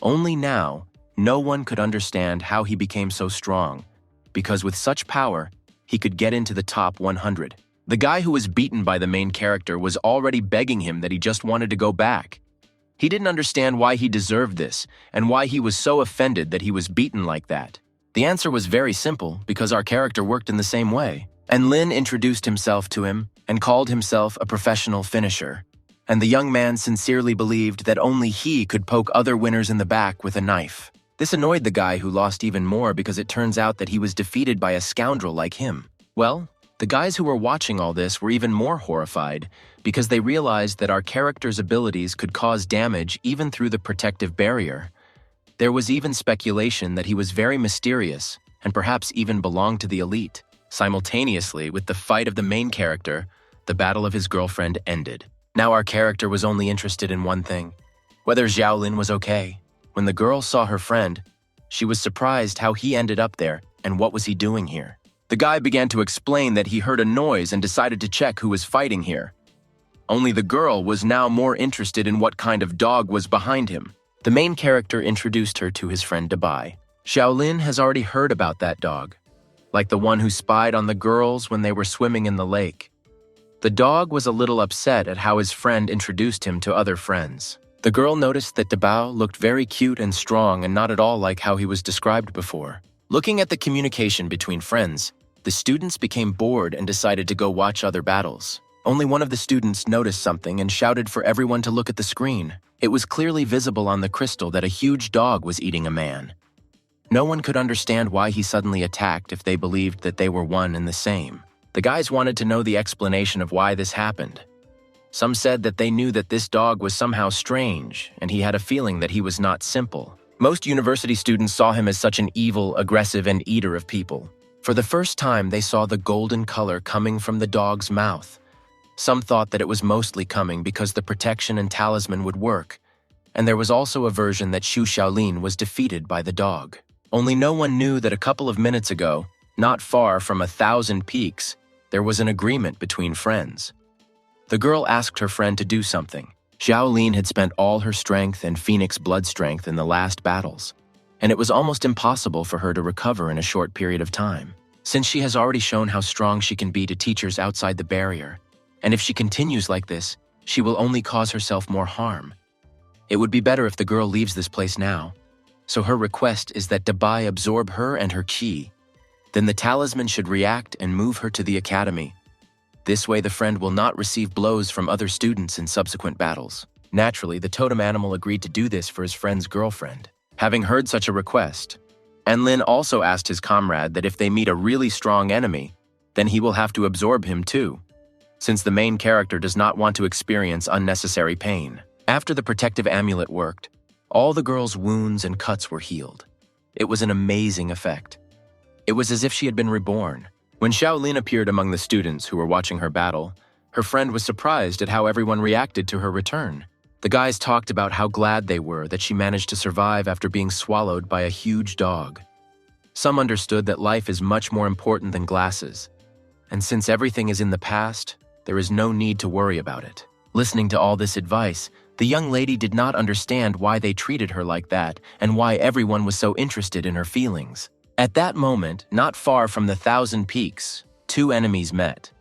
Only now, no one could understand how he became so strong, because with such power, he could get into the top 100. The guy who was beaten by the main character was already begging him that he just wanted to go back. He didn't understand why he deserved this and why he was so offended that he was beaten like that. The answer was very simple, because our character worked in the same way. And Lin introduced himself to him and called himself a professional finisher. And the young man sincerely believed that only he could poke other winners in the back with a knife. This annoyed the guy, who lost even more because it turns out that he was defeated by a scoundrel like him. Well, the guys who were watching all this were even more horrified because they realized that our character's abilities could cause damage even through the protective barrier. There was even speculation that he was very mysterious and perhaps even belonged to the elite. Simultaneously, with the fight of the main character, the battle of his girlfriend ended. Now our character was only interested in one thing: whether Xiaolin was okay. When the girl saw her friend, she was surprised how he ended up there and what was he doing here. The guy began to explain that he heard a noise and decided to check who was fighting here. Only the girl was now more interested in what kind of dog was behind him. The main character introduced her to his friend Dabai. Xiaolin has already heard about that dog, like the one who spied on the girls when they were swimming in the lake. The dog was a little upset at how his friend introduced him to other friends. The girl noticed that Dabao looked very cute and strong and not at all like how he was described before. Looking at the communication between friends, the students became bored and decided to go watch other battles. Only one of the students noticed something and shouted for everyone to look at the screen. It was clearly visible on the crystal that a huge dog was eating a man. No one could understand why he suddenly attacked if they believed that they were one and the same. The guys wanted to know the explanation of why this happened. Some said that they knew that this dog was somehow strange, and he had a feeling that he was not simple. Most university students saw him as such an evil, aggressive, and eater of people. For the first time, they saw the golden color coming from the dog's mouth. Some thought that it was mostly coming because the protection and talisman would work, and there was also a version that Xu Xiaolin was defeated by the dog. Only no one knew that a couple of minutes ago, not far from 1,000 peaks, there was an agreement between friends. The girl asked her friend to do something. Xiaolin had spent all her strength and phoenix blood strength in the last battles, and it was almost impossible for her to recover in a short period of time. Since she has already shown how strong she can be to teachers outside the barrier, and if she continues like this, she will only cause herself more harm. It would be better if the girl leaves this place now, so her request is that Dabai absorb her and her qi. Then the talisman should react and move her to the academy. This way the friend will not receive blows from other students in subsequent battles. Naturally, the totem animal agreed to do this for his friend's girlfriend. Having heard such a request, Enlin also asked his comrade that if they meet a really strong enemy, then he will have to absorb him too, since the main character does not want to experience unnecessary pain. After the protective amulet worked, all the girl's wounds and cuts were healed. It was an amazing effect. It was as if she had been reborn. When Xiaolin appeared among the students who were watching her battle, her friend was surprised at how everyone reacted to her return. The guys talked about how glad they were that she managed to survive after being swallowed by a huge dog. Some understood that life is much more important than glasses, and since everything is in the past, there is no need to worry about it. Listening to all this advice, the young lady did not understand why they treated her like that and why everyone was so interested in her feelings. At that moment, not far from the 1,000 peaks, two enemies met.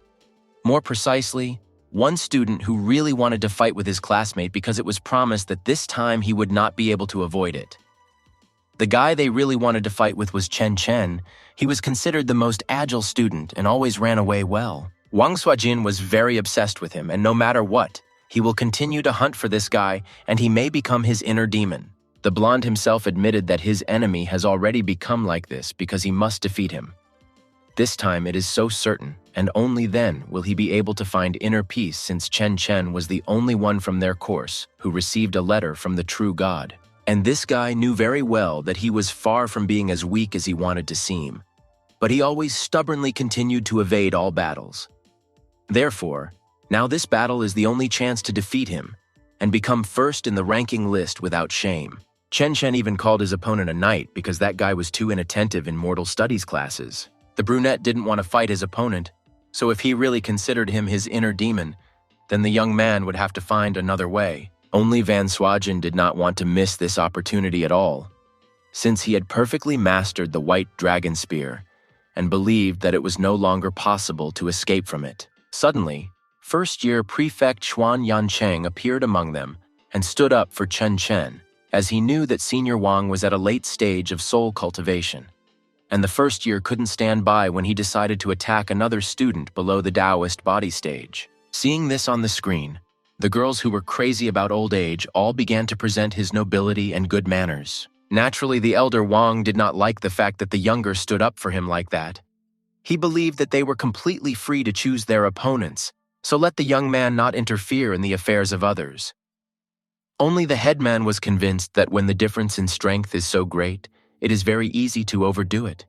More precisely, one student who really wanted to fight with his classmate because it was promised that this time he would not be able to avoid it. The guy they really wanted to fight with was Chen Chen. He was considered the most agile student and always ran away well. Wang Suajin was very obsessed with him, and no matter what, he will continue to hunt for this guy, and he may become his inner demon. The blonde himself admitted that his enemy has already become like this because he must defeat him. This time it is so certain, and only then will he be able to find inner peace, since Chen Chen was the only one from their course who received a letter from the true God. And this guy knew very well that he was far from being as weak as he wanted to seem, but he always stubbornly continued to evade all battles. Therefore, now this battle is the only chance to defeat him and become first in the ranking list without shame. Chen Chen even called his opponent a knight because that guy was too inattentive in mortal studies classes. The brunette didn't want to fight his opponent, so if he really considered him his inner demon, then the young man would have to find another way. Only Van Swagen did not want to miss this opportunity at all, since he had perfectly mastered the white dragon spear and believed that it was no longer possible to escape from it. Suddenly, first-year prefect Xuan Yancheng appeared among them and stood up for Chen Chen, as he knew that Senior Wang was at a late stage of soul cultivation, and the first year couldn't stand by when he decided to attack another student below the Taoist body stage. Seeing this on the screen, the girls who were crazy about old age all began to present his nobility and good manners. Naturally, the elder Wang did not like the fact that the younger stood up for him like that. He believed that they were completely free to choose their opponents, so let the young man not interfere in the affairs of others. Only the headman was convinced that when the difference in strength is so great, it is very easy to overdo it,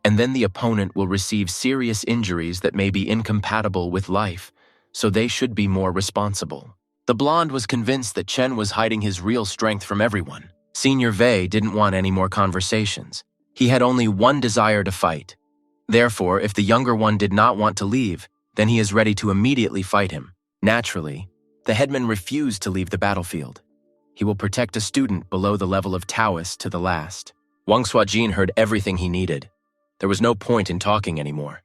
and then the opponent will receive serious injuries that may be incompatible with life, so they should be more responsible. The blonde was convinced that Chen was hiding his real strength from everyone. Senior Wei didn't want any more conversations. He had only one desire to fight. Therefore, if the younger one did not want to leave, then he is ready to immediately fight him. Naturally, the headman refused to leave the battlefield. He will protect a student below the level of Taoist to the last. Wang Suajin heard everything he needed. There was no point in talking anymore.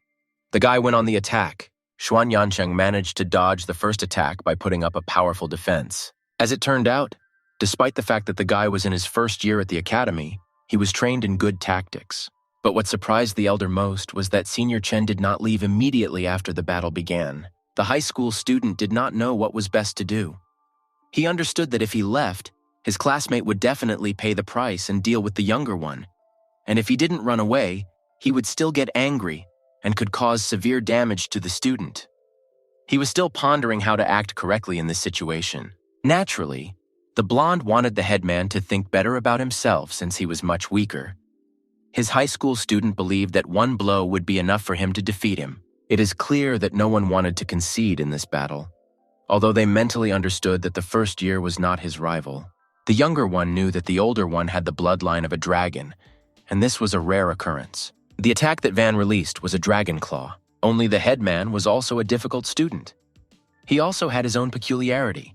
The guy went on the attack. Xuan Yancheng managed to dodge the first attack by putting up a powerful defense. As it turned out, despite the fact that the guy was in his first year at the academy, he was trained in good tactics. But what surprised the elder most was that Senior Chen did not leave immediately after the battle began. The high school student did not know what was best to do. He understood that if he left, his classmate would definitely pay the price and deal with the younger one. And if he didn't run away, he would still get angry and could cause severe damage to the student. He was still pondering how to act correctly in this situation. Naturally, the blonde wanted the headman to think better about himself since he was much weaker. His high school student believed that one blow would be enough for him to defeat him. It is clear that no one wanted to concede in this battle, although they mentally understood that the first year was not his rival. The younger one knew that the older one had the bloodline of a dragon, and this was a rare occurrence. The attack that Van released was a dragon claw. Only the headman was also a difficult student. He also had his own peculiarity.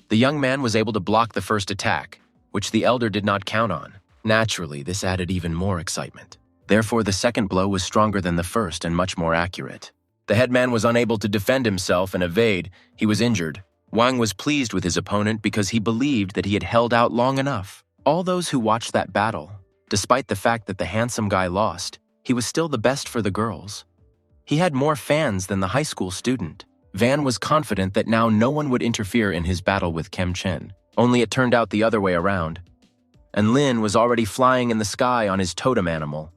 The young man was able to block the first attack, which the elder did not count on. Naturally, this added even more excitement. Therefore, the second blow was stronger than the first and much more accurate. The headman was unable to defend himself and evade. He was injured. Wang was pleased with his opponent because he believed that he had held out long enough. All those who watched that battle, despite the fact that the handsome guy lost, he was still the best for the girls. He had more fans than the high school student. Van was confident that now no one would interfere in his battle with Kem Chen. Only it turned out the other way around. And Lin was already flying in the sky on his totem animal.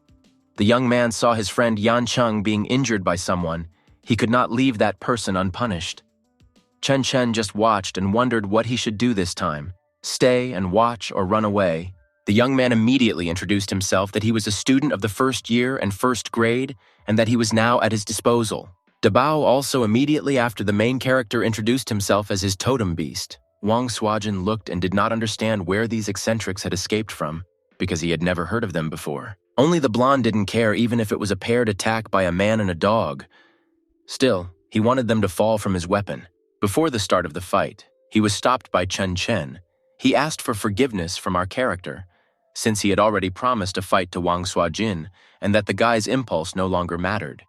The young man saw his friend Yan Cheng being injured by someone. He could not leave that person unpunished. Chen Chen just watched and wondered what he should do this time. Stay and watch or run away. The young man immediately introduced himself that he was a student of the first year and first grade, and that he was now at his disposal. Dabao also immediately after the main character introduced himself as his totem beast. Wang Suajin looked and did not understand where these eccentrics had escaped from, because he had never heard of them before. Only the blonde didn't care even if it was a paired attack by a man and a dog. Still, he wanted them to fall from his weapon. Before the start of the fight, he was stopped by Chen Chen. He asked for forgiveness from our character, since he had already promised a fight to Wang Suajin, and that the guy's impulse no longer mattered,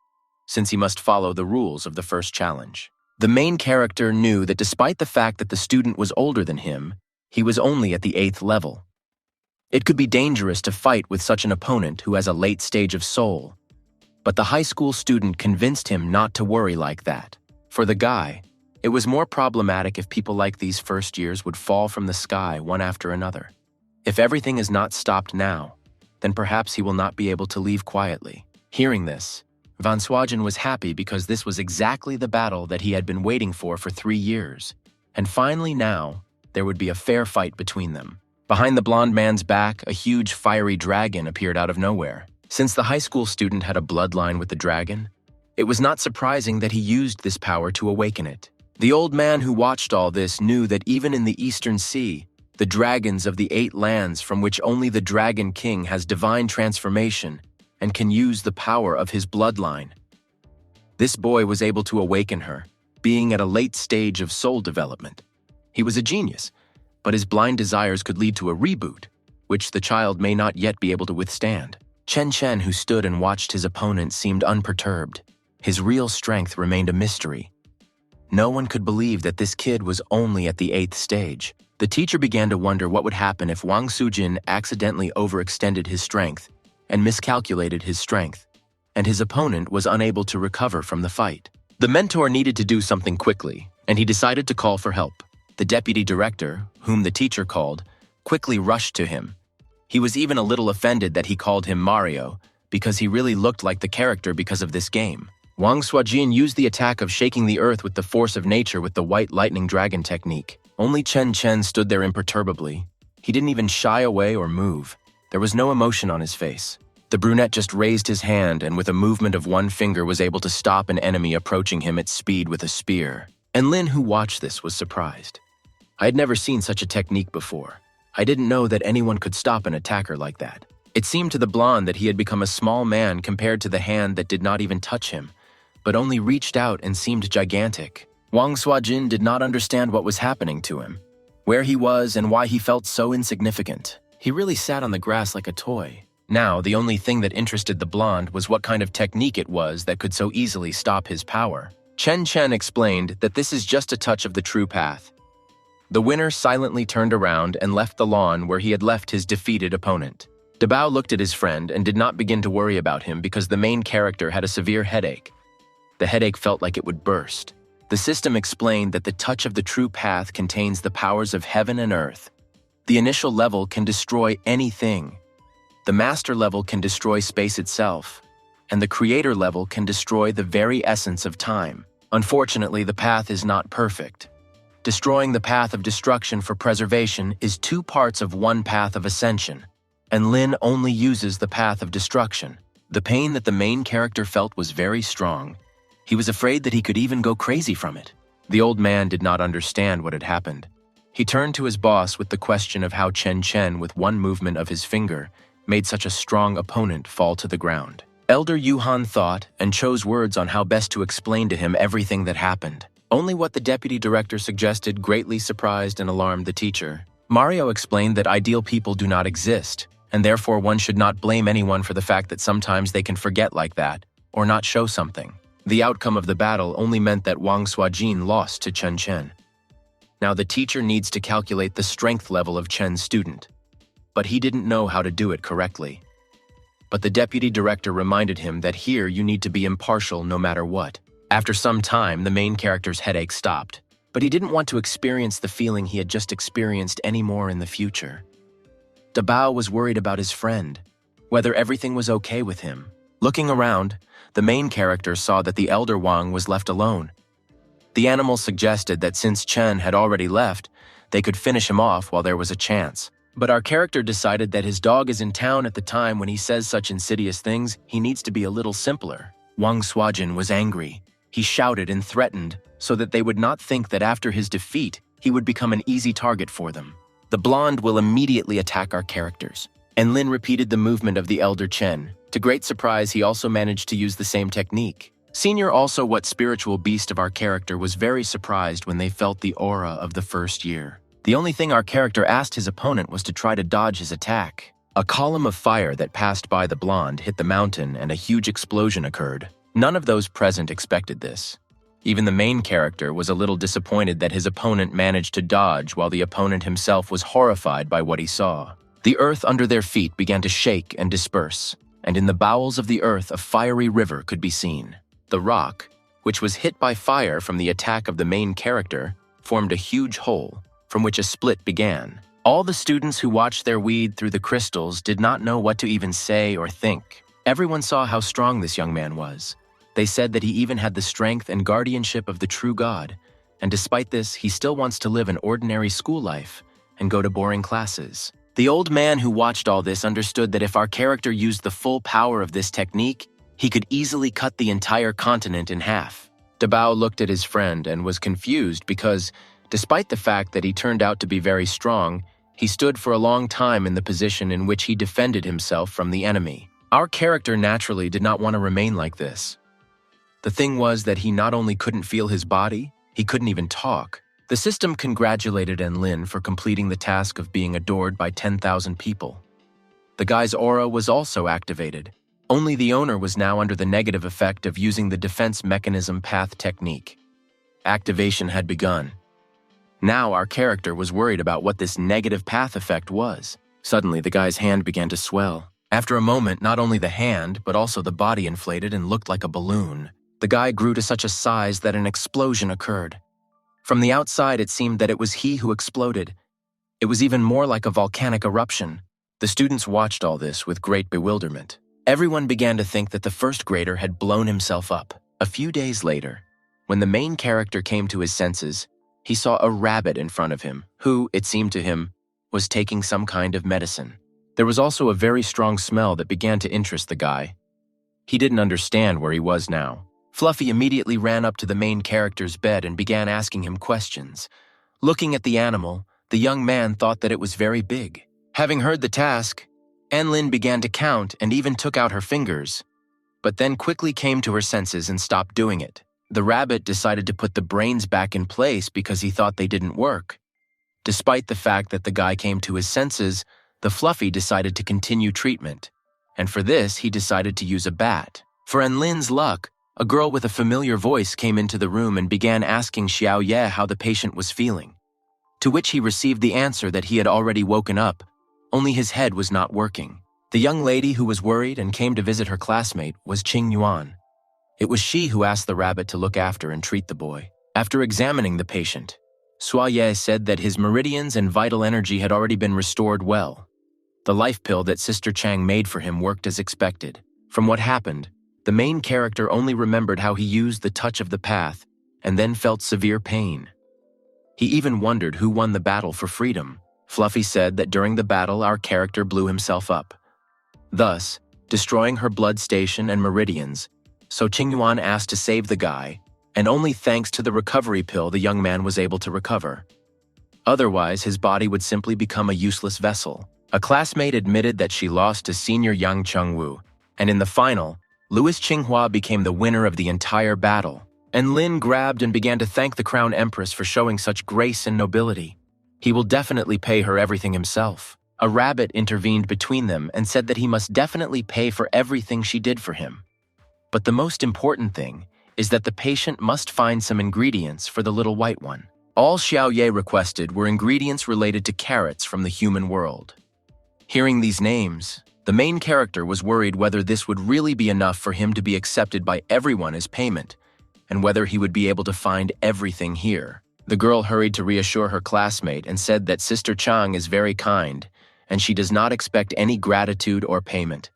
since he must follow the rules of the first challenge. The main character knew that despite the fact that the student was older than him, he was only at the 8th level. It could be dangerous to fight with such an opponent who has a late stage of soul, but the high school student convinced him not to worry like that. For the guy, it was more problematic if people like these first years would fall from the sky one after another. If everything is not stopped now, then perhaps he will not be able to leave quietly. Hearing this, Van Swagen was happy because this was exactly the battle that he had been waiting for 3 years. And finally now, there would be a fair fight between them. Behind the blonde man's back, a huge fiery dragon appeared out of nowhere. Since the high school student had a bloodline with the dragon, it was not surprising that he used this power to awaken it. The old man who watched all this knew that even in the Eastern Sea, the dragons of the 8 lands from which only the Dragon King has divine transformation and can use the power of his bloodline. This boy was able to awaken her, being at a late stage of soul development. He was a genius, but his blind desires could lead to a reboot, which the child may not yet be able to withstand. Chen Chen, who stood and watched his opponent, seemed unperturbed. His real strength remained a mystery. No one could believe that this kid was only at the 8th stage. The teacher began to wonder what would happen if Wang Sujin accidentally overextended his strength and miscalculated his strength, and his opponent was unable to recover from the fight. The mentor needed to do something quickly, and he decided to call for help. The deputy director, whom the teacher called, quickly rushed to him. He was even a little offended that he called him Mario, because he really looked like the character because of this game. Wang Suajin used the attack of shaking the earth with the force of nature with the white lightning dragon technique. Only Chen Chen stood there imperturbably. He didn't even shy away or move. There was no emotion on his face. The brunette just raised his hand and with a movement of one finger was able to stop an enemy approaching him at speed with a spear. And Lin, who watched this, was surprised. I had never seen such a technique before. I didn't know that anyone could stop an attacker like that. It seemed to the blonde that he had become a small man compared to the hand that did not even touch him, but only reached out and seemed gigantic. Wang Suajin did not understand what was happening to him, where he was and why he felt so insignificant. He really sat on the grass like a toy. Now, the only thing that interested the blonde was what kind of technique it was that could so easily stop his power. Chen Chen explained that this is just a touch of the true path. The winner silently turned around and left the lawn where he had left his defeated opponent. Dabao looked at his friend and did not begin to worry about him because the main character had a severe headache. The headache felt like it would burst. The system explained that the touch of the true path contains the powers of heaven and earth. The initial level can destroy anything. The master level can destroy space itself, and the creator level can destroy the very essence of time. Unfortunately, the path is not perfect. Destroying the path of destruction for preservation is 2 parts of one path of ascension, and Lin only uses the path of destruction. The pain that the main character felt was very strong. He was afraid that he could even go crazy from it. The old man did not understand what had happened. He turned to his boss with the question of how Chen Chen, with one movement of his finger, made such a strong opponent fall to the ground. Elder Yuhan thought and chose words on how best to explain to him everything that happened. Only what the deputy director suggested greatly surprised and alarmed the teacher. Mario explained that ideal people do not exist, and therefore one should not blame anyone for the fact that sometimes they can forget like that, or not show something. The outcome of the battle only meant that Wang Suajin lost to Chen Chen. Now the teacher needs to calculate the strength level of Chen's student, but he didn't know how to do it correctly. But the deputy director reminded him that here you need to be impartial no matter what. After some time, the main character's headache stopped, but he didn't want to experience the feeling he had just experienced anymore in the future. Dabao was worried about his friend, whether everything was okay with him. Looking around, the main character saw that the elder Wang was left alone. The animal suggested that since Chen had already left, they could finish him off while there was a chance. But our character decided that his dog is in town at the time when he says such insidious things, he needs to be a little simpler. Wang Suajin was angry. He shouted and threatened so that they would not think that after his defeat, he would become an easy target for them. The blonde will immediately attack our characters. And Lin repeated the movement of the elder Chen. To great surprise, he also managed to use the same technique. Senior, also what spiritual beast of our character, was very surprised when they felt the aura of the first year. The only thing our character asked his opponent was to try to dodge his attack. A column of fire that passed by the blonde hit the mountain and a huge explosion occurred. None of those present expected this. Even the main character was a little disappointed that his opponent managed to dodge while the opponent himself was horrified by what he saw. The earth under their feet began to shake and disperse, and in the bowels of the earth a fiery river could be seen. The rock, which was hit by fire from the attack of the main character, formed a huge hole, from which a split began. All the students who watched their weed through the crystals did not know what to even say or think. Everyone saw how strong this young man was. They said that he even had the strength and guardianship of the true God, and despite this, he still wants to live an ordinary school life and go to boring classes. The old man who watched all this understood that if our character used the full power of this technique, he could easily cut the entire continent in half. Dabao looked at his friend and was confused because, despite the fact that he turned out to be very strong, he stood for a long time in the position in which he defended himself from the enemy. Our character naturally did not want to remain like this. The thing was that he not only couldn't feel his body, he couldn't even talk. The system congratulated Enlin for completing the task of being adored by 10,000 people. The guy's aura was also activated. Only the owner was now under the negative effect of using the defense mechanism path technique. Activation had begun. Now our character was worried about what this negative path effect was. Suddenly, the guy's hand began to swell. After a moment, not only the hand, but also the body inflated and looked like a balloon. The guy grew to such a size that an explosion occurred. From the outside, it seemed that it was he who exploded. It was even more like a volcanic eruption. The students watched all this with great bewilderment. Everyone began to think that the first grader had blown himself up. A few days later, when the main character came to his senses, he saw a rabbit in front of him, who, it seemed to him, was taking some kind of medicine. There was also a very strong smell that began to interest the guy. He didn't understand where he was now. Fluffy immediately ran up to the main character's bed and began asking him questions. Looking at the animal, the young man thought that it was very big. Having heard the task, Enlin began to count and even took out her fingers, but then quickly came to her senses and stopped doing it. The rabbit decided to put the brains back in place because he thought they didn't work. Despite the fact that the guy came to his senses, the Fluffy decided to continue treatment, and for this he decided to use a bat. For Enlin's luck, a girl with a familiar voice came into the room and began asking Xiao Ye how the patient was feeling, to which he received the answer that he had already woken up, only his head was not working. The young lady who was worried and came to visit her classmate was Qing Yuan. It was she who asked the rabbit to look after and treat the boy. After examining the patient, Xua Ye said that his meridians and vital energy had already been restored well. The life pill that Sister Chang made for him worked as expected. From what happened, the main character only remembered how he used the touch of the path and then felt severe pain. He even wondered who won the battle for freedom. Fluffy said that during the battle our character blew himself up, thus destroying her blood station and meridians, so Qingyuan asked to save the guy, and only thanks to the recovery pill the young man was able to recover. Otherwise, his body would simply become a useless vessel. A classmate admitted that she lost to senior Yang Chengwu, and in the final, Louis Qinghua became the winner of the entire battle. And Lin grabbed and began to thank the Crown Empress for showing such grace and nobility. He will definitely pay her everything himself. A rabbit intervened between them and said that he must definitely pay for everything she did for him. But the most important thing is that the patient must find some ingredients for the little white one. All Xiao Ye requested were ingredients related to carrots from the human world. Hearing these names, the main character was worried whether this would really be enough for him to be accepted by everyone as payment, and whether he would be able to find everything here. The girl hurried to reassure her classmate and said that Sister Chang is very kind, and she does not expect any gratitude or payment.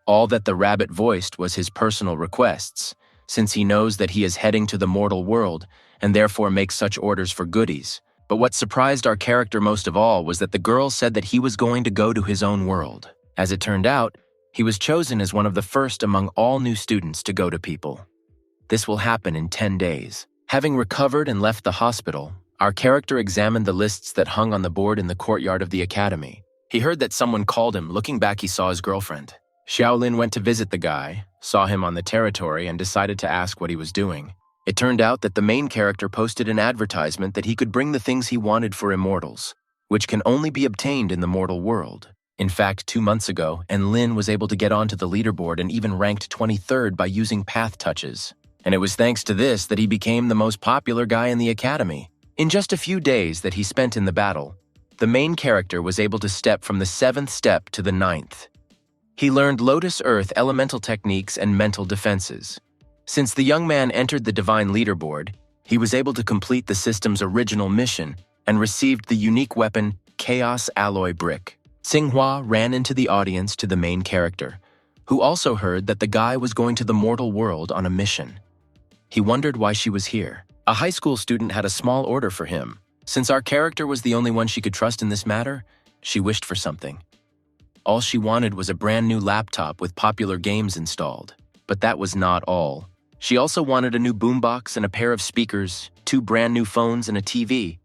All that the rabbit voiced was his personal requests, since he knows that he is heading to the mortal world and therefore makes such orders for goodies. But what surprised our character most of all was that the girl said that he was going to go to his own world. As it turned out, he was chosen as one of the first among all new students to go to people. This will happen in 10 days. Having recovered and left the hospital, our character examined the lists that hung on the board in the courtyard of the academy. He heard that someone called him. Looking back, he saw his girlfriend. Xiaolin went to visit the guy, saw him on the territory, and decided to ask what he was doing. It turned out that the main character posted an advertisement that he could bring the things he wanted for immortals, which can only be obtained in the mortal world. In fact, 2 months ago, Enlin was able to get onto the leaderboard and even ranked 23rd by using path touches. And it was thanks to this that he became the most popular guy in the academy. In just a few days that he spent in the battle, the main character was able to step from the 7th step to the 9th. He learned Lotus Earth elemental techniques and mental defenses. Since the young man entered the Divine Leaderboard, he was able to complete the system's original mission and received the unique weapon Chaos Alloy Brick. Xinghua ran into the audience to the main character, who also heard that the guy was going to the mortal world on a mission. He wondered why she was here. A high school student had a small order for him. Since our character was the only one she could trust in this matter, she wished for something. All she wanted was a brand new laptop with popular games installed. But that was not all. She also wanted a new boombox and a pair of speakers, 2 brand new phones and a TV.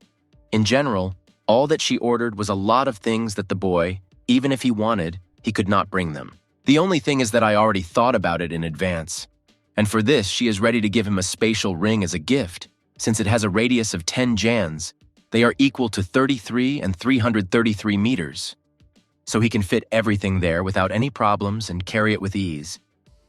In general, all that she ordered was a lot of things that the boy, even if he wanted, he could not bring them. The only thing is that I already thought about it in advance. And for this, she is ready to give him a spatial ring as a gift, since it has a radius of 10 jans. They are equal to 33 and 333 meters. So he can fit everything there without any problems and carry it with ease.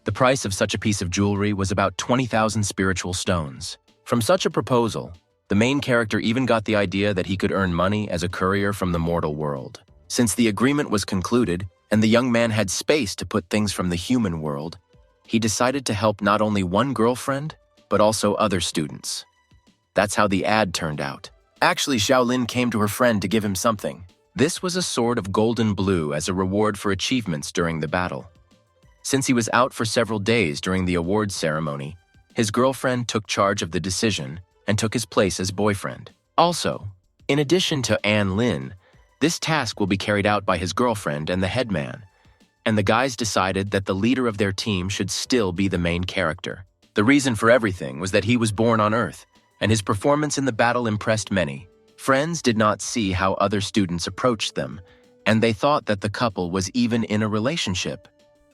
The price of such a piece of jewelry was about 20,000 spiritual stones. From such a proposal, the main character even got the idea that he could earn money as a courier from the mortal world. Since the agreement was concluded and the young man had space to put things from the human world, he decided to help not only one girlfriend, but also other students. That's how the ad turned out. Actually, Xiaolin came to her friend to give him something. This was a sword of golden blue as a reward for achievements during the battle. Since he was out for several days during the awards ceremony, his girlfriend took charge of the decision and took his place as boyfriend. Also, in addition to An Lin, this task will be carried out by his girlfriend and the headman, and the guys decided that the leader of their team should still be the main character. The reason for everything was that he was born on Earth, and his performance in the battle impressed many. Friends did not see how other students approached them, and they thought that the couple was even in a relationship,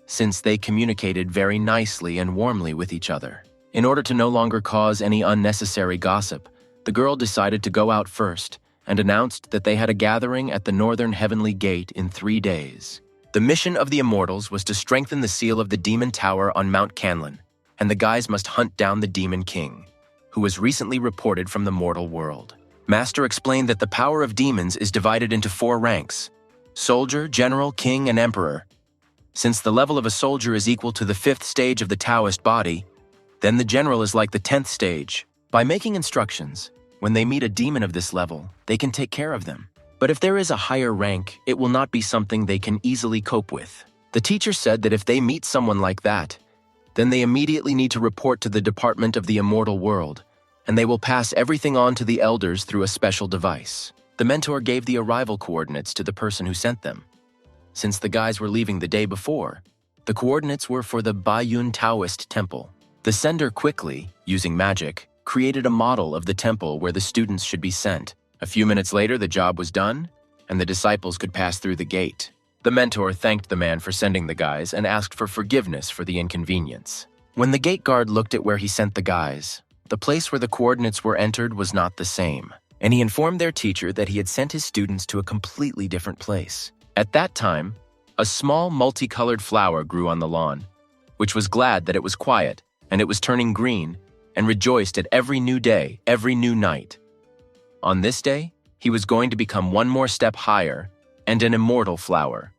since they communicated very nicely and warmly with each other. In order to no longer cause any unnecessary gossip, the girl decided to go out first and announced that they had a gathering at the Northern Heavenly Gate in 3 days. The mission of the Immortals was to strengthen the seal of the Demon Tower on Mount Canlin, and the guys must hunt down the Demon King, who was recently reported from the mortal world. Master explained that the power of demons is divided into 4 ranks: soldier, general, king, and emperor. Since the level of a soldier is equal to the 5th stage of the Taoist body, then the general is like the 10th stage. By making instructions, when they meet a demon of this level, they can take care of them. But if there is a higher rank, it will not be something they can easily cope with. The teacher said that if they meet someone like that, then they immediately need to report to the Department of the Immortal World, and they will pass everything on to the elders through a special device. The mentor gave the arrival coordinates to the person who sent them. Since the guys were leaving the day before, the coordinates were for the Baiyun Taoist temple. The sender quickly, using magic, created a model of the temple where the students should be sent. A few minutes later, the job was done, and the disciples could pass through the gate. The mentor thanked the man for sending the guys and asked for forgiveness for the inconvenience. When the gate guard looked at where he sent the guys, the place where the coordinates were entered was not the same, and he informed their teacher that he had sent his students to a completely different place. At that time, a small multicolored flower grew on the lawn, which was glad that it was quiet, and it was turning green, and rejoiced at every new day, every new night. On this day, he was going to become one more step higher and an immortal flower,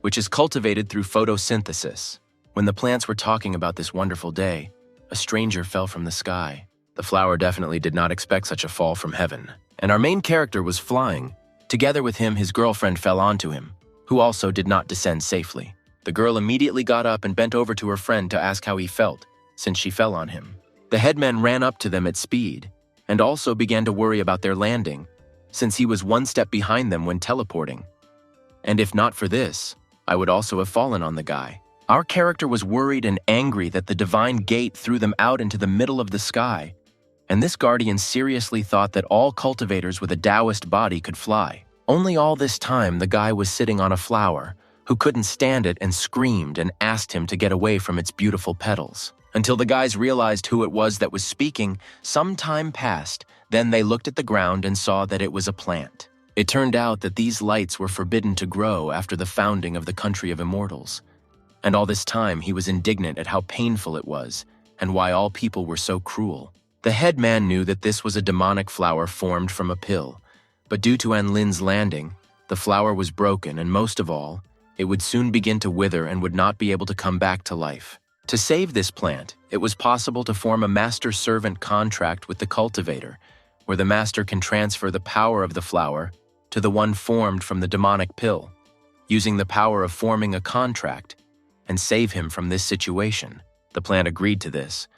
which is cultivated through photosynthesis. When the plants were talking about this wonderful day, a stranger fell from the sky. The flower definitely did not expect such a fall from heaven, and our main character was flying. Together with him, his girlfriend fell onto him, who also did not descend safely. The girl immediately got up and bent over to her friend to ask how he felt, since she fell on him. The headman ran up to them at speed, and also began to worry about their landing, since he was one step behind them when teleporting. And if not for this, I would also have fallen on the guy. Our character was worried and angry that the divine gate threw them out into the middle of the sky, and this guardian seriously thought that all cultivators with a Taoist body could fly. Only all this time the guy was sitting on a flower, who couldn't stand it and screamed and asked him to get away from its beautiful petals. Until the guys realized who it was that was speaking, some time passed, then they looked at the ground and saw that it was a plant. It turned out that these lights were forbidden to grow after the founding of the country of immortals. And all this time he was indignant at how painful it was, and why all people were so cruel. The headman knew that this was a demonic flower formed from a pill, but due to An Lin's landing, the flower was broken, and most of all, it would soon begin to wither and would not be able to come back to life. To save this plant, it was possible to form a master-servant contract with the cultivator, where the master can transfer the power of the flower to the one formed from the demonic pill. Using the power of forming a contract, and save him from this situation. The plant agreed to this.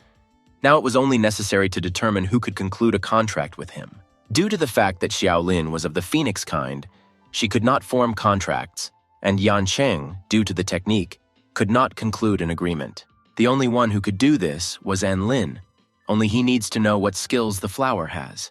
Now it was only necessary to determine who could conclude a contract with him. Due to the fact that Xiaolin was of the phoenix kind, she could not form contracts, and Yancheng, due to the technique, could not conclude an agreement. The only one who could do this was Enlin, only he needs to know what skills the flower has.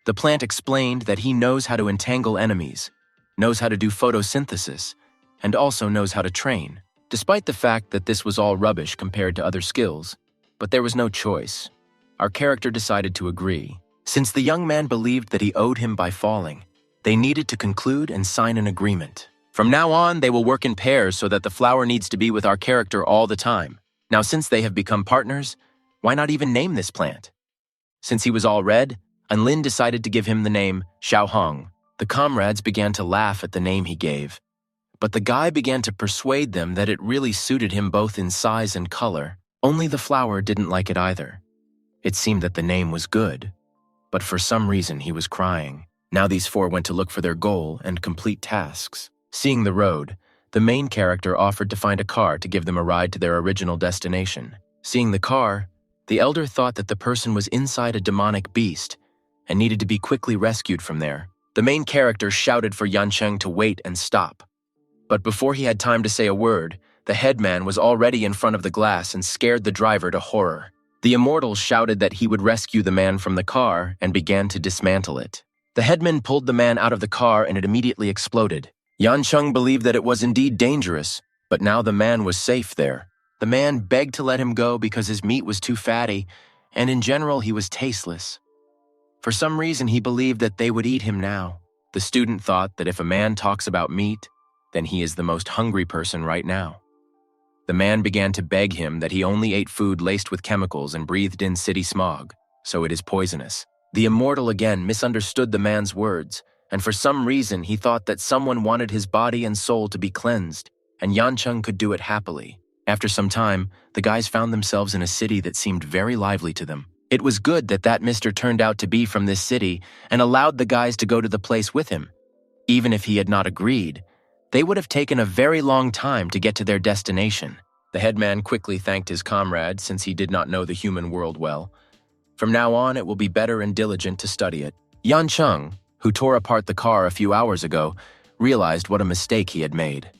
The plant explained that he knows how to entangle enemies, knows how to do photosynthesis, and also knows how to train. Despite the fact that this was all rubbish compared to other skills, but there was no choice. Our character decided to agree. Since the young man believed that he owed him by falling, they needed to conclude and sign an agreement. From now on, they will work in pairs so that the flower needs to be with our character all the time. Now, since they have become partners, why not even name this plant? Since he was all red, Anlin decided to give him the name Xiaohong. The comrades began to laugh at the name he gave, but the guy began to persuade them that it really suited him both in size and color. Only the flower didn't like it either. It seemed that the name was good, but for some reason he was crying. Now these four went to look for their goal and complete tasks. Seeing the road, the main character offered to find a car to give them a ride to their original destination. Seeing the car, the elder thought that the person was inside a demonic beast and needed to be quickly rescued from there. The main character shouted for Yancheng to wait and stop. But before he had time to say a word, the headman was already in front of the glass and scared the driver to horror. The immortal shouted that he would rescue the man from the car and began to dismantle it. The headman pulled the man out of the car and it immediately exploded. Yancheng believed that it was indeed dangerous, but now the man was safe there. The man begged to let him go because his meat was too fatty, and in general he was tasteless. For some reason he believed that they would eat him now. The student thought that if a man talks about meat, then he is the most hungry person right now. The man began to beg him that he only ate food laced with chemicals and breathed in city smog, so it is poisonous. The immortal again misunderstood the man's words, and for some reason he thought that someone wanted his body and soul to be cleansed, and Yancheng could do it happily. After some time, the guys found themselves in a city that seemed very lively to them. It was good that that mister turned out to be from this city and allowed the guys to go to the place with him. Even if he had not agreed, they would have taken a very long time to get to their destination. The headman quickly thanked his comrade since he did not know the human world well. From now on, it will be better and diligent to study it. Yancheng, who tore apart the car a few hours ago, realized what a mistake he had made.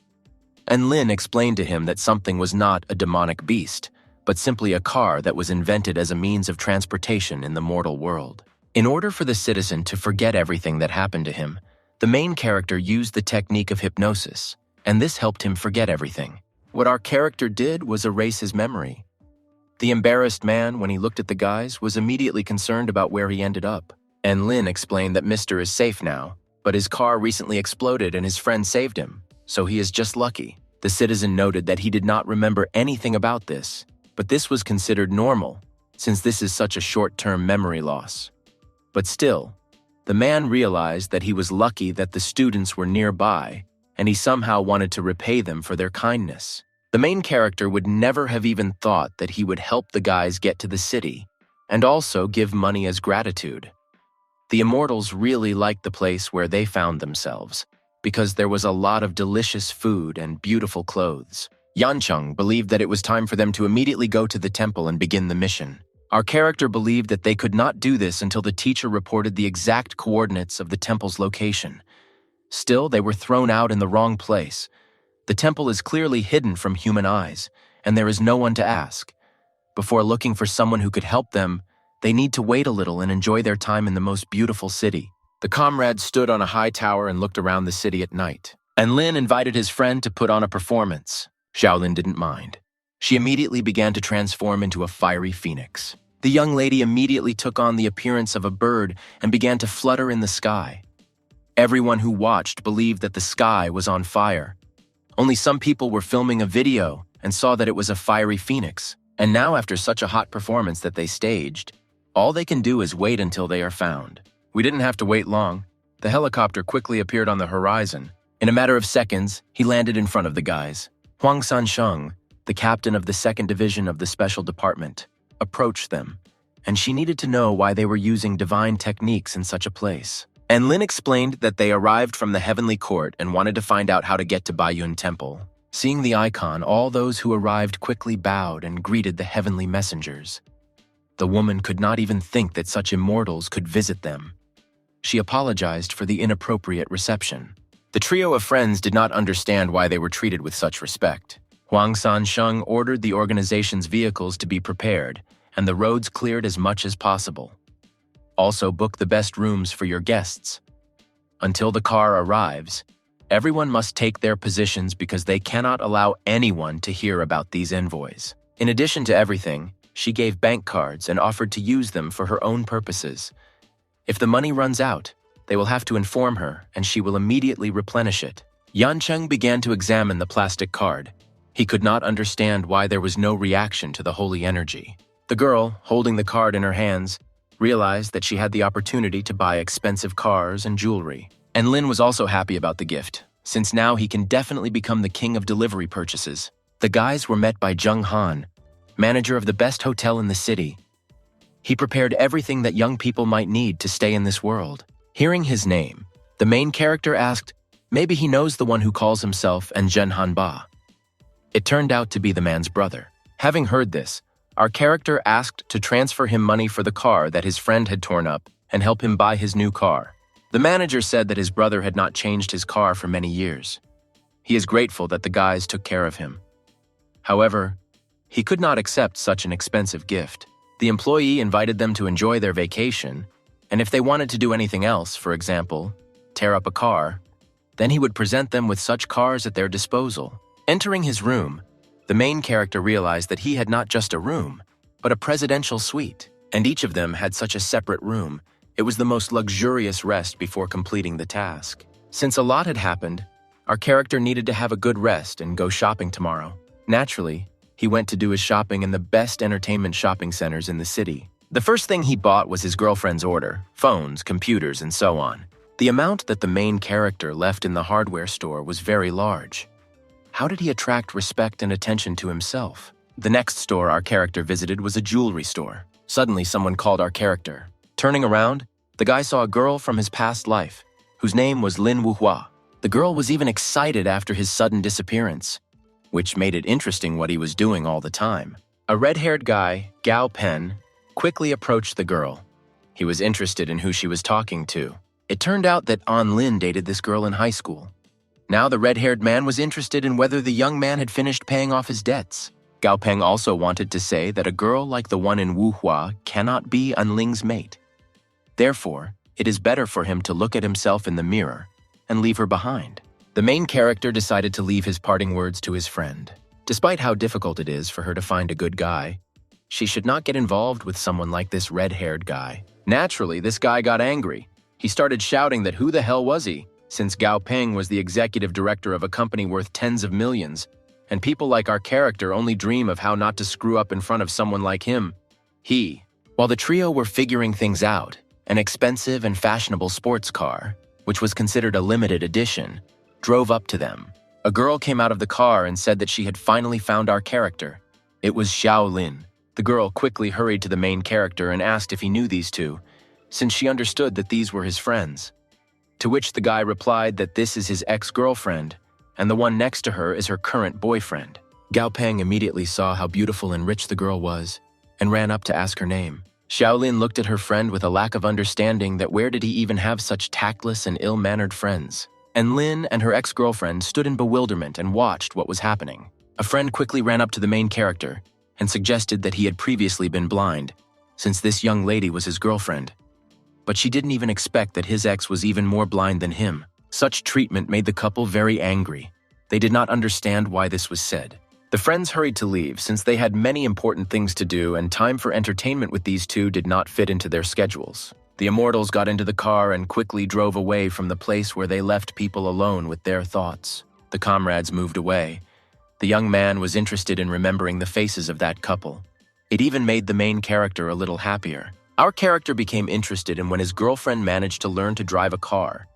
And Lin explained to him that something was not a demonic beast, but simply a car that was invented as a means of transportation in the mortal world. In order for the citizen to forget everything that happened to him, the main character used the technique of hypnosis, and this helped him forget everything. What our character did was erase his memory. The embarrassed man, when he looked at the guys, was immediately concerned about where he ended up. And Lin explained that Mr. is safe now, but his car recently exploded and his friend saved him, so he is just lucky. The citizen noted that he did not remember anything about this, but this was considered normal, since this is such a short-term memory loss. But still, the man realized that he was lucky that the students were nearby, and he somehow wanted to repay them for their kindness. The main character would never have even thought that he would help the guys get to the city, and also give money as gratitude. The immortals really liked the place where they found themselves, because there was a lot of delicious food and beautiful clothes. Yancheng believed that it was time for them to immediately go to the temple and begin the mission. Our character believed that they could not do this until the teacher reported the exact coordinates of the temple's location. Still, they were thrown out in the wrong place. The temple is clearly hidden from human eyes, and there is no one to ask. Before looking for someone who could help them, they need to wait a little and enjoy their time in the most beautiful city. The comrades stood on a high tower and looked around the city at night. And Lin invited his friend to put on a performance. Xiaolin didn't mind. She immediately began to transform into a fiery phoenix. The young lady immediately took on the appearance of a bird and began to flutter in the sky. Everyone who watched believed that the sky was on fire. Only some people were filming a video and saw that it was a fiery phoenix. And now, after such a hot performance that they staged, all they can do is wait until they are found. We didn't have to wait long. The helicopter quickly appeared on the horizon. In a matter of seconds, he landed in front of the guys. Huang Sansheng, the captain of the 2nd Division of the Special Department, approached them, and she needed to know why they were using divine techniques in such a place. And Lin explained that they arrived from the Heavenly Court and wanted to find out how to get to Baiyun Temple. Seeing the icon, all those who arrived quickly bowed and greeted the heavenly messengers. The woman could not even think that such immortals could visit them. She apologized for the inappropriate reception. The trio of friends did not understand why they were treated with such respect. Huang Sansheng ordered the organization's vehicles to be prepared and the roads cleared as much as possible. Also book the best rooms for your guests. Until the car arrives, everyone must take their positions because they cannot allow anyone to hear about these envoys. In addition to everything, she gave bank cards and offered to use them for her own purposes. If the money runs out, they will have to inform her and she will immediately replenish it. Yancheng began to examine the plastic card. He could not understand why there was no reaction to the holy energy. The girl, holding the card in her hands, realized that she had the opportunity to buy expensive cars and jewelry. And Lin was also happy about the gift, since now he can definitely become the king of delivery purchases. The guys were met by Zheng Han, manager of the best hotel in the city. He prepared everything that young people might need to stay in this world. Hearing his name, the main character asked, maybe he knows the one who calls himself Zhen Hanba. It turned out to be the man's brother. Having heard this, our character asked to transfer him money for the car that his friend had torn up and help him buy his new car. The manager said that his brother had not changed his car for many years. He is grateful that the guys took care of him. However, he could not accept such an expensive gift. The employee invited them to enjoy their vacation, and if they wanted to do anything else, for example, tear up a car, then he would present them with such cars at their disposal. Entering his room, the main character realized that he had not just a room, but a presidential suite, and each of them had such a separate room. It was the most luxurious rest before completing the task. Since a lot had happened, our character needed to have a good rest and go shopping tomorrow. Naturally, he went to do his shopping in the best entertainment shopping centers in the city. The first thing he bought was his girlfriend's order, phones, computers, and so on. The amount that the main character left in the hardware store was very large. How did he attract respect and attention to himself? The next store our character visited was a jewelry store. Suddenly, someone called our character. Turning around, the guy saw a girl from his past life, whose name was Lin Wuhua. The girl was even excited after his sudden disappearance, which made it interesting what he was doing all the time. A red-haired guy, Gao Pen, quickly approached the girl. He was interested in who she was talking to. It turned out that An Lin dated this girl in high school. Now the red-haired man was interested in whether the young man had finished paying off his debts. Gao Peng also wanted to say that a girl like the one in Wuhua cannot be An Ling's mate. Therefore, it is better for him to look at himself in the mirror and leave her behind. The main character decided to leave his parting words to his friend. Despite how difficult it is for her to find a good guy, she should not get involved with someone like this red-haired guy. Naturally, this guy got angry. He started shouting that who the hell was he, since Gao Peng was the executive director of a company worth tens of millions, and people like our character only dream of how not to screw up in front of someone like him. While the trio were figuring things out, an expensive and fashionable sports car, which was considered a limited edition, drove up to them. A girl came out of the car and said that she had finally found our character. It was Xiao Lin. The girl quickly hurried to the main character and asked if he knew these two, since she understood that these were his friends. To which the guy replied that this is his ex-girlfriend, and the one next to her is her current boyfriend. Gao Peng immediately saw how beautiful and rich the girl was, and ran up to ask her name. Xiaolin looked at her friend with a lack of understanding that where did he even have such tactless and ill-mannered friends. And Lin and her ex-girlfriend stood in bewilderment and watched what was happening. A friend quickly ran up to the main character and suggested that he had previously been blind, since this young lady was his girlfriend. But she didn't even expect that his ex was even more blind than him. Such treatment made the couple very angry. They did not understand why this was said. The friends hurried to leave since they had many important things to do and time for entertainment with these two did not fit into their schedules. The immortals got into the car and quickly drove away from the place where they left people alone with their thoughts. The comrades moved away. The young man was interested in remembering the faces of that couple. It even made the main character a little happier. Our character became interested in when his girlfriend managed to learn to drive a car,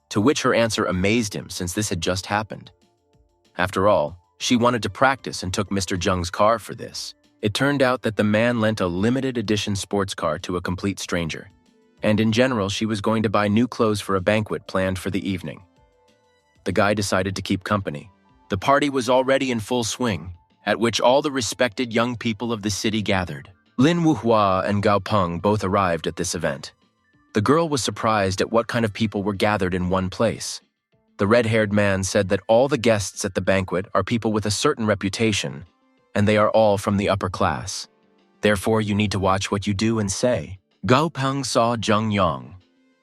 to which her answer amazed him since this had just happened. After all, she wanted to practice and took Mr. Zheng's car for this. It turned out that the man lent a limited edition sports car to a complete stranger, and in general she was going to buy new clothes for a banquet planned for the evening. The guy decided to keep company. The party was already in full swing, at which all the respected young people of the city gathered. Lin Wuhua and Gao Peng both arrived at this event. The girl was surprised at what kind of people were gathered in one place. The red-haired man said that all the guests at the banquet are people with a certain reputation, and they are all from the upper class. Therefore, you need to watch what you do and say. Gao Peng saw Zheng Yang,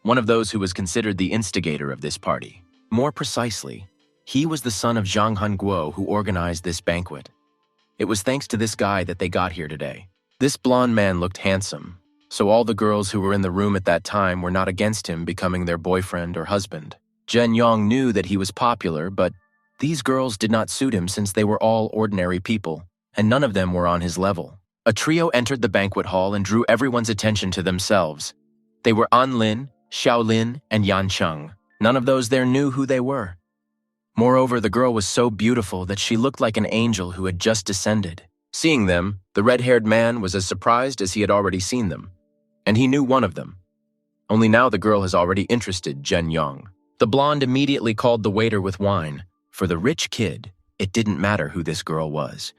one of those who was considered the instigator of this party. More precisely, he was the son of Zhang Hanguo who organized this banquet. It was thanks to this guy that they got here today. This blonde man looked handsome, so all the girls who were in the room at that time were not against him becoming their boyfriend or husband. Zhen Yang knew that he was popular, but these girls did not suit him since they were all ordinary people, and none of them were on his level. A trio entered the banquet hall and drew everyone's attention to themselves. They were An Lin, Xiao Lin, and Yan Cheng. None of those there knew who they were. Moreover, the girl was so beautiful that she looked like an angel who had just descended. Seeing them, the red-haired man was as surprised as he had already seen them, and he knew one of them. Only now the girl has already interested Zhen Yang. The blonde immediately called the waiter with wine. For the rich kid, it didn't matter who this girl was.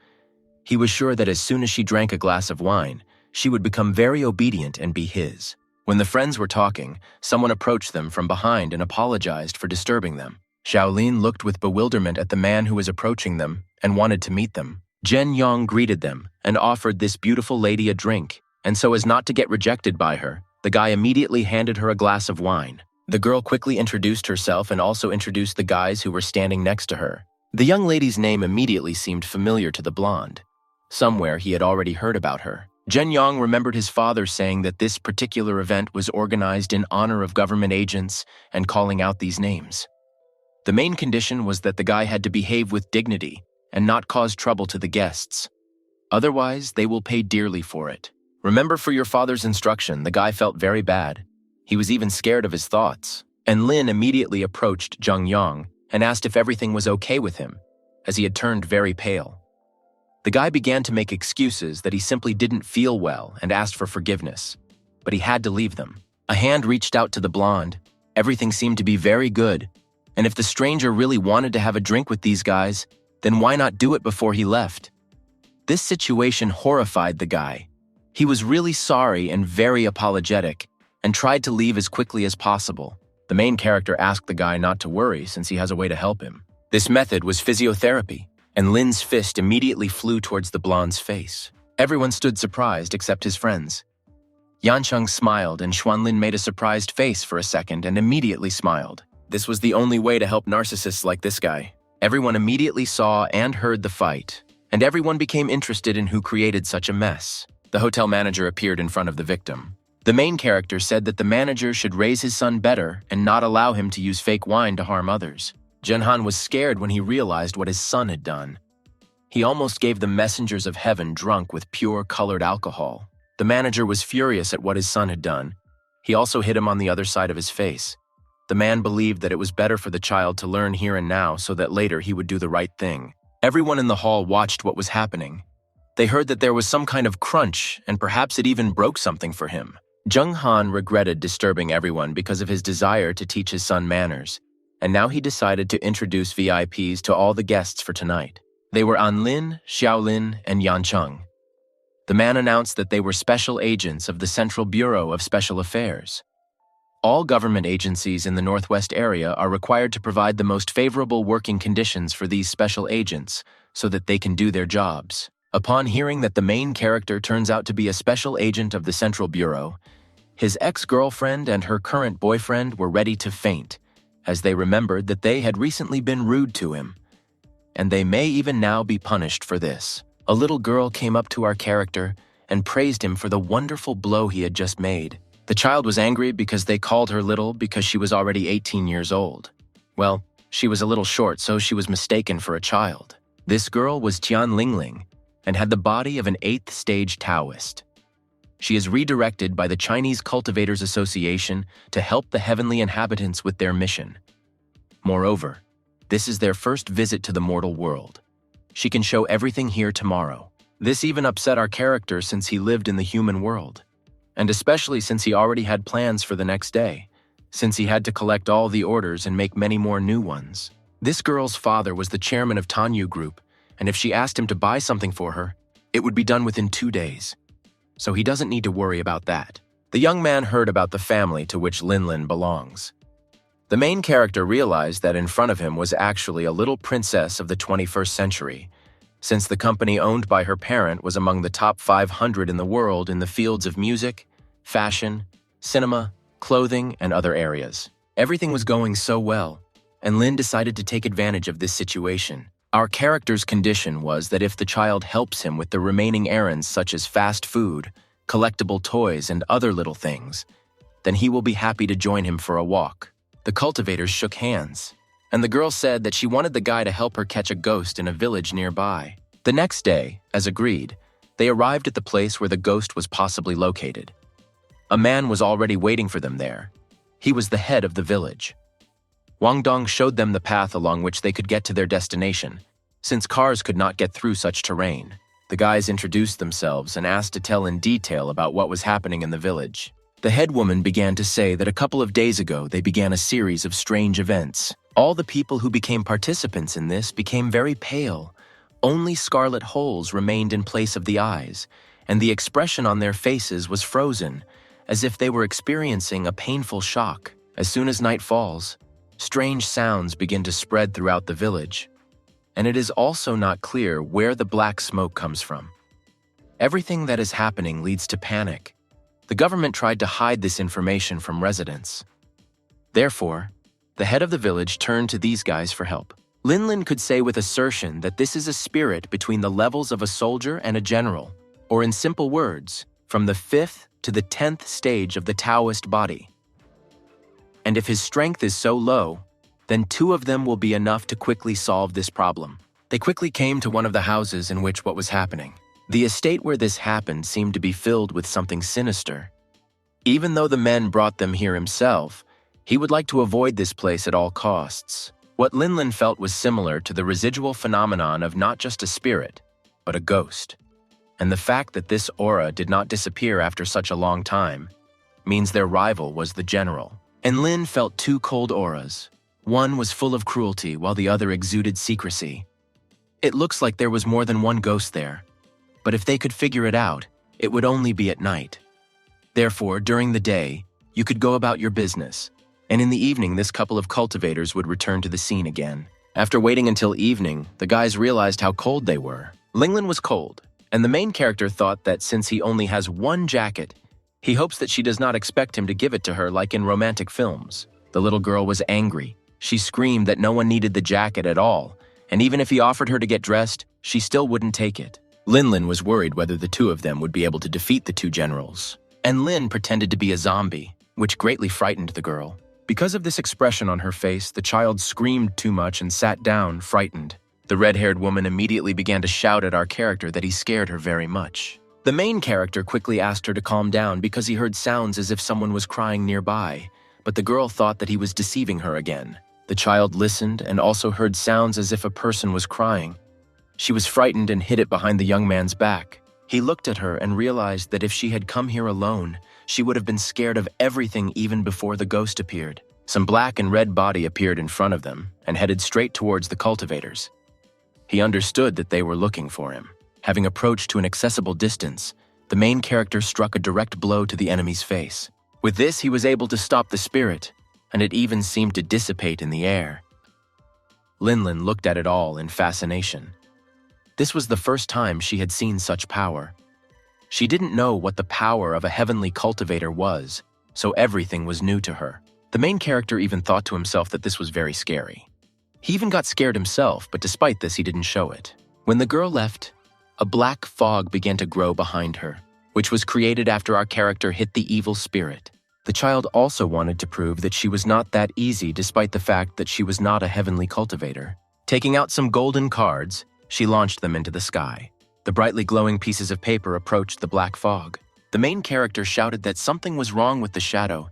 He was sure that as soon as she drank a glass of wine, she would become very obedient and be his. When the friends were talking, someone approached them from behind and apologized for disturbing them. Xiaolin looked with bewilderment at the man who was approaching them and wanted to meet them. Zhen Yang greeted them and offered this beautiful lady a drink, and so as not to get rejected by her, the guy immediately handed her a glass of wine. The girl quickly introduced herself and also introduced the guys who were standing next to her. The young lady's name immediately seemed familiar to the blonde. Somewhere he had already heard about her. Zhen Yang remembered his father saying that this particular event was organized in honor of government agents and calling out these names. The main condition was that the guy had to behave with dignity and not cause trouble to the guests. Otherwise, they will pay dearly for it. Remember for your father's instruction, the guy felt very bad. He was even scared of his thoughts. And Lin immediately approached Zheng Yang and asked if everything was okay with him, as he had turned very pale. The guy began to make excuses that he simply didn't feel well and asked for forgiveness, but he had to leave them. A hand reached out to the blonde. Everything seemed to be very good, and if the stranger really wanted to have a drink with these guys, then why not do it before he left? This situation horrified the guy. He was really sorry and very apologetic, and tried to leave as quickly as possible. The main character asked the guy not to worry since he has a way to help him. This method was physiotherapy, and Lin's fist immediately flew towards the blonde's face. Everyone stood surprised except his friends. Yancheng smiled and Xuanlin made a surprised face for a second and immediately smiled. This was the only way to help narcissists like this guy. Everyone immediately saw and heard the fight, and everyone became interested in who created such a mess. The hotel manager appeared in front of the victim. The main character said that the manager should raise his son better and not allow him to use fake wine to harm others. Zhenhan was scared when he realized what his son had done. He almost gave the messengers of heaven drunk with pure colored alcohol. The manager was furious at what his son had done. He also hit him on the other side of his face. The man believed that it was better for the child to learn here and now so that later he would do the right thing. Everyone in the hall watched what was happening. They heard that there was some kind of crunch, and perhaps it even broke something for him. Zheng Han regretted disturbing everyone because of his desire to teach his son manners, and now he decided to introduce VIPs to all the guests for tonight. They were An Lin, Xiao Lin, and Yan Cheng. The man announced that they were special agents of the Central Bureau of Special Affairs. All government agencies in the Northwest area are required to provide the most favorable working conditions for these special agents so that they can do their jobs. Upon hearing that the main character turns out to be a special agent of the Central Bureau, his ex-girlfriend and her current boyfriend were ready to faint, as they remembered that they had recently been rude to him, and they may even now be punished for this. A little girl came up to our character and praised him for the wonderful blow he had just made. The child was angry because they called her little because she was already 18 years old. Well, she was a little short, so she was mistaken for a child. This girl was Tian Lingling and had the body of an 8th stage Taoist. She is redirected by the Chinese Cultivators Association to help the heavenly inhabitants with their mission. Moreover, this is their first visit to the mortal world. She can show everything here tomorrow. This even upset our character since he lived in the human world, and especially since he already had plans for the next day, since he had to collect all the orders and make many more new ones. This girl's father was the chairman of Tanyu Group, and if she asked him to buy something for her, it would be done within 2 days. So he doesn't need to worry about that. The young man heard about the family to which Linlin belongs. The main character realized that in front of him was actually a little princess of the 21st century, since the company owned by her parent was among the top 500 in the world in the fields of music, fashion, cinema, clothing, and other areas. Everything was going so well, and Lin decided to take advantage of this situation. Our character's condition was that if the child helps him with the remaining errands such as fast food, collectible toys, and other little things, then he will be happy to join him for a walk. The cultivators shook hands, and the girl said that she wanted the guy to help her catch a ghost in a village nearby. The next day, as agreed, they arrived at the place where the ghost was possibly located. A man was already waiting for them there. He was the head of the village. Wang Dong showed them the path along which they could get to their destination, since cars could not get through such terrain. The guys introduced themselves and asked to tell in detail about what was happening in the village. The head woman began to say that a couple of days ago they began a series of strange events. All the people who became participants in this became very pale. Only scarlet holes remained in place of the eyes, and the expression on their faces was frozen, as if they were experiencing a painful shock. As soon as night falls, strange sounds begin to spread throughout the village, and it is also not clear where the black smoke comes from. Everything that is happening leads to panic. The government tried to hide this information from residents. Therefore, the head of the village turned to these guys for help. Linlin could say with assertion that this is a spirit between the levels of a soldier and a general, or in simple words, from the 5th to the 10th stage of the Taoist body. And if his strength is so low, then 2 of them will be enough to quickly solve this problem. They quickly came to one of the houses in which what was happening. The estate where this happened seemed to be filled with something sinister. Even though the men brought them here himself, he would like to avoid this place at all costs. What Linlin felt was similar to the residual phenomenon of not just a spirit, but a ghost. And the fact that this aura did not disappear after such a long time means their rival was the general. And Lin felt 2 cold auras. One was full of cruelty while the other exuded secrecy. It looks like there was more than one ghost there, but if they could figure it out, it would only be at night. Therefore, during the day, you could go about your business, and in the evening this couple of cultivators would return to the scene again. After waiting until evening, the guys realized how cold they were. Linglin was cold, and the main character thought that since he only has 1 jacket, he hopes that she does not expect him to give it to her like in romantic films. The little girl was angry. She screamed that no one needed the jacket at all, and even if he offered her to get dressed, she still wouldn't take it. Linlin was worried whether the 2 of them would be able to defeat the 2 generals. And Lin pretended to be a zombie, which greatly frightened the girl. Because of this expression on her face, the child screamed too much and sat down, frightened. The red-haired woman immediately began to shout at our character that he scared her very much. The main character quickly asked her to calm down because he heard sounds as if someone was crying nearby, but the girl thought that he was deceiving her again. The child listened and also heard sounds as if a person was crying. She was frightened and hid it behind the young man's back. He looked at her and realized that if she had come here alone, she would have been scared of everything even before the ghost appeared. Some black and red body appeared in front of them and headed straight towards the cultivators. He understood that they were looking for him. Having approached to an accessible distance, the main character struck a direct blow to the enemy's face. With this, he was able to stop the spirit, and it even seemed to dissipate in the air. Linlin looked at it all in fascination. This was the first time she had seen such power. She didn't know what the power of a heavenly cultivator was, so everything was new to her. The main character even thought to himself that this was very scary. He even got scared himself, but despite this, he didn't show it. When the girl left, a black fog began to grow behind her, which was created after our character hit the evil spirit. The child also wanted to prove that she was not that easy despite the fact that she was not a heavenly cultivator. Taking out some golden cards, she launched them into the sky. The brightly glowing pieces of paper approached the black fog. The main character shouted that something was wrong with the shadow,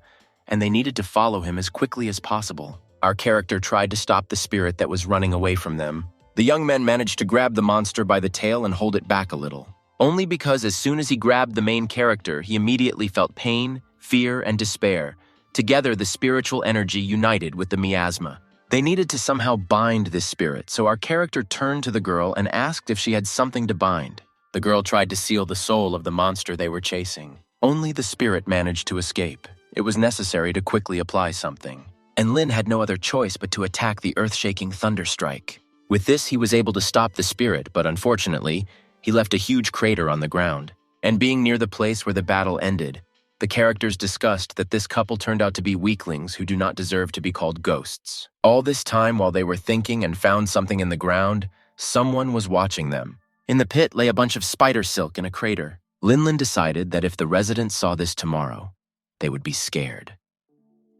and they needed to follow him as quickly as possible. Our character tried to stop the spirit that was running away from them. The young man managed to grab the monster by the tail and hold it back a little. Only because as soon as he grabbed the main character, he immediately felt pain, fear, and despair. Together, the spiritual energy united with the miasma. They needed to somehow bind this spirit, so our character turned to the girl and asked if she had something to bind. The girl tried to seal the soul of the monster they were chasing. Only the spirit managed to escape. It was necessary to quickly apply something. And Lin had no other choice but to attack the earth-shaking thunder strike. With this, he was able to stop the spirit, but unfortunately, he left a huge crater on the ground. And being near the place where the battle ended, the characters discussed that this couple turned out to be weaklings who do not deserve to be called ghosts. All this time while they were thinking and found something in the ground, someone was watching them. In the pit lay a bunch of spider silk in a crater. Linlin decided that if the residents saw this tomorrow, they would be scared.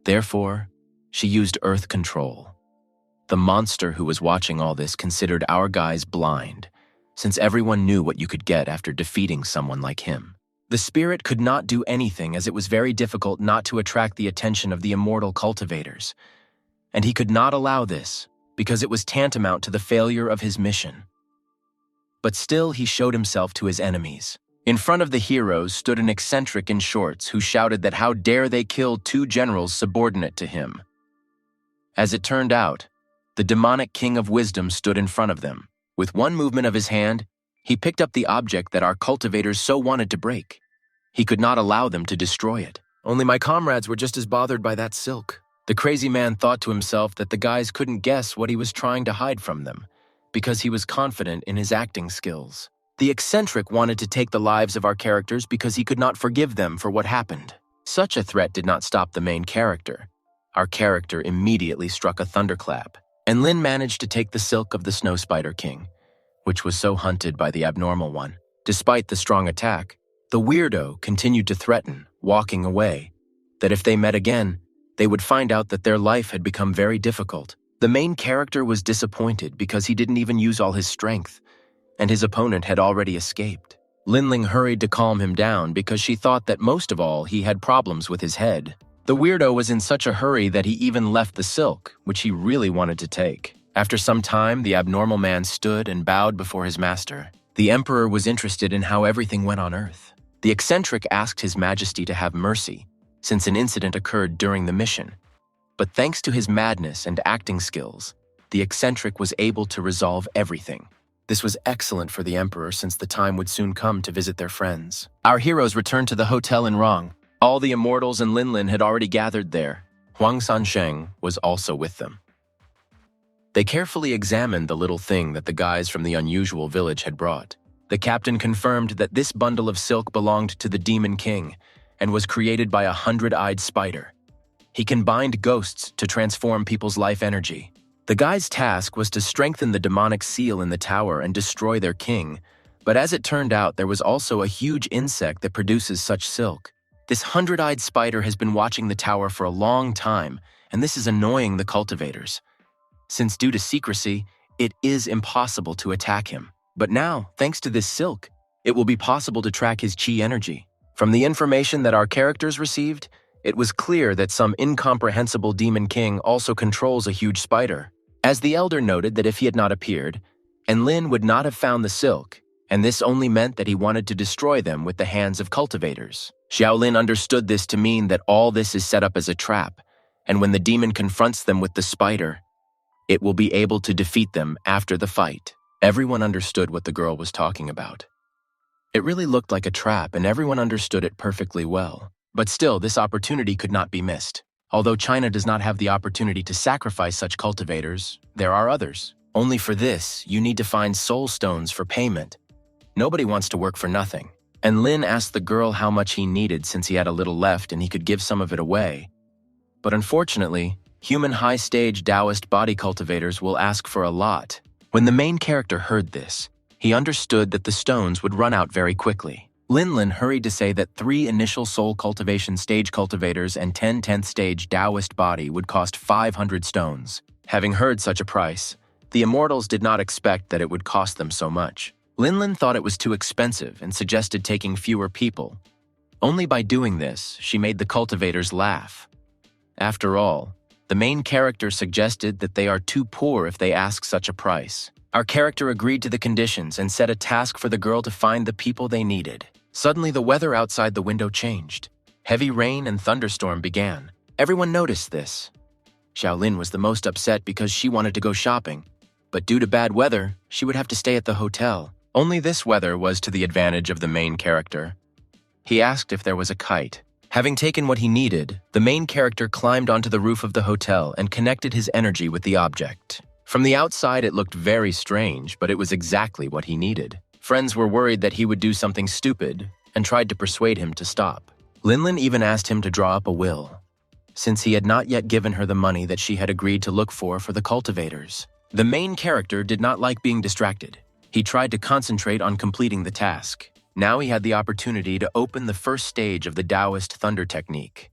Therefore, she used earth control. The monster who was watching all this considered our guys blind, since everyone knew what you could get after defeating someone like him. The spirit could not do anything as it was very difficult not to attract the attention of the immortal cultivators, and he could not allow this because it was tantamount to the failure of his mission. But still he showed himself to his enemies. In front of the heroes stood an eccentric in shorts who shouted that how dare they kill two generals subordinate to him. As it turned out, the demonic king of wisdom stood in front of them. With one movement of his hand, he picked up the object that our cultivators so wanted to break. He could not allow them to destroy it. Only my comrades were just as bothered by that silk. The crazy man thought to himself that the guys couldn't guess what he was trying to hide from them, because he was confident in his acting skills. The eccentric wanted to take the lives of our characters because he could not forgive them for what happened. Such a threat did not stop the main character. Our character immediately struck a thunderclap, and Lin managed to take the silk of the Snow Spider King, which was so hunted by the abnormal one. Despite the strong attack, the weirdo continued to threaten, walking away, that if they met again, they would find out that their life had become very difficult. The main character was disappointed because he didn't even use all his strength, and his opponent had already escaped. Linling hurried to calm him down because she thought that most of all he had problems with his head. The weirdo was in such a hurry that he even left the silk, which he really wanted to take. After some time, the abnormal man stood and bowed before his master. The emperor was interested in how everything went on Earth. The eccentric asked his majesty to have mercy, since an incident occurred during the mission. But thanks to his madness and acting skills, the eccentric was able to resolve everything. This was excellent for the emperor since the time would soon come to visit their friends. Our heroes returned to the hotel in Rong. All the immortals and Linlin had already gathered there. Huang Sansheng was also with them. They carefully examined the little thing that the guys from the unusual village had brought. The captain confirmed that this bundle of silk belonged to the Demon King and was created by a 100-eyed spider. He can bind ghosts to transform people's life energy. The guy's task was to strengthen the demonic seal in the tower and destroy their king, but as it turned out, there was also a huge insect that produces such silk. This 100-eyed spider has been watching the tower for a long time, and this is annoying the cultivators. Since due to secrecy, it is impossible to attack him. But now, thanks to this silk, it will be possible to track his chi energy. From the information that our characters received, it was clear that some incomprehensible demon king also controls a huge spider. As the elder noted that if he had not appeared, and Lin would not have found the silk, and this only meant that he wanted to destroy them with the hands of cultivators. Xiaolin understood this to mean that all this is set up as a trap, and when the demon confronts them with the spider, it will be able to defeat them after the fight. Everyone understood what the girl was talking about. It really looked like a trap, and everyone understood it perfectly well. But still, this opportunity could not be missed. Although China does not have the opportunity to sacrifice such cultivators, there are others. Only for this, you need to find soul stones for payment. Nobody wants to work for nothing. And Lin asked the girl how much he needed since he had a little left and he could give some of it away. But unfortunately, human high-stage Taoist body cultivators will ask for a lot. When the main character heard this, he understood that the stones would run out very quickly. Linlin hurried to say that 3 initial soul cultivation stage cultivators and 10 10th stage Taoist body would cost 500 stones. Having heard such a price, the immortals did not expect that it would cost them so much. Linlin thought it was too expensive and suggested taking fewer people. Only by doing this, she made the cultivators laugh. After all, the main character suggested that they are too poor if they ask such a price. Our character agreed to the conditions and set a task for the girl to find the people they needed. Suddenly, the weather outside the window changed. Heavy rain and thunderstorm began. Everyone noticed this. Xiaolin was the most upset because she wanted to go shopping, but due to bad weather, she would have to stay at the hotel. Only this weather was to the advantage of the main character. He asked if there was a kite. Having taken what he needed, the main character climbed onto the roof of the hotel and connected his energy with the object. From the outside, it looked very strange, but it was exactly what he needed. Friends were worried that he would do something stupid and tried to persuade him to stop. Linlin even asked him to draw up a will, since he had not yet given her the money that she had agreed to look for the cultivators. The main character did not like being distracted. He tried to concentrate on completing the task. Now he had the opportunity to open the first stage of the Taoist thunder technique.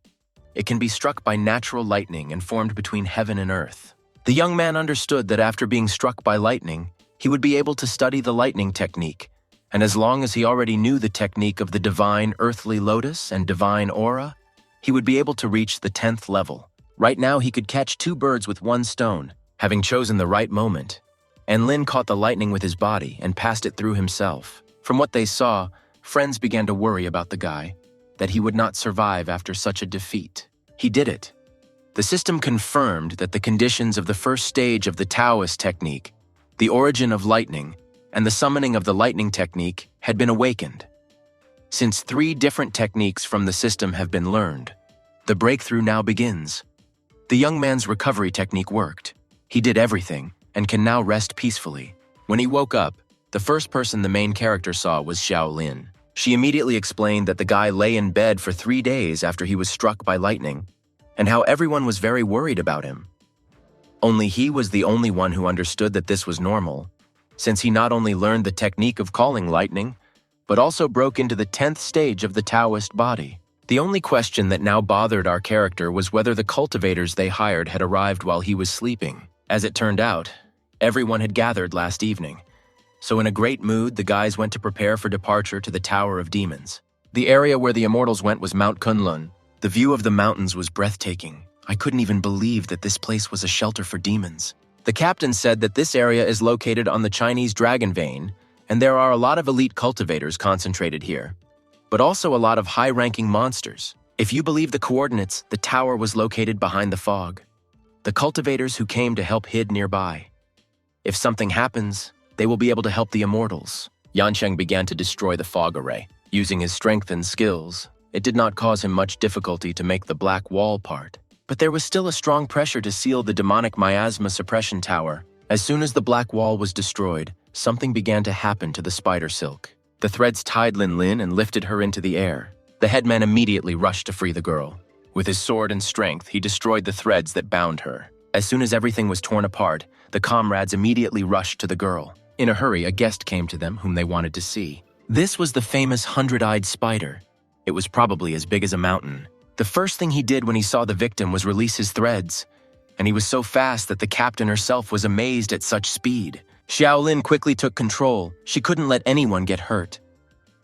It can be struck by natural lightning and formed between heaven and earth. The young man understood that after being struck by lightning, he would be able to study the lightning technique, and as long as he already knew the technique of the divine earthly lotus and divine aura, he would be able to reach the 10th level. Right now he could catch 2 birds with 1 stone, having chosen the right moment. And Lin caught the lightning with his body and passed it through himself. From what they saw, friends began to worry about the guy, that he would not survive after such a defeat. He did it. The system confirmed that the conditions of the first stage of the Taoist technique, the origin of lightning, and the summoning of the lightning technique had been awakened. Since 3 different techniques from the system have been learned, the breakthrough now begins. The young man's recovery technique worked. He did everything and can now rest peacefully. When he woke up, the first person the main character saw was Xiaolin. She immediately explained that the guy lay in bed for 3 days after he was struck by lightning, and how everyone was very worried about him. Only he was the only one who understood that this was normal, since he not only learned the technique of calling lightning, but also broke into the 10th stage of the Taoist body. The only question that now bothered our character was whether the cultivators they hired had arrived while he was sleeping. As it turned out, everyone had gathered last evening, so in a great mood, the guys went to prepare for departure to the Tower of Demons. The area where the immortals went was Mount Kunlun. The view of the mountains was breathtaking. I couldn't even believe that this place was a shelter for demons. The captain said that this area is located on the Chinese Dragon Vein, and there are a lot of elite cultivators concentrated here, but also a lot of high-ranking monsters. If you believe the coordinates, the tower was located behind the fog. The cultivators who came to help hid nearby. If something happens, they will be able to help the immortals. Yansheng began to destroy the fog array. Using his strength and skills, it did not cause him much difficulty to make the black wall part. But there was still a strong pressure to seal the demonic miasma suppression tower. As soon as the black wall was destroyed, something began to happen to the spider silk. The threads tied Lin Lin and lifted her into the air. The headman immediately rushed to free the girl. With his sword and strength, he destroyed the threads that bound her. As soon as everything was torn apart, the comrades immediately rushed to the girl. In a hurry, a guest came to them whom they wanted to see. This was the famous 100-eyed spider. It was probably as big as a mountain. The first thing he did when he saw the victim was release his threads, and he was so fast that the captain herself was amazed at such speed. Xiaolin quickly took control. She couldn't let anyone get hurt.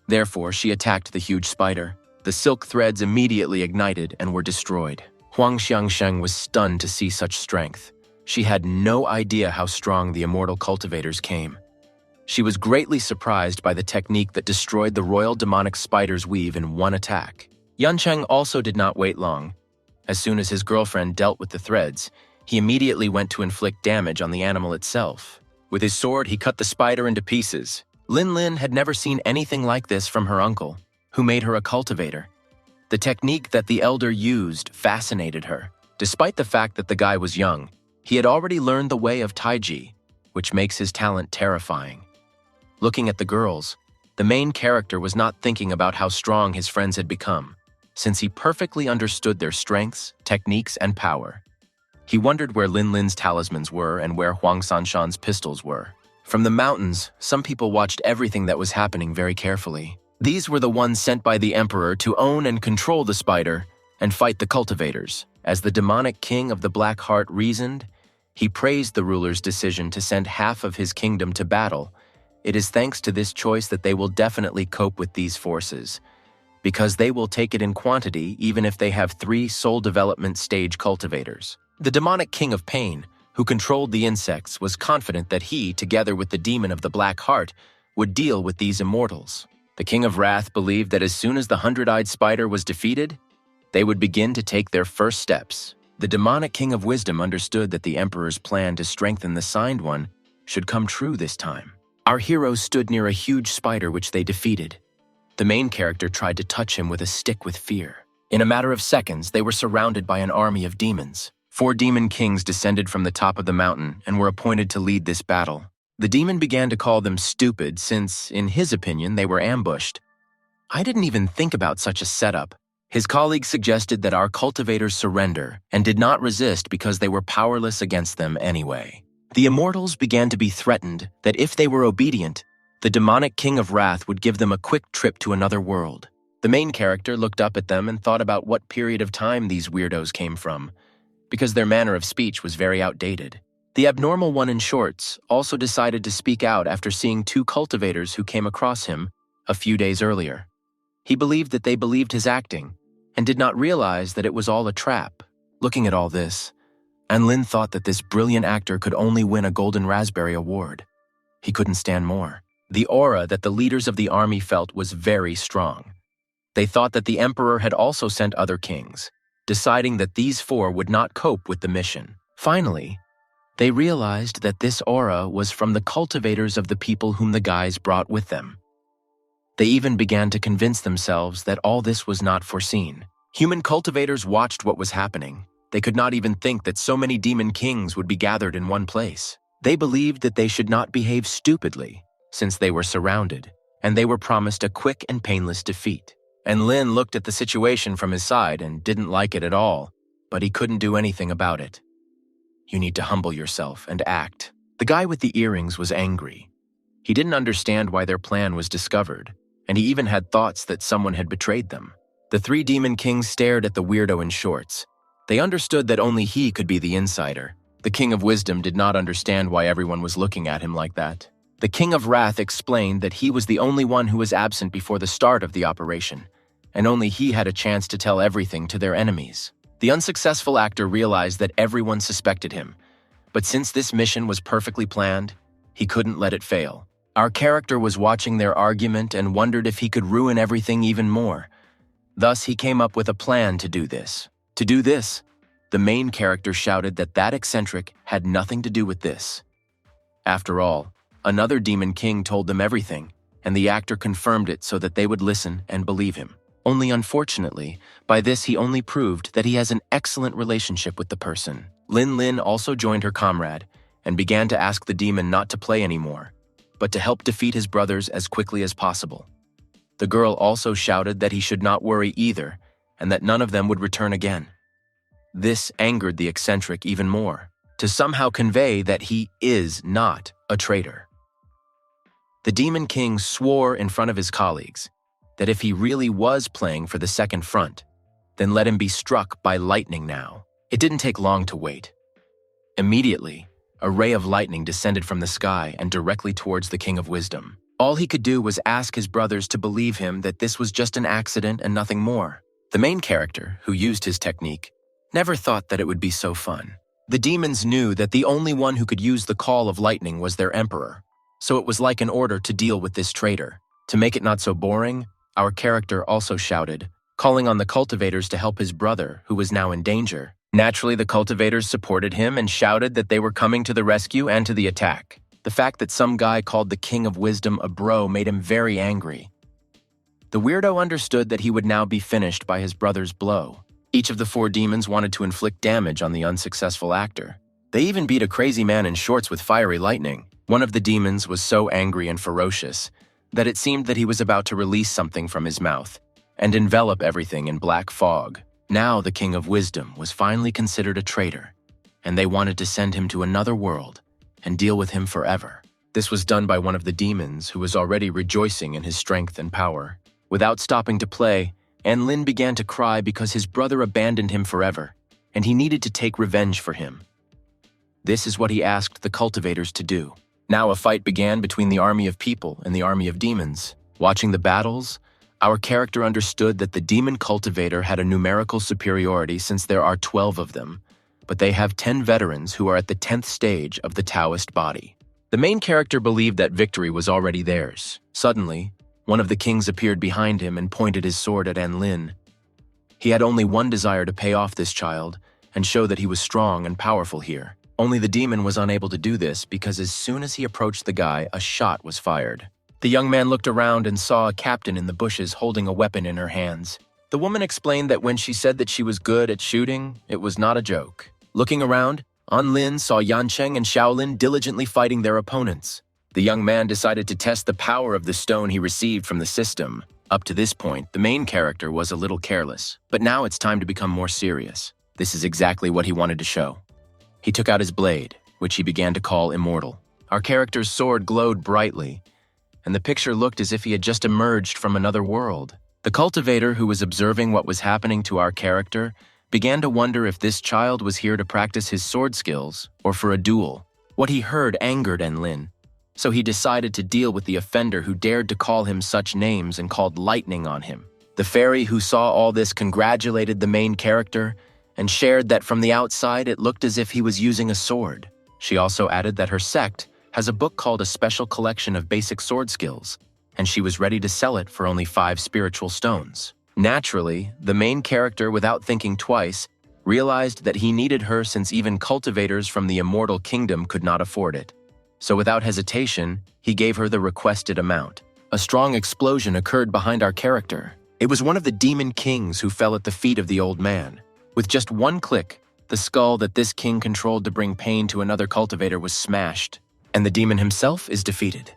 Therefore, she attacked the huge spider. The silk threads immediately ignited and were destroyed. Huang Xiangsheng was stunned to see such strength. She had no idea how strong the immortal cultivators came. She was greatly surprised by the technique that destroyed the royal demonic spider's weave in one attack. Yansheng also did not wait long. As soon as his girlfriend dealt with the threads, he immediately went to inflict damage on the animal itself. With his sword, he cut the spider into pieces. Lin Lin had never seen anything like this from her uncle, who made her a cultivator. The technique that the elder used fascinated her. Despite the fact that the guy was young, he had already learned the way of Taiji, which makes his talent terrifying. Looking at the girls, the main character was not thinking about how strong his friends had become, since he perfectly understood their strengths, techniques, and power. He wondered where Lin Lin's talismans were and where Huang Sanshan's pistols were. From the mountains, some people watched everything that was happening very carefully. These were the ones sent by the emperor to own and control the spider and fight the cultivators. As the demonic king of the Black Heart reasoned, he praised the ruler's decision to send half of his kingdom to battle. It is thanks to this choice that they will definitely cope with these forces, because they will take it in quantity even if they have 3 soul development stage cultivators. The demonic king of pain, who controlled the insects, was confident that he, together with the demon of the Black Heart, would deal with these immortals. The king of wrath believed that as soon as the 100-eyed spider was defeated, they would begin to take their first steps. The demonic King of Wisdom understood that the Emperor's plan to strengthen the Signed One should come true this time. Our heroes stood near a huge spider which they defeated. The main character tried to touch him with a stick with fear. In a matter of seconds, they were surrounded by an army of demons. 4 demon kings descended from the top of the mountain and were appointed to lead this battle. The demon began to call them stupid since, in his opinion, they were ambushed. I didn't even think about such a setup. His colleagues suggested that our cultivators surrender and did not resist because they were powerless against them anyway. The immortals began to be threatened that if they were obedient, the demonic King of Wrath would give them a quick trip to another world. The main character looked up at them and thought about what period of time these weirdos came from, because their manner of speech was very outdated. The abnormal one in shorts also decided to speak out after seeing 2 cultivators who came across him a few days earlier. He believed that they believed his acting and did not realize that it was all a trap. Looking at all this, Lin thought that this brilliant actor could only win a Golden Raspberry Award. He couldn't stand more. The aura that the leaders of the army felt was very strong. They thought that the Emperor had also sent other kings, deciding that these 4 would not cope with the mission. Finally, they realized that this aura was from the cultivators of the people whom the guys brought with them. They even began to convince themselves that all this was not foreseen. Human cultivators watched what was happening. They could not even think that so many demon kings would be gathered in one place. They believed that they should not behave stupidly, since they were surrounded, and they were promised a quick and painless defeat. And Lin looked at the situation from his side and didn't like it at all, but he couldn't do anything about it. You need to humble yourself and act. The guy with the earrings was angry. He didn't understand why their plan was discovered, and he even had thoughts that someone had betrayed them. The 3 demon kings stared at the weirdo in shorts. They understood that only he could be the insider. The King of Wisdom did not understand why everyone was looking at him like that. The King of Wrath explained that he was the only one who was absent before the start of the operation, and only he had a chance to tell everything to their enemies. The unsuccessful actor realized that everyone suspected him, but since this mission was perfectly planned, he couldn't let it fail. Our character was watching their argument and wondered if he could ruin everything even more. Thus, he came up with a plan to do this. To do this, the main character shouted that that eccentric had nothing to do with this. After all, another demon king told them everything, and the actor confirmed it so that they would listen and believe him. Only unfortunately, by this he only proved that he has an excellent relationship with the person. Lin also joined her comrade and began to ask the demon not to play anymore, but to help defeat his brothers as quickly as possible. The girl also shouted that he should not worry either, and that none of them would return again. This angered the eccentric even more, to somehow convey that he is not a traitor. The Demon King swore in front of his colleagues that if he really was playing for the second front, then let him be struck by lightning now. It didn't take long to wait. Immediately, a ray of lightning descended from the sky and directly towards the King of Wisdom. All he could do was ask his brothers to believe him that this was just an accident and nothing more. The main character, who used his technique, never thought that it would be so fun. The demons knew that the only one who could use the call of lightning was their emperor, so it was like an order to deal with this traitor. To make it not so boring, our character also shouted, calling on the cultivators to help his brother, who was now in danger. Naturally, the cultivators supported him and shouted that they were coming to the rescue and to the attack. The fact that some guy called the King of Wisdom a bro made him very angry. The weirdo understood that he would now be finished by his brother's blow. Each of the 4 demons wanted to inflict damage on the unsuccessful actor. They even beat a crazy man in shorts with fiery lightning. One of the demons was so angry and ferocious that it seemed that he was about to release something from his mouth and envelop everything in black fog. Now the King of Wisdom was finally considered a traitor, and they wanted to send him to another world and deal with him forever. This was done by one of the demons who was already rejoicing in his strength and power. Without stopping to play, Lin began to cry because his brother abandoned him forever, and he needed to take revenge for him. This is what he asked the cultivators to do. Now a fight began between the army of people and the army of demons. Watching the battles, our character understood that the demon cultivator had a numerical superiority since there are 12 of them, but they have 10 veterans who are at the 10th stage of the Taoist body. The main character believed that victory was already theirs. Suddenly, one of the kings appeared behind him and pointed his sword at Lin. He had only one desire: to pay off this child and show that he was strong and powerful here. Only the demon was unable to do this because as soon as he approached the guy, a shot was fired. The young man looked around and saw a captain in the bushes holding a weapon in her hands. The woman explained that when she said that she was good at shooting, it was not a joke. Looking around, An Lin saw Yancheng and Shaolin diligently fighting their opponents. The young man decided to test the power of the stone he received from the system. Up to this point, the main character was a little careless, but now it's time to become more serious. This is exactly what he wanted to show. He took out his blade, which he began to call Immortal. Our character's sword glowed brightly, and the picture looked as if he had just emerged from another world. The cultivator, who was observing what was happening to our character, began to wonder if this child was here to practice his sword skills or for a duel. What he heard angered An Lin, so he decided to deal with the offender who dared to call him such names and called lightning on him. The fairy who saw all this congratulated the main character and shared that from the outside it looked as if he was using a sword. She also added that her sect has a book called A Special Collection of Basic Sword Skills, and she was ready to sell it for only 5 spiritual stones. Naturally, the main character, without thinking twice, realized that he needed her since even cultivators from the Immortal Kingdom could not afford it. So without hesitation, he gave her the requested amount. A strong explosion occurred behind our character. It was one of the demon kings who fell at the feet of the old man. With just one click, the skull that this king controlled to bring pain to another cultivator was smashed, and the demon himself is defeated.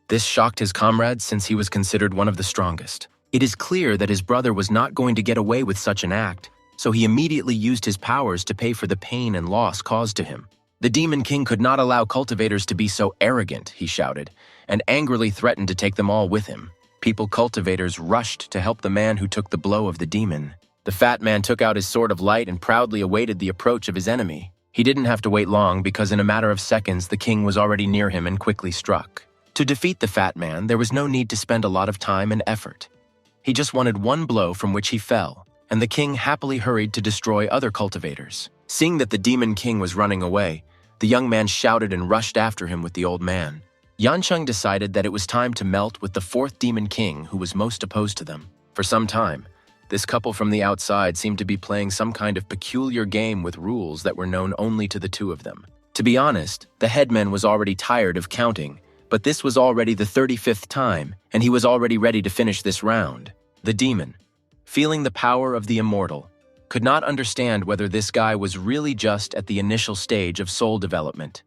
This shocked his comrades since he was considered one of the strongest. It is clear that his brother was not going to get away with such an act, so he immediately used his powers to pay for the pain and loss caused to him. The Demon King could not allow cultivators to be so arrogant, he shouted, and angrily threatened to take them all with him. People cultivators rushed to help the man who took the blow of the demon. The fat man took out his sword of light and proudly awaited the approach of his enemy. He didn't have to wait long because in a matter of seconds the king was already near him and quickly struck. To defeat the fat man, there was no need to spend a lot of time and effort. He just wanted one blow from which he fell, and the king happily hurried to destroy other cultivators. Seeing that the Demon King was running away, the young man shouted and rushed after him with the old man. Yancheng decided that it was time to melt with the 4th Demon King who was most opposed to them. For some time, this couple from the outside seemed to be playing some kind of peculiar game with rules that were known only to the two of them. To be honest, the headman was already tired of counting, but this was already the 35th time, and he was already ready to finish this round. The demon, feeling the power of the immortal, could not understand whether this guy was really just at the initial stage of soul development,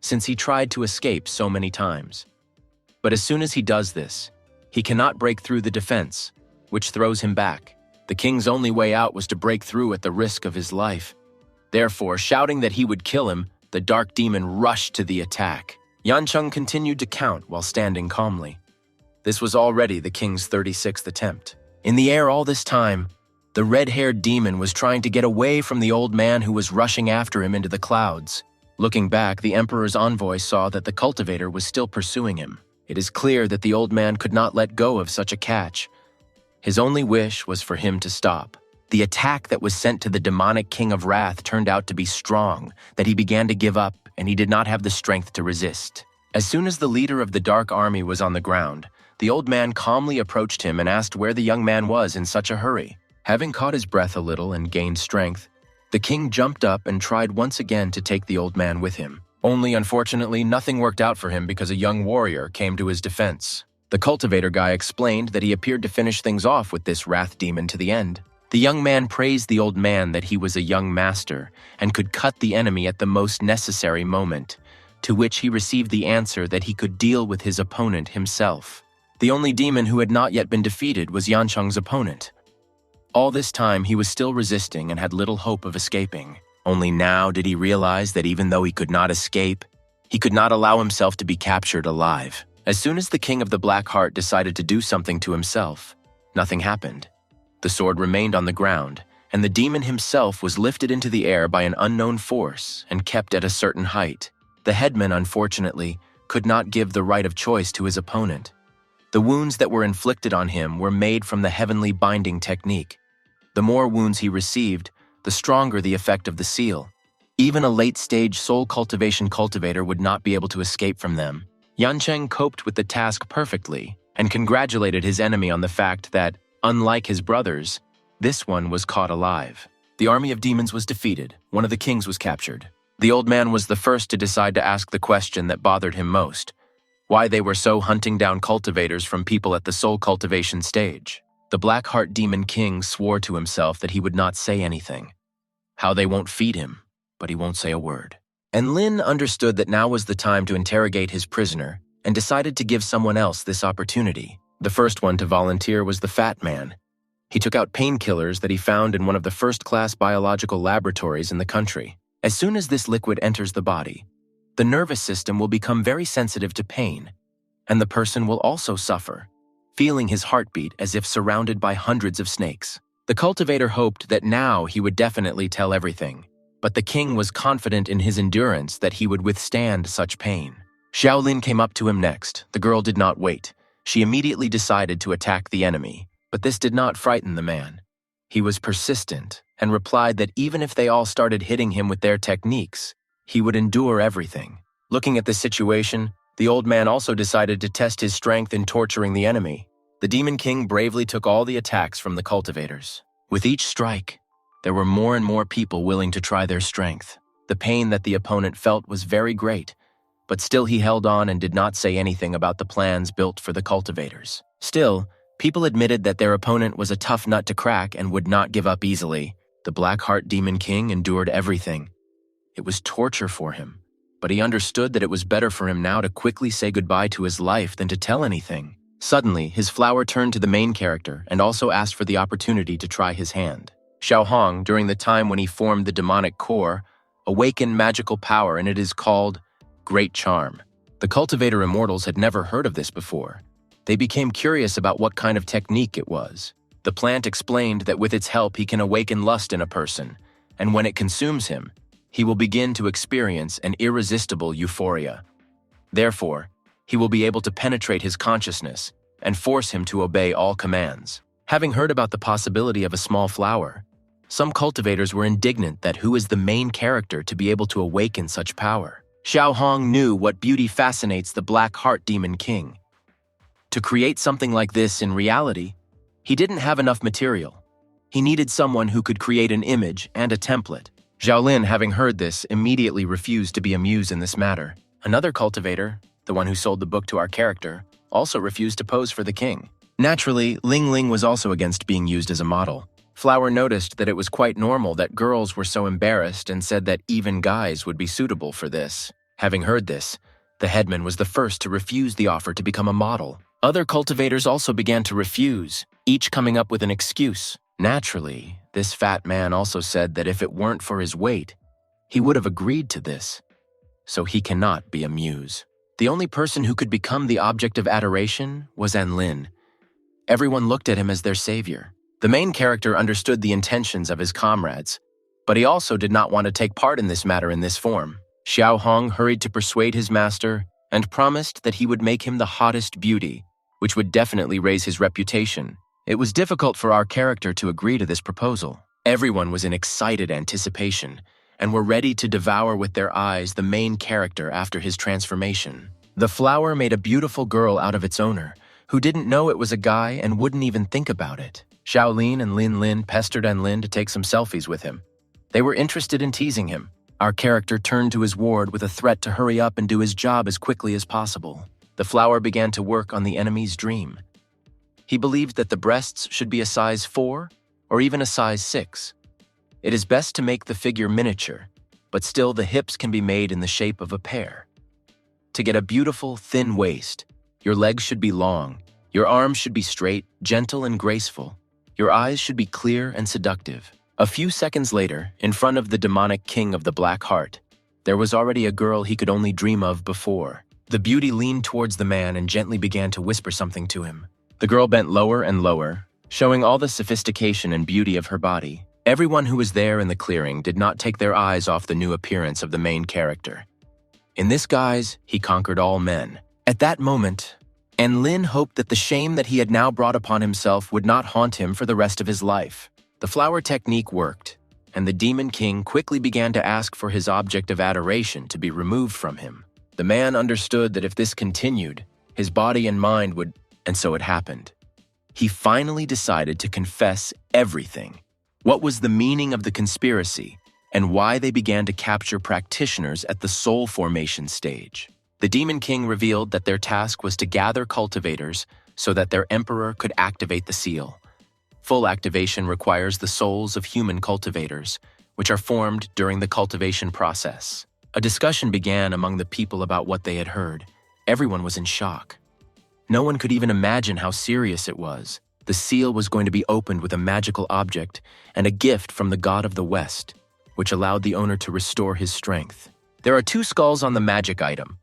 since he tried to escape so many times. But as soon as he does this, he cannot break through the defense, which throws him back. The king's only way out was to break through at the risk of his life. Therefore, shouting that he would kill him, the dark demon rushed to the attack. Yancheng continued to count while standing calmly. This was already the king's 36th attempt. In the air all this time, the red-haired demon was trying to get away from the old man who was rushing after him into the clouds. Looking back, the emperor's envoy saw that the cultivator was still pursuing him. It is clear that the old man could not let go of such a catch. His only wish was for him to stop. The attack that was sent to the demonic king of wrath turned out to be strong, that he began to give up, and he did not have the strength to resist. As soon as the leader of the dark army was on the ground, the old man calmly approached him and asked where the young man was in such a hurry. Having caught his breath a little and gained strength, the king jumped up and tried once again to take the old man with him. Only, unfortunately, nothing worked out for him because a young warrior came to his defense. The cultivator guy explained that he appeared to finish things off with this wrath demon to the end. The young man praised the old man that he was a young master and could cut the enemy at the most necessary moment, to which he received the answer that he could deal with his opponent himself. The only demon who had not yet been defeated was Yancheng's opponent. All this time he was still resisting and had little hope of escaping. Only now did he realize that even though he could not escape, he could not allow himself to be captured alive. As soon as the king of the Black Heart decided to do something to himself, nothing happened. The sword remained on the ground, and the demon himself was lifted into the air by an unknown force and kept at a certain height. The headman, unfortunately, could not give the right of choice to his opponent. The wounds that were inflicted on him were made from the heavenly binding technique. The more wounds he received, the stronger the effect of the seal. Even a late-stage soul cultivation cultivator would not be able to escape from them. Yancheng coped with the task perfectly and congratulated his enemy on the fact that, unlike his brothers, this one was caught alive. The army of demons was defeated. One of the kings was captured. The old man was the first to decide to ask the question that bothered him most: why they were so hunting down cultivators from people at the soul cultivation stage. The Black Heart Demon King swore to himself that he would not say anything. How they won't feed him, but he won't say a word. And Lin understood that now was the time to interrogate his prisoner and decided to give someone else this opportunity. The first one to volunteer was the Fat Man. He took out painkillers that he found in one of the first-class biological laboratories in the country. As soon as this liquid enters the body, the nervous system will become very sensitive to pain, and the person will also suffer, feeling his heartbeat as if surrounded by hundreds of snakes. The cultivator hoped that now he would definitely tell everything, but the king was confident in his endurance that he would withstand such pain. Xiaolin came up to him next. The girl did not wait. She immediately decided to attack the enemy, but this did not frighten the man. He was persistent and replied that even if they all started hitting him with their techniques, he would endure everything. Looking at the situation, the old man also decided to test his strength in torturing the enemy. The Demon King bravely took all the attacks from the cultivators. With each strike, there were more and more people willing to try their strength. The pain that the opponent felt was very great, but still he held on and did not say anything about the plans built for the cultivators. Still, people admitted that their opponent was a tough nut to crack and would not give up easily. The Black Heart Demon King endured everything. It was torture for him, but he understood that it was better for him now to quickly say goodbye to his life than to tell anything. Suddenly, his flower turned to the main character and also asked for the opportunity to try his hand. Xiao Hong, during the time when he formed the demonic core, awakened magical power, and it is called Great Charm. The cultivator immortals had never heard of this before. They became curious about what kind of technique it was. The plant explained that with its help he can awaken lust in a person, and when it consumes him, he will begin to experience an irresistible euphoria. Therefore, he will be able to penetrate his consciousness and force him to obey all commands. Having heard about the possibility of a small flower, some cultivators were indignant that who is the main character to be able to awaken such power. Xiao Hong knew what beauty fascinates the Black Heart Demon King. To create something like this in reality, he didn't have enough material. He needed someone who could create an image and a template. Xiaolin, having heard this, immediately refused to be a muse in this matter. Another cultivator, the one who sold the book to our character, also refused to pose for the king. Naturally, Ling Ling was also against being used as a model. Flower noticed that it was quite normal that girls were so embarrassed and said that even guys would be suitable for this. Having heard this, the headman was the first to refuse the offer to become a model. Other cultivators also began to refuse, each coming up with an excuse. Naturally, this fat man also said that if it weren't for his weight, he would have agreed to this. So he cannot be a muse. The only person who could become the object of adoration was Anlin. Everyone looked at him as their savior. The main character understood the intentions of his comrades, but he also did not want to take part in this matter in this form. Xiao Hong hurried to persuade his master and promised that he would make him the hottest beauty, which would definitely raise his reputation. It was difficult for our character to agree to this proposal. Everyone was in excited anticipation and were ready to devour with their eyes the main character after his transformation. The flower made a beautiful girl out of its owner, who didn't know it was a guy and wouldn't even think about it. Xiaolin and Lin Lin pestered Anlin to take some selfies with him. They were interested in teasing him. Our character turned to his ward with a threat to hurry up and do his job as quickly as possible. The flower began to work on the enemy's dream. He believed that the breasts should be a size 4 or even a size 6. It is best to make the figure miniature, but still the hips can be made in the shape of a pear. To get a beautiful, thin waist, your legs should be long, your arms should be straight, gentle, and graceful. Your eyes should be clear and seductive. A few seconds later, in front of the demonic king of the Black Heart, there was already a girl he could only dream of before. The beauty leaned towards the man and gently began to whisper something to him. The girl bent lower and lower, showing all the sophistication and beauty of her body. Everyone who was there in the clearing did not take their eyes off the new appearance of the main character. In this guise, he conquered all men. At that moment, Anlin hoped that the shame that he had now brought upon himself would not haunt him for the rest of his life. The flower technique worked, and the Demon King quickly began to ask for his object of adoration to be removed from him. The man understood that if this continued, his body and mind would, and so it happened. He finally decided to confess everything. What was the meaning of the conspiracy, and why they began to capture practitioners at the soul formation stage? The Demon King revealed that their task was to gather cultivators so that their emperor could activate the seal. Full activation requires the souls of human cultivators, which are formed during the cultivation process. A discussion began among the people about what they had heard. Everyone was in shock. No one could even imagine how serious it was. The seal was going to be opened with a magical object and a gift from the god of the West, which allowed the owner to restore his strength. There are 2 skulls on the magic item.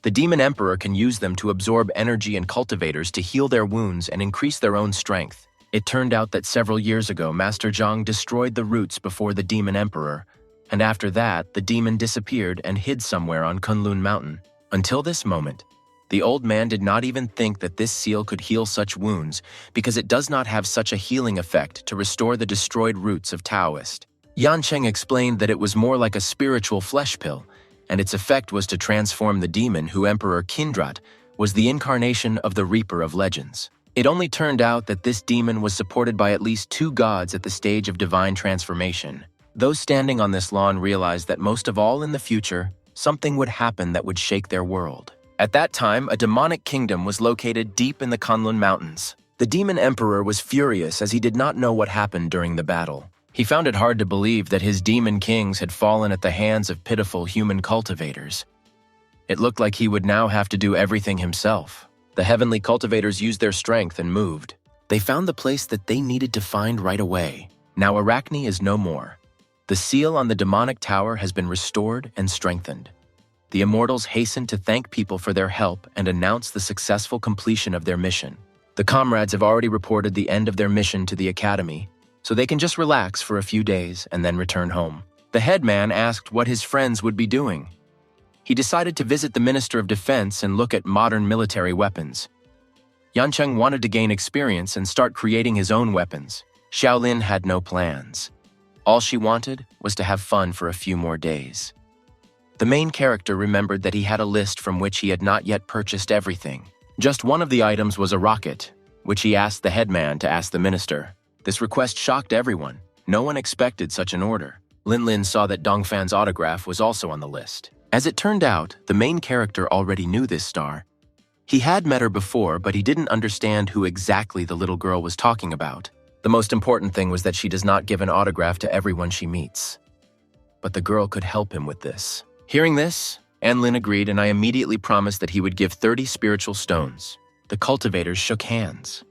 The Demon Emperor can use them to absorb energy in cultivators to heal their wounds and increase their own strength. It turned out that several years ago, Master Zhang destroyed the roots before the Demon Emperor, and after that, the demon disappeared and hid somewhere on Kunlun Mountain. Until this moment, the old man did not even think that this seal could heal such wounds because it does not have such a healing effect to restore the destroyed roots of Taoist. Yancheng explained that it was more like a spiritual flesh pill, and its effect was to transform the demon who Emperor Kindrat was the incarnation of the Reaper of Legends. It only turned out that this demon was supported by at least 2 gods at the stage of divine transformation. Those standing on this lawn realized that most of all in the future, something would happen that would shake their world. At that time, a demonic kingdom was located deep in the Kunlun Mountains. The Demon Emperor was furious as he did not know what happened during the battle. He found it hard to believe that his demon kings had fallen at the hands of pitiful human cultivators. It looked like he would now have to do everything himself. The heavenly cultivators used their strength and moved. They found the place that they needed to find right away. Now Arachne is no more. The seal on the demonic tower has been restored and strengthened. The immortals hastened to thank people for their help and announce the successful completion of their mission. The comrades have already reported the end of their mission to the academy, so they can just relax for a few days and then return home. The headman asked what his friends would be doing. He decided to visit the Minister of Defense and look at modern military weapons. Yancheng wanted to gain experience and start creating his own weapons. Xiaolin had no plans. All she wanted was to have fun for a few more days. The main character remembered that he had a list from which he had not yet purchased everything. Just one of the items was a rocket, which he asked the headman to ask the minister. This request shocked everyone. No one expected such an order. Lin Lin saw that Dongfan's autograph was also on the list. As it turned out, the main character already knew this star. He had met her before, but he didn't understand who exactly the little girl was talking about. The most important thing was that she does not give an autograph to everyone she meets. But the girl could help him with this. Hearing this, Anlin agreed, and I immediately promised that he would give 30 spiritual stones. The cultivators shook hands.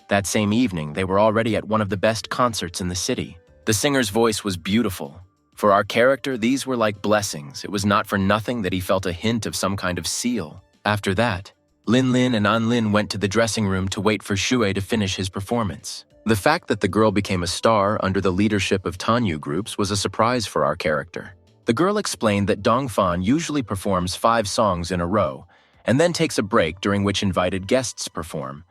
That same evening, they were already at one of the best concerts in the city. The singer's voice was beautiful. For our character, these were like blessings. It was not for nothing that he felt a hint of some kind of seal. After that, Lin Lin and Anlin went to the dressing room to wait for Shui to finish his performance. The fact that the girl became a star under the leadership of Tanyu groups was a surprise for our character. The girl explained that Dongfan usually performs 5 songs in a row, and then takes a break during which invited guests perform,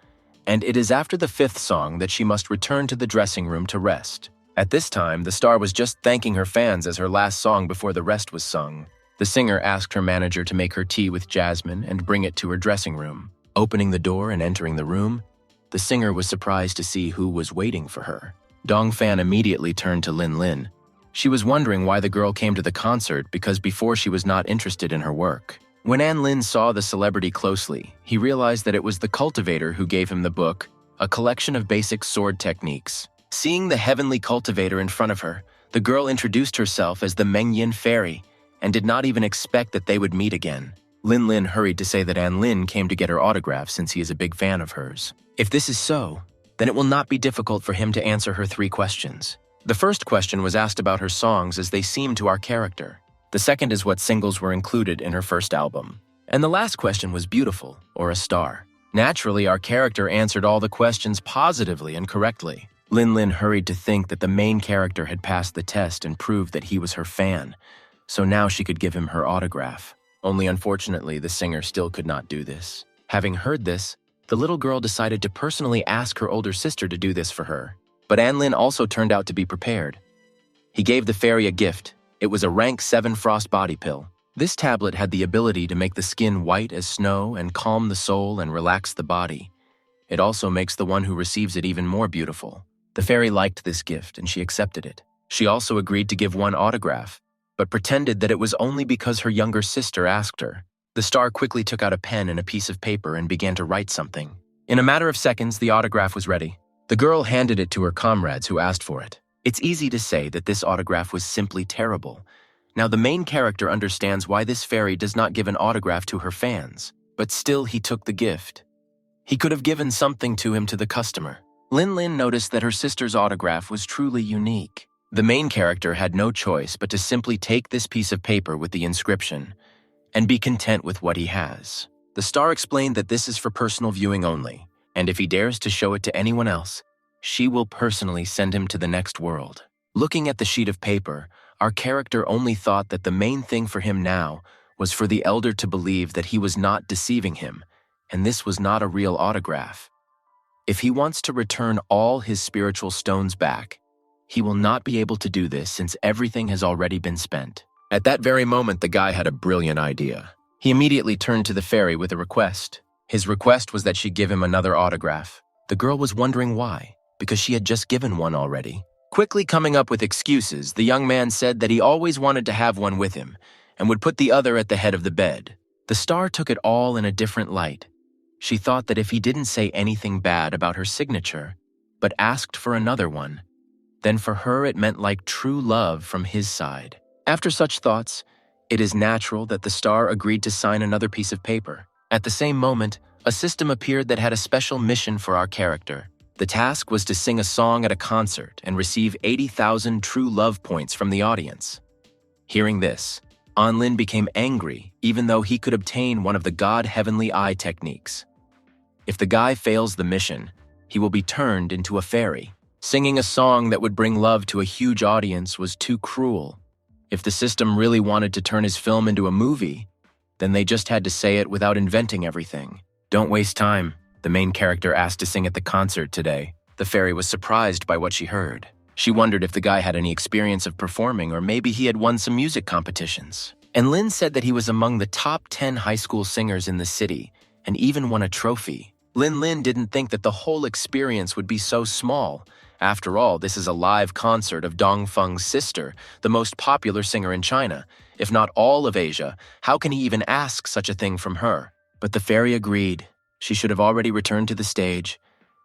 and it is after the 5th song that she must return to the dressing room to rest. At this time, the star was just thanking her fans as her last song before the rest was sung. The singer asked her manager to make her tea with jasmine and bring it to her dressing room. Opening the door and entering the room, the singer was surprised to see who was waiting for her. Dongfan immediately turned to Lin Lin. She was wondering why the girl came to the concert because before she was not interested in her work. When Anlin saw the celebrity closely, he realized that it was the cultivator who gave him the book, a collection of basic sword techniques. Seeing the heavenly cultivator in front of her, the girl introduced herself as the Mengyin Fairy and did not even expect that they would meet again. Lin Lin hurried to say that Anlin came to get her autograph since he is a big fan of hers. If this is so, then it will not be difficult for him to answer her 3 questions. The first question was asked about her songs as they seemed to our character. The second is what singles were included in her first album. And the last question was beautiful, or a star. Naturally, our character answered all the questions positively and correctly. Lin Lin hurried to think that the main character had passed the test and proved that he was her fan, so now she could give him her autograph. Only unfortunately, the singer still could not do this. Having heard this, the little girl decided to personally ask her older sister to do this for her. But Anlin also turned out to be prepared. He gave the fairy a gift. It was a rank 7 frost body pill. This tablet had the ability to make the skin white as snow and calm the soul and relax the body. It also makes the one who receives it even more beautiful. The fairy liked this gift and she accepted it. She also agreed to give one autograph, but pretended that it was only because her younger sister asked her. The star quickly took out a pen and a piece of paper and began to write something. In a matter of seconds, the autograph was ready. The girl handed it to her comrades who asked for it. It's easy to say that this autograph was simply terrible. Now, the main character understands why this fairy does not give an autograph to her fans, but still he took the gift. He could have given something to him to the customer. Lin noticed that her sister's autograph was truly unique. The main character had no choice but to simply take this piece of paper with the inscription and be content with what he has. The star explained that this is for personal viewing only, and if he dares to show it to anyone else, she will personally send him to the next world. Looking at the sheet of paper, our character only thought that the main thing for him now was for the elder to believe that he was not deceiving him, and this was not a real autograph. If he wants to return all his spiritual stones back, he will not be able to do this since everything has already been spent. At that very moment, the guy had a brilliant idea. He immediately turned to the fairy with a request. His request was that she give him another autograph. The girl was wondering why, because she had just given one already. Quickly coming up with excuses, the young man said that he always wanted to have one with him and would put the other at the head of the bed. The star took it all in a different light. She thought that if he didn't say anything bad about her signature, but asked for another one, then for her it meant like true love from his side. After such thoughts, it is natural that the star agreed to sign another piece of paper. At the same moment, a system appeared that had a special mission for our character. The task was to sing a song at a concert and receive 80,000 true love points from the audience. Hearing this, Lin became angry even though he could obtain one of the God Heavenly Eye techniques. If the guy fails the mission, he will be turned into a fairy. Singing a song that would bring love to a huge audience was too cruel. If the system really wanted to turn his film into a movie, then they just had to say it without inventing everything. Don't waste time, the main character asked to sing at the concert today. The fairy was surprised by what she heard. She wondered if the guy had any experience of performing or maybe he had won some music competitions. And Lin said that he was among the top 10 high school singers in the city and even won a trophy. Lin didn't think that the whole experience would be so small. After all, this is a live concert of Dongfeng's sister, the most popular singer in China. If not all of Asia, how can he even ask such a thing from her? But the fairy agreed. She should have already returned to the stage.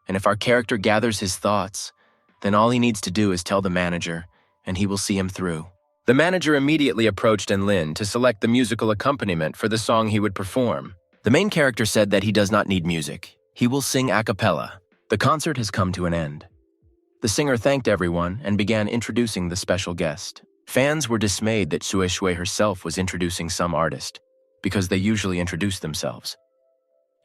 And if our character gathers his thoughts, then all he needs to do is tell the manager, and he will see him through. The manager immediately approached Lin to select the musical accompaniment for the song he would perform. The main character said that he does not need music. He will sing a cappella. The concert has come to an end. The singer thanked everyone and began introducing the special guest. Fans were dismayed that Sue Shui herself was introducing some artist, because they usually introduce themselves.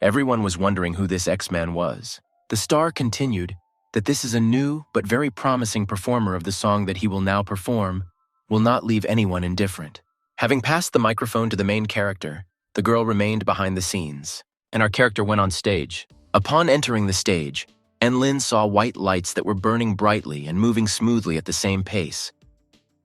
Everyone was wondering who this X-Man was. The star continued that this is a new but very promising performer of the song that he will now perform will not leave anyone indifferent. Having passed the microphone to the main character, the girl remained behind the scenes, and our character went on stage. Upon entering the stage, Lin saw white lights that were burning brightly and moving smoothly at the same pace.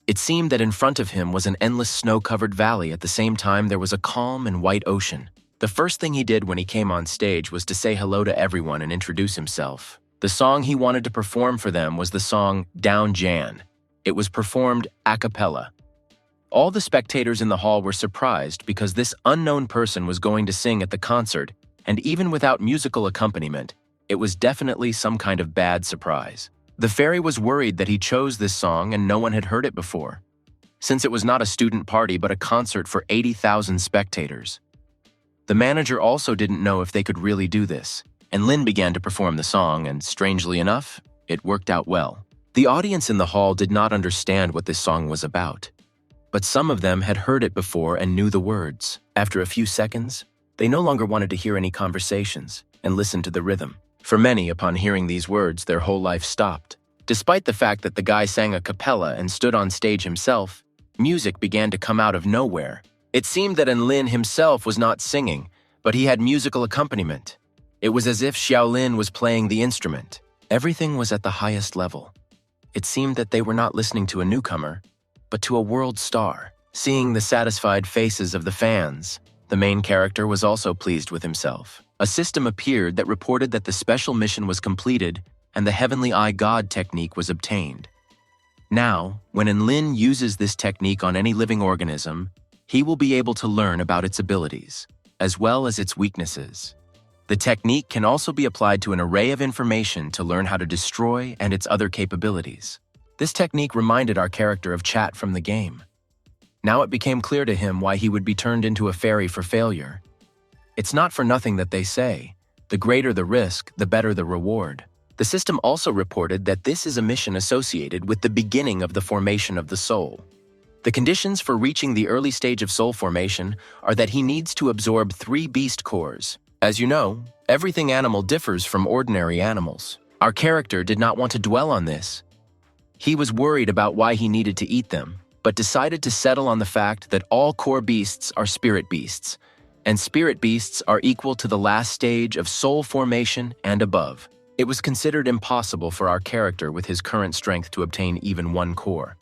It seemed that in front of him was an endless snow-covered valley. At the same time, there was a calm and white ocean. The first thing he did when he came on stage was to say hello to everyone and introduce himself. The song he wanted to perform for them was the song Down Jan. It was performed a cappella. All the spectators in the hall were surprised because this unknown person was going to sing at the concert, and even without musical accompaniment, it was definitely some kind of bad surprise. The fairy was worried that he chose this song and no one had heard it before, since it was not a student party but a concert for 80,000 spectators. The manager also didn't know if they could really do this, and Lin began to perform the song, and strangely enough, it worked out well. The audience in the hall did not understand what this song was about, but some of them had heard it before and knew the words. After a few seconds, they no longer wanted to hear any conversations and listened to the rhythm. For many, upon hearing these words, their whole life stopped. Despite the fact that the guy sang a cappella and stood on stage himself, music began to come out of nowhere. It seemed that Lin himself was not singing, but he had musical accompaniment. It was as if Xiaolin was playing the instrument. Everything was at the highest level. It seemed that they were not listening to a newcomer, but to a world star. Seeing the satisfied faces of the fans, the main character was also pleased with himself. A system appeared that reported that the special mission was completed and the Heavenly Eye God technique was obtained. Now, when Enlin uses this technique on any living organism, he will be able to learn about its abilities, as well as its weaknesses. The technique can also be applied to an array of information to learn how to destroy and its other capabilities. This technique reminded our character of Chat from the game. Now it became clear to him why he would be turned into a fairy for failure. It's not for nothing that they say, the greater the risk, the better the reward. The system also reported that this is a mission associated with the beginning of the formation of the soul. The conditions for reaching the early stage of soul formation are that he needs to absorb 3 beast cores. As you know, everything animal differs from ordinary animals. Our character did not want to dwell on this. He was worried about why he needed to eat them, but decided to settle on the fact that all core beasts are spirit beasts, and spirit beasts are equal to the last stage of soul formation and above. It was considered impossible for our character with his current strength to obtain even 1 core.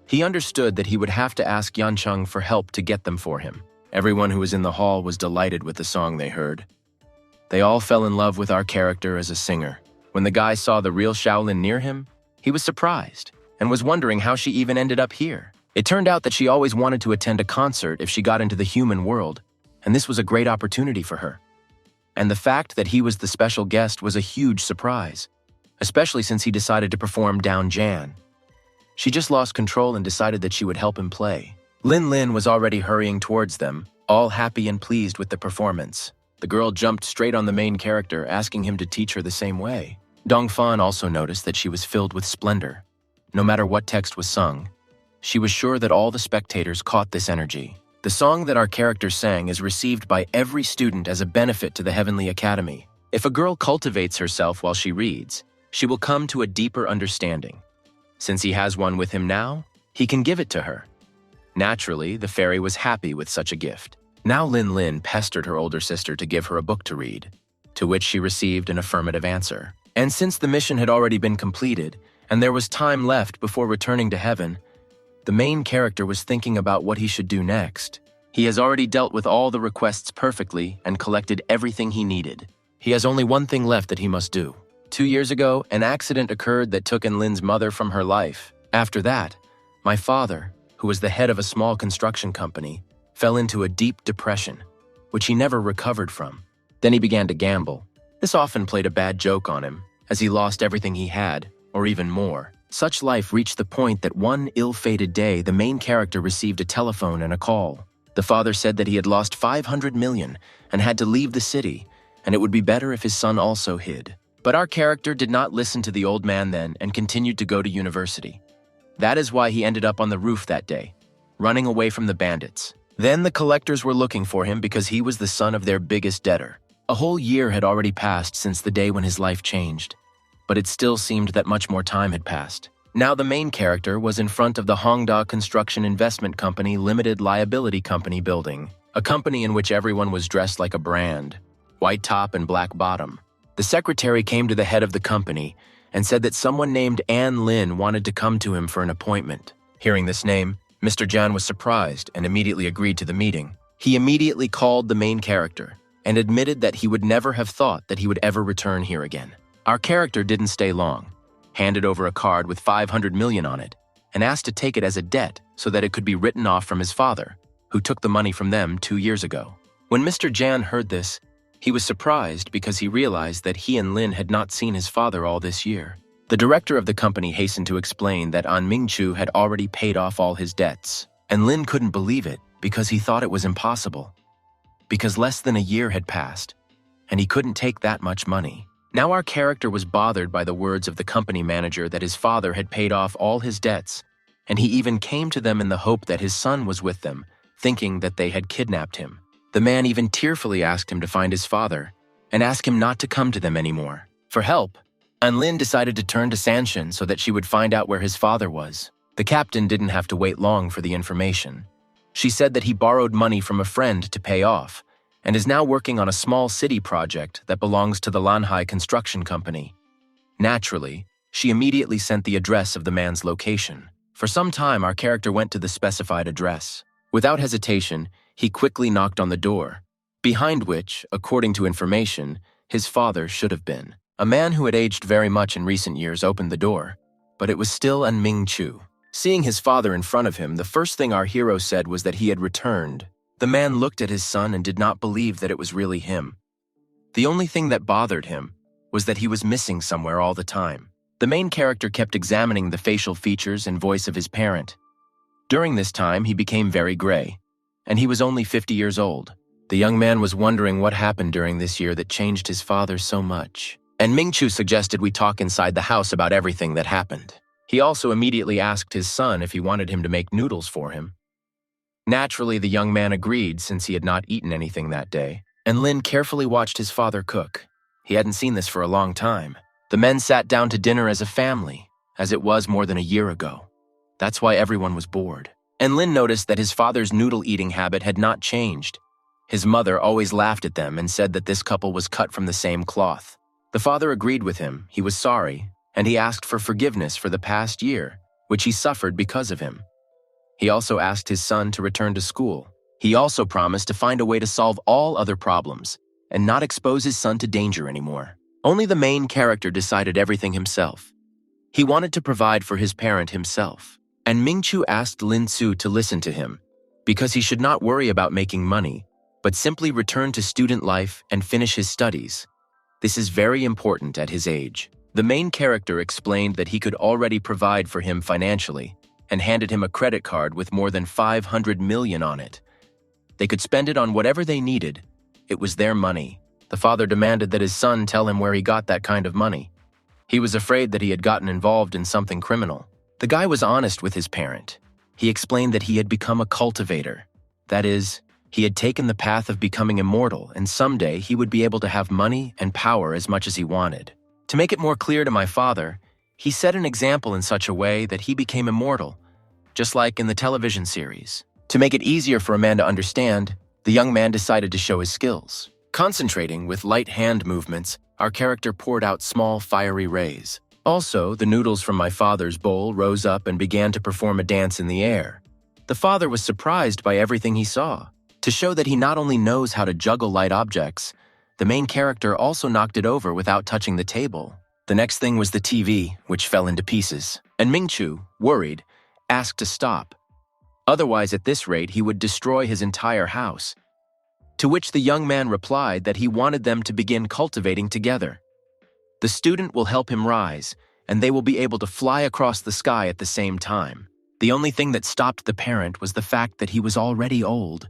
He understood that he would have to ask Yancheng for help to get them for him. Everyone who was in the hall was delighted with the song they heard. They all fell in love with our character as a singer. When the guy saw the real Shaolin near him, he was surprised and was wondering how she even ended up here. It turned out that she always wanted to attend a concert if she got into the human world, and this was a great opportunity for her. And the fact that he was the special guest was a huge surprise, especially since he decided to perform Down Jan. She just lost control and decided that she would help him play. Lin Lin was already hurrying towards them, all happy and pleased with the performance. The girl jumped straight on the main character, asking him to teach her the same way. Dongfan also noticed that she was filled with splendor. No matter what text was sung, she was sure that all the spectators caught this energy. The song that our character sang is received by every student as a benefit to the Heavenly Academy. If a girl cultivates herself while she reads, she will come to a deeper understanding. Since he has one with him now, he can give it to her. Naturally, the fairy was happy with such a gift. Now Lin Lin pestered her older sister to give her a book to read, to which she received an affirmative answer. And since the mission had already been completed, and there was time left before returning to heaven, the main character was thinking about what he should do next. He has already dealt with all the requests perfectly and collected everything he needed. He has only one thing left that he must do. 2 years ago, an accident occurred that took Enlin's mother from her life. After that, my father, who was the head of a small construction company, fell into a deep depression, which he never recovered from. Then he began to gamble. This often played a bad joke on him, as he lost everything he had, or even more. Such life reached the point that one ill-fated day, the main character received a telephone and a call. The father said that he had lost 500 million and had to leave the city, and it would be better if his son also hid. But our character did not listen to the old man then and continued to go to university. That is why he ended up on the roof that day, running away from the bandits. Then the collectors were looking for him because he was the son of their biggest debtor. A whole year had already passed since the day when his life changed, but it still seemed that much more time had passed. Now the main character was in front of the Hongda Construction Investment Company Limited Liability Company building, a company in which everyone was dressed like a brand, white top and black bottom. The secretary came to the head of the company and said that someone named An Lin wanted to come to him for an appointment. Hearing this name, Mr. Jan was surprised and immediately agreed to the meeting. He immediately called the main character and admitted that he would never have thought that he would ever return here again. Our character didn't stay long, handed over a card with 500 million on it, and asked to take it as a debt so that it could be written off from his father, who took the money from them 2 years ago. When Mr. Jan heard this, he was surprised because he realized that he and Lin had not seen his father all this year. The director of the company hastened to explain that An Mingchu had already paid off all his debts, and Lin couldn't believe it because he thought it was impossible. Because less than a year had passed, and he couldn't take that much money. Now our character was bothered by the words of the company manager that his father had paid off all his debts, and he even came to them in the hope that his son was with them, thinking that they had kidnapped him. The man even tearfully asked him to find his father and ask him not to come to them anymore. For help, Anlin decided to turn to Sanshin so that she would find out where his father was. The captain didn't have to wait long for the information. She said that he borrowed money from a friend to pay off and is now working on a small city project that belongs to the Lanhai Construction Company. Naturally, she immediately sent the address of the man's location. For some time, our character went to the specified address. Without hesitation, he quickly knocked on the door, behind which, according to information, his father should have been. A man who had aged very much in recent years opened the door, but it was still An Ming-chu. Seeing his father in front of him, the first thing our hero said was that he had returned. The man looked at his son and did not believe that it was really him. The only thing that bothered him was that he was missing somewhere all the time. The main character kept examining the facial features and voice of his parent. During this time, he became very gray, and he was only 50 years old. The young man was wondering what happened during this year that changed his father so much. And Ming-chu suggested we talk inside the house about everything that happened. He also immediately asked his son if he wanted him to make noodles for him. Naturally, the young man agreed since he had not eaten anything that day, and Lin carefully watched his father cook. He hadn't seen this for a long time. The men sat down to dinner as a family, as it was more than a year ago. That's why everyone was bored. And Lin noticed that his father's noodle-eating habit had not changed. His mother always laughed at them and said that this couple was cut from the same cloth. The father agreed with him, he was sorry, and he asked for forgiveness for the past year, which he suffered because of him. He also asked his son to return to school. He also promised to find a way to solve all other problems and not expose his son to danger anymore. Only the main character decided everything himself. He wanted to provide for his parent himself, and Ming-chu asked Lin Su to listen to him, because he should not worry about making money, but simply return to student life and finish his studies. This is very important at his age. The main character explained that he could already provide for him financially and handed him a credit card with more than 500 million on it. They could spend it on whatever they needed. It was their money. The father demanded that his son tell him where he got that kind of money. He was afraid that he had gotten involved in something criminal. The guy was honest with his parent. He explained that he had become a cultivator. That is, he had taken the path of becoming immortal, and someday he would be able to have money and power as much as he wanted. To make it more clear to my father, he set an example in such a way that he became immortal, just like in the television series. To make it easier for a man to understand, the young man decided to show his skills. Concentrating with light hand movements, our character poured out small fiery rays. Also, the noodles from my father's bowl rose up and began to perform a dance in the air. The father was surprised by everything he saw. To show that he not only knows how to juggle light objects, the main character also knocked it over without touching the table. The next thing was the TV, which fell into pieces, and Ming-chu, worried, asked to stop. Otherwise, at this rate, he would destroy his entire house. To which the young man replied that he wanted them to begin cultivating together. The student will help him rise, and they will be able to fly across the sky at the same time. The only thing that stopped the parent was the fact that he was already old.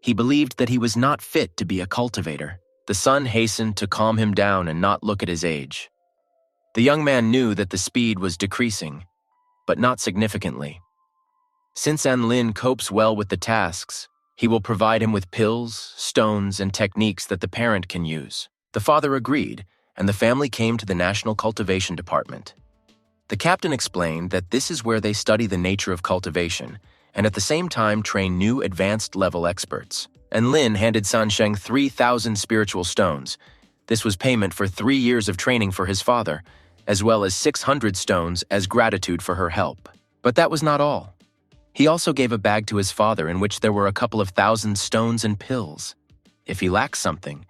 He believed that he was not fit to be a cultivator. The son hastened to calm him down and not look at his age. The young man knew that the speed was decreasing, but not significantly. Since An Lin copes well with the tasks, he will provide him with pills, stones, and techniques that the parent can use. The father agreed, and the family came to the National Cultivation Department. The captain explained that this is where they study the nature of cultivation, and at the same time train new advanced-level experts. And Lin handed Sansheng 3,000 spiritual stones. This was payment for 3 years of training for his father, as well as 600 stones as gratitude for her help. But that was not all. He also gave a bag to his father in which there were a couple of thousand stones and pills. If he lacks something,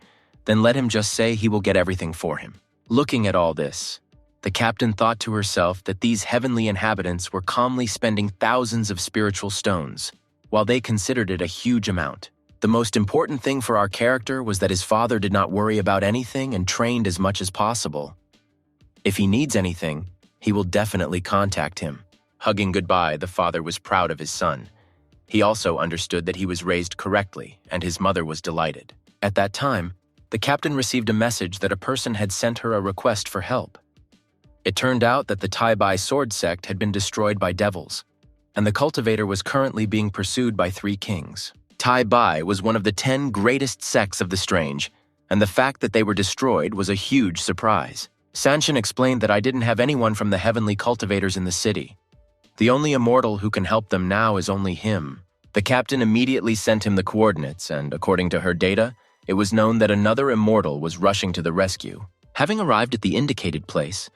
then let him just say he will get everything for him. Looking at all this, the captain thought to herself that these heavenly inhabitants were calmly spending thousands of spiritual stones, while they considered it a huge amount. The most important thing for our character was that his father did not worry about anything and trained as much as possible. If he needs anything, he will definitely contact him. Hugging goodbye, the father was proud of his son. He also understood that he was raised correctly, and his mother was delighted. At that time, the captain received a message that a person had sent her a request for help. It turned out that the Tai Bai sword sect had been destroyed by devils, and the cultivator was currently being pursued by 3 kings. Tai Bai was one of the 10 greatest sects of the strange, and the fact that they were destroyed was a huge surprise. Sanshin explained that I didn't have anyone from the heavenly cultivators in the city. The only immortal who can help them now is only him. The captain immediately sent him the coordinates, and according to her data, it was known that another immortal was rushing to the rescue. Having arrived at the indicated place,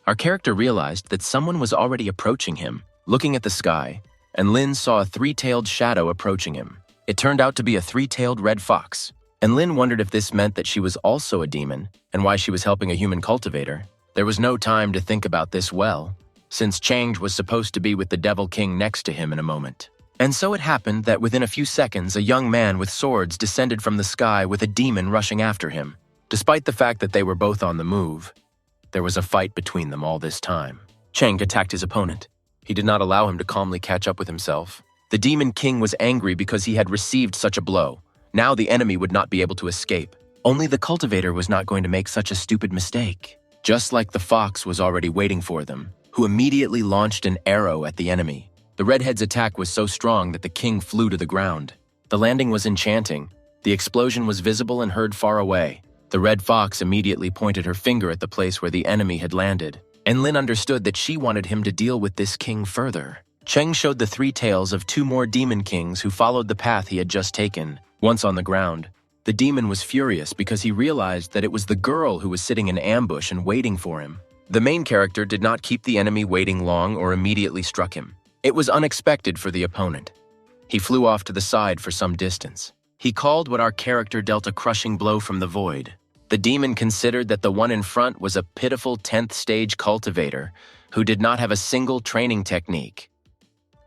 our character realized that someone was already approaching him. Looking at the sky, and Lin saw a 3-tailed shadow approaching him. It turned out to be a 3-tailed red fox. and Lin wondered if this meant that she was also a demon and why she was helping a human cultivator. There was no time to think about this well, since Chang was supposed to be with the Devil King next to him in a moment. And so it happened that within a few seconds, a young man with swords descended from the sky with a demon rushing after him. Despite the fact that they were both on the move, there was a fight between them all this time. Chang attacked his opponent. He did not allow him to calmly catch up with himself. The Demon King was angry because he had received such a blow. Now the enemy would not be able to escape. Only the cultivator was not going to make such a stupid mistake. Just like the fox was already waiting for them, who immediately launched an arrow at the enemy. The redhead's attack was so strong that the king flew to the ground. The landing was enchanting. The explosion was visible and heard far away. The red fox immediately pointed her finger at the place where the enemy had landed, and Lin understood that she wanted him to deal with this king further. Cheng showed the three tails of two more demon kings who followed the path he had just taken. Once on the ground, the demon was furious because he realized that it was the girl who was sitting in ambush and waiting for him. The main character did not keep the enemy waiting long or immediately struck him. It was unexpected for the opponent. He flew off to the side for some distance. He called what our character dealt a crushing blow from the void. The demon considered that the one in front was a pitiful 10th stage cultivator who did not have a single training technique.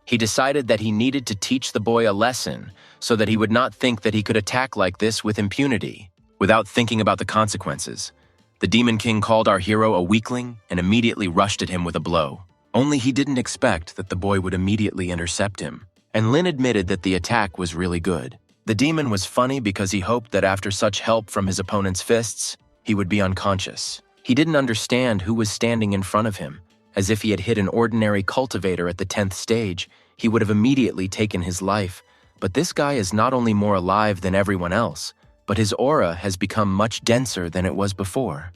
He decided that he needed to teach the boy a lesson so that he would not think that he could attack like this with impunity, without thinking about the consequences. The Demon King called our hero a weakling and immediately rushed at him with a blow. Only he didn't expect that the boy would immediately intercept him, and Lin admitted that the attack was really good. The demon was funny because he hoped that after such help from his opponent's fists, he would be unconscious. He didn't understand who was standing in front of him. As if he had hit an ordinary cultivator at the 10th stage, he would have immediately taken his life. But this guy is not only more alive than everyone else, but his aura has become much denser than it was before.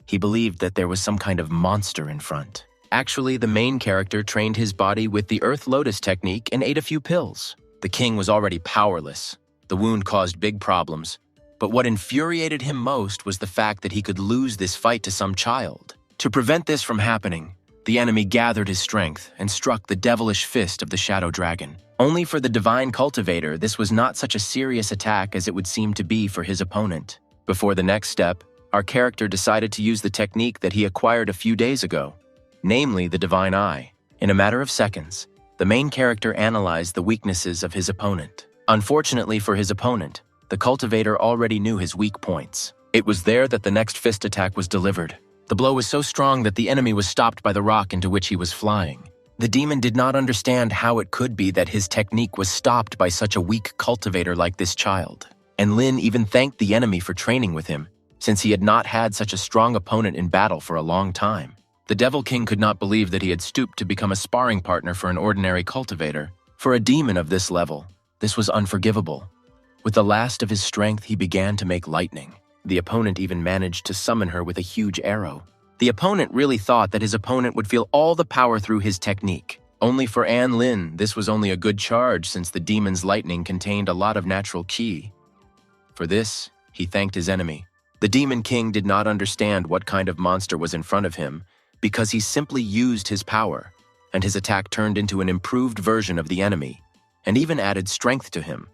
He believed that there was some kind of monster in front. Actually, the main character trained his body with the Earth Lotus technique and ate a few pills. The king was already powerless. The wound caused big problems. But what infuriated him most was the fact that he could lose this fight to some child. To prevent this from happening, the enemy gathered his strength and struck the devilish fist of the shadow dragon. Only for the divine cultivator, this was not such a serious attack as it would seem to be for his opponent. Before the next step, our character decided to use the technique that he acquired a few days ago, namely the divine eye. In a matter of seconds, the main character analyzed the weaknesses of his opponent. Unfortunately for his opponent, the cultivator already knew his weak points. It was there that the next fist attack was delivered. The blow was so strong that the enemy was stopped by the rock into which he was flying. The demon did not understand how it could be that his technique was stopped by such a weak cultivator like this child. And Lin even thanked the enemy for training with him, since he had not had such a strong opponent in battle for a long time. The Devil King could not believe that he had stooped to become a sparring partner for an ordinary cultivator. For a demon of this level, this was unforgivable. With the last of his strength, he began to make lightning. The opponent even managed to summon her with a huge arrow. The opponent really thought that his opponent would feel all the power through his technique. Only for An Lin, this was only a good charge since the demon's lightning contained a lot of natural qi. For this, he thanked his enemy. The Demon King did not understand what kind of monster was in front of him because he simply used his power, and his attack turned into an improved version of the enemy, and even added strength to him.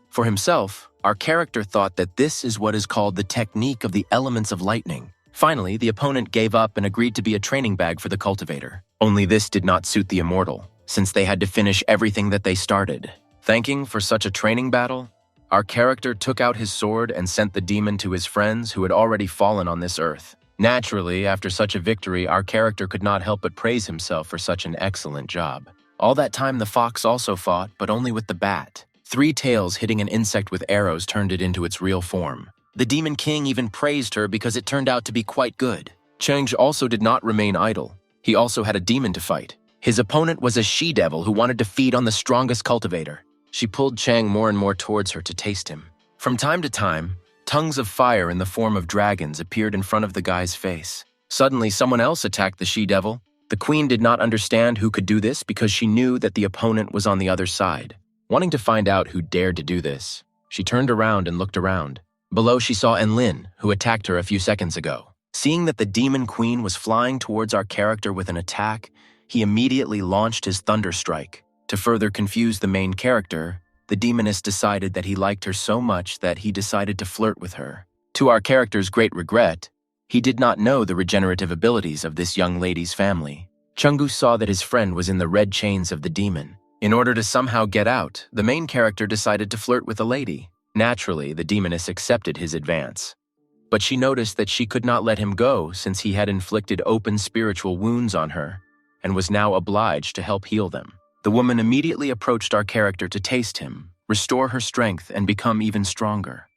For himself, our character thought that this is what is called the technique of the elements of lightning. Finally, the opponent gave up and agreed to be a training bag for the cultivator. Only this did not suit the immortal, since they had to finish everything that they started. Thanking for such a training battle, our character took out his sword and sent the demon to his friends who had already fallen on this earth. Naturally, after such a victory, our character could not help but praise himself for such an excellent job. All that time the fox also fought, but only with the bat. 3 tails hitting an insect with arrows turned it into its real form. The Demon King even praised her because it turned out to be quite good. Chang also did not remain idle. He also had a demon to fight. His opponent was a she-devil who wanted to feed on the strongest cultivator. She pulled Chang more and more towards her to taste him. From time to time, tongues of fire in the form of dragons appeared in front of the guy's face. Suddenly, someone else attacked the she-devil. The queen did not understand who could do this because she knew that the opponent was on the other side. Wanting to find out who dared to do this, she turned around and looked around. Below, she saw Enlin, who attacked her a few seconds ago. Seeing that the demon queen was flying towards our character with an attack, he immediately launched his thunder strike. To further confuse the main character, the demoness decided that he liked her so much that he decided to flirt with her. To our character's great regret, he did not know the regenerative abilities of this young lady's family. Chungu saw that his friend was in the red chains of the demon. In order to somehow get out, the main character decided to flirt with a lady. Naturally, the demoness accepted his advance. But she noticed that she could not let him go since he had inflicted open spiritual wounds on her and was now obliged to help heal them. The woman immediately approached our character to taste him, restore her strength, and become even stronger.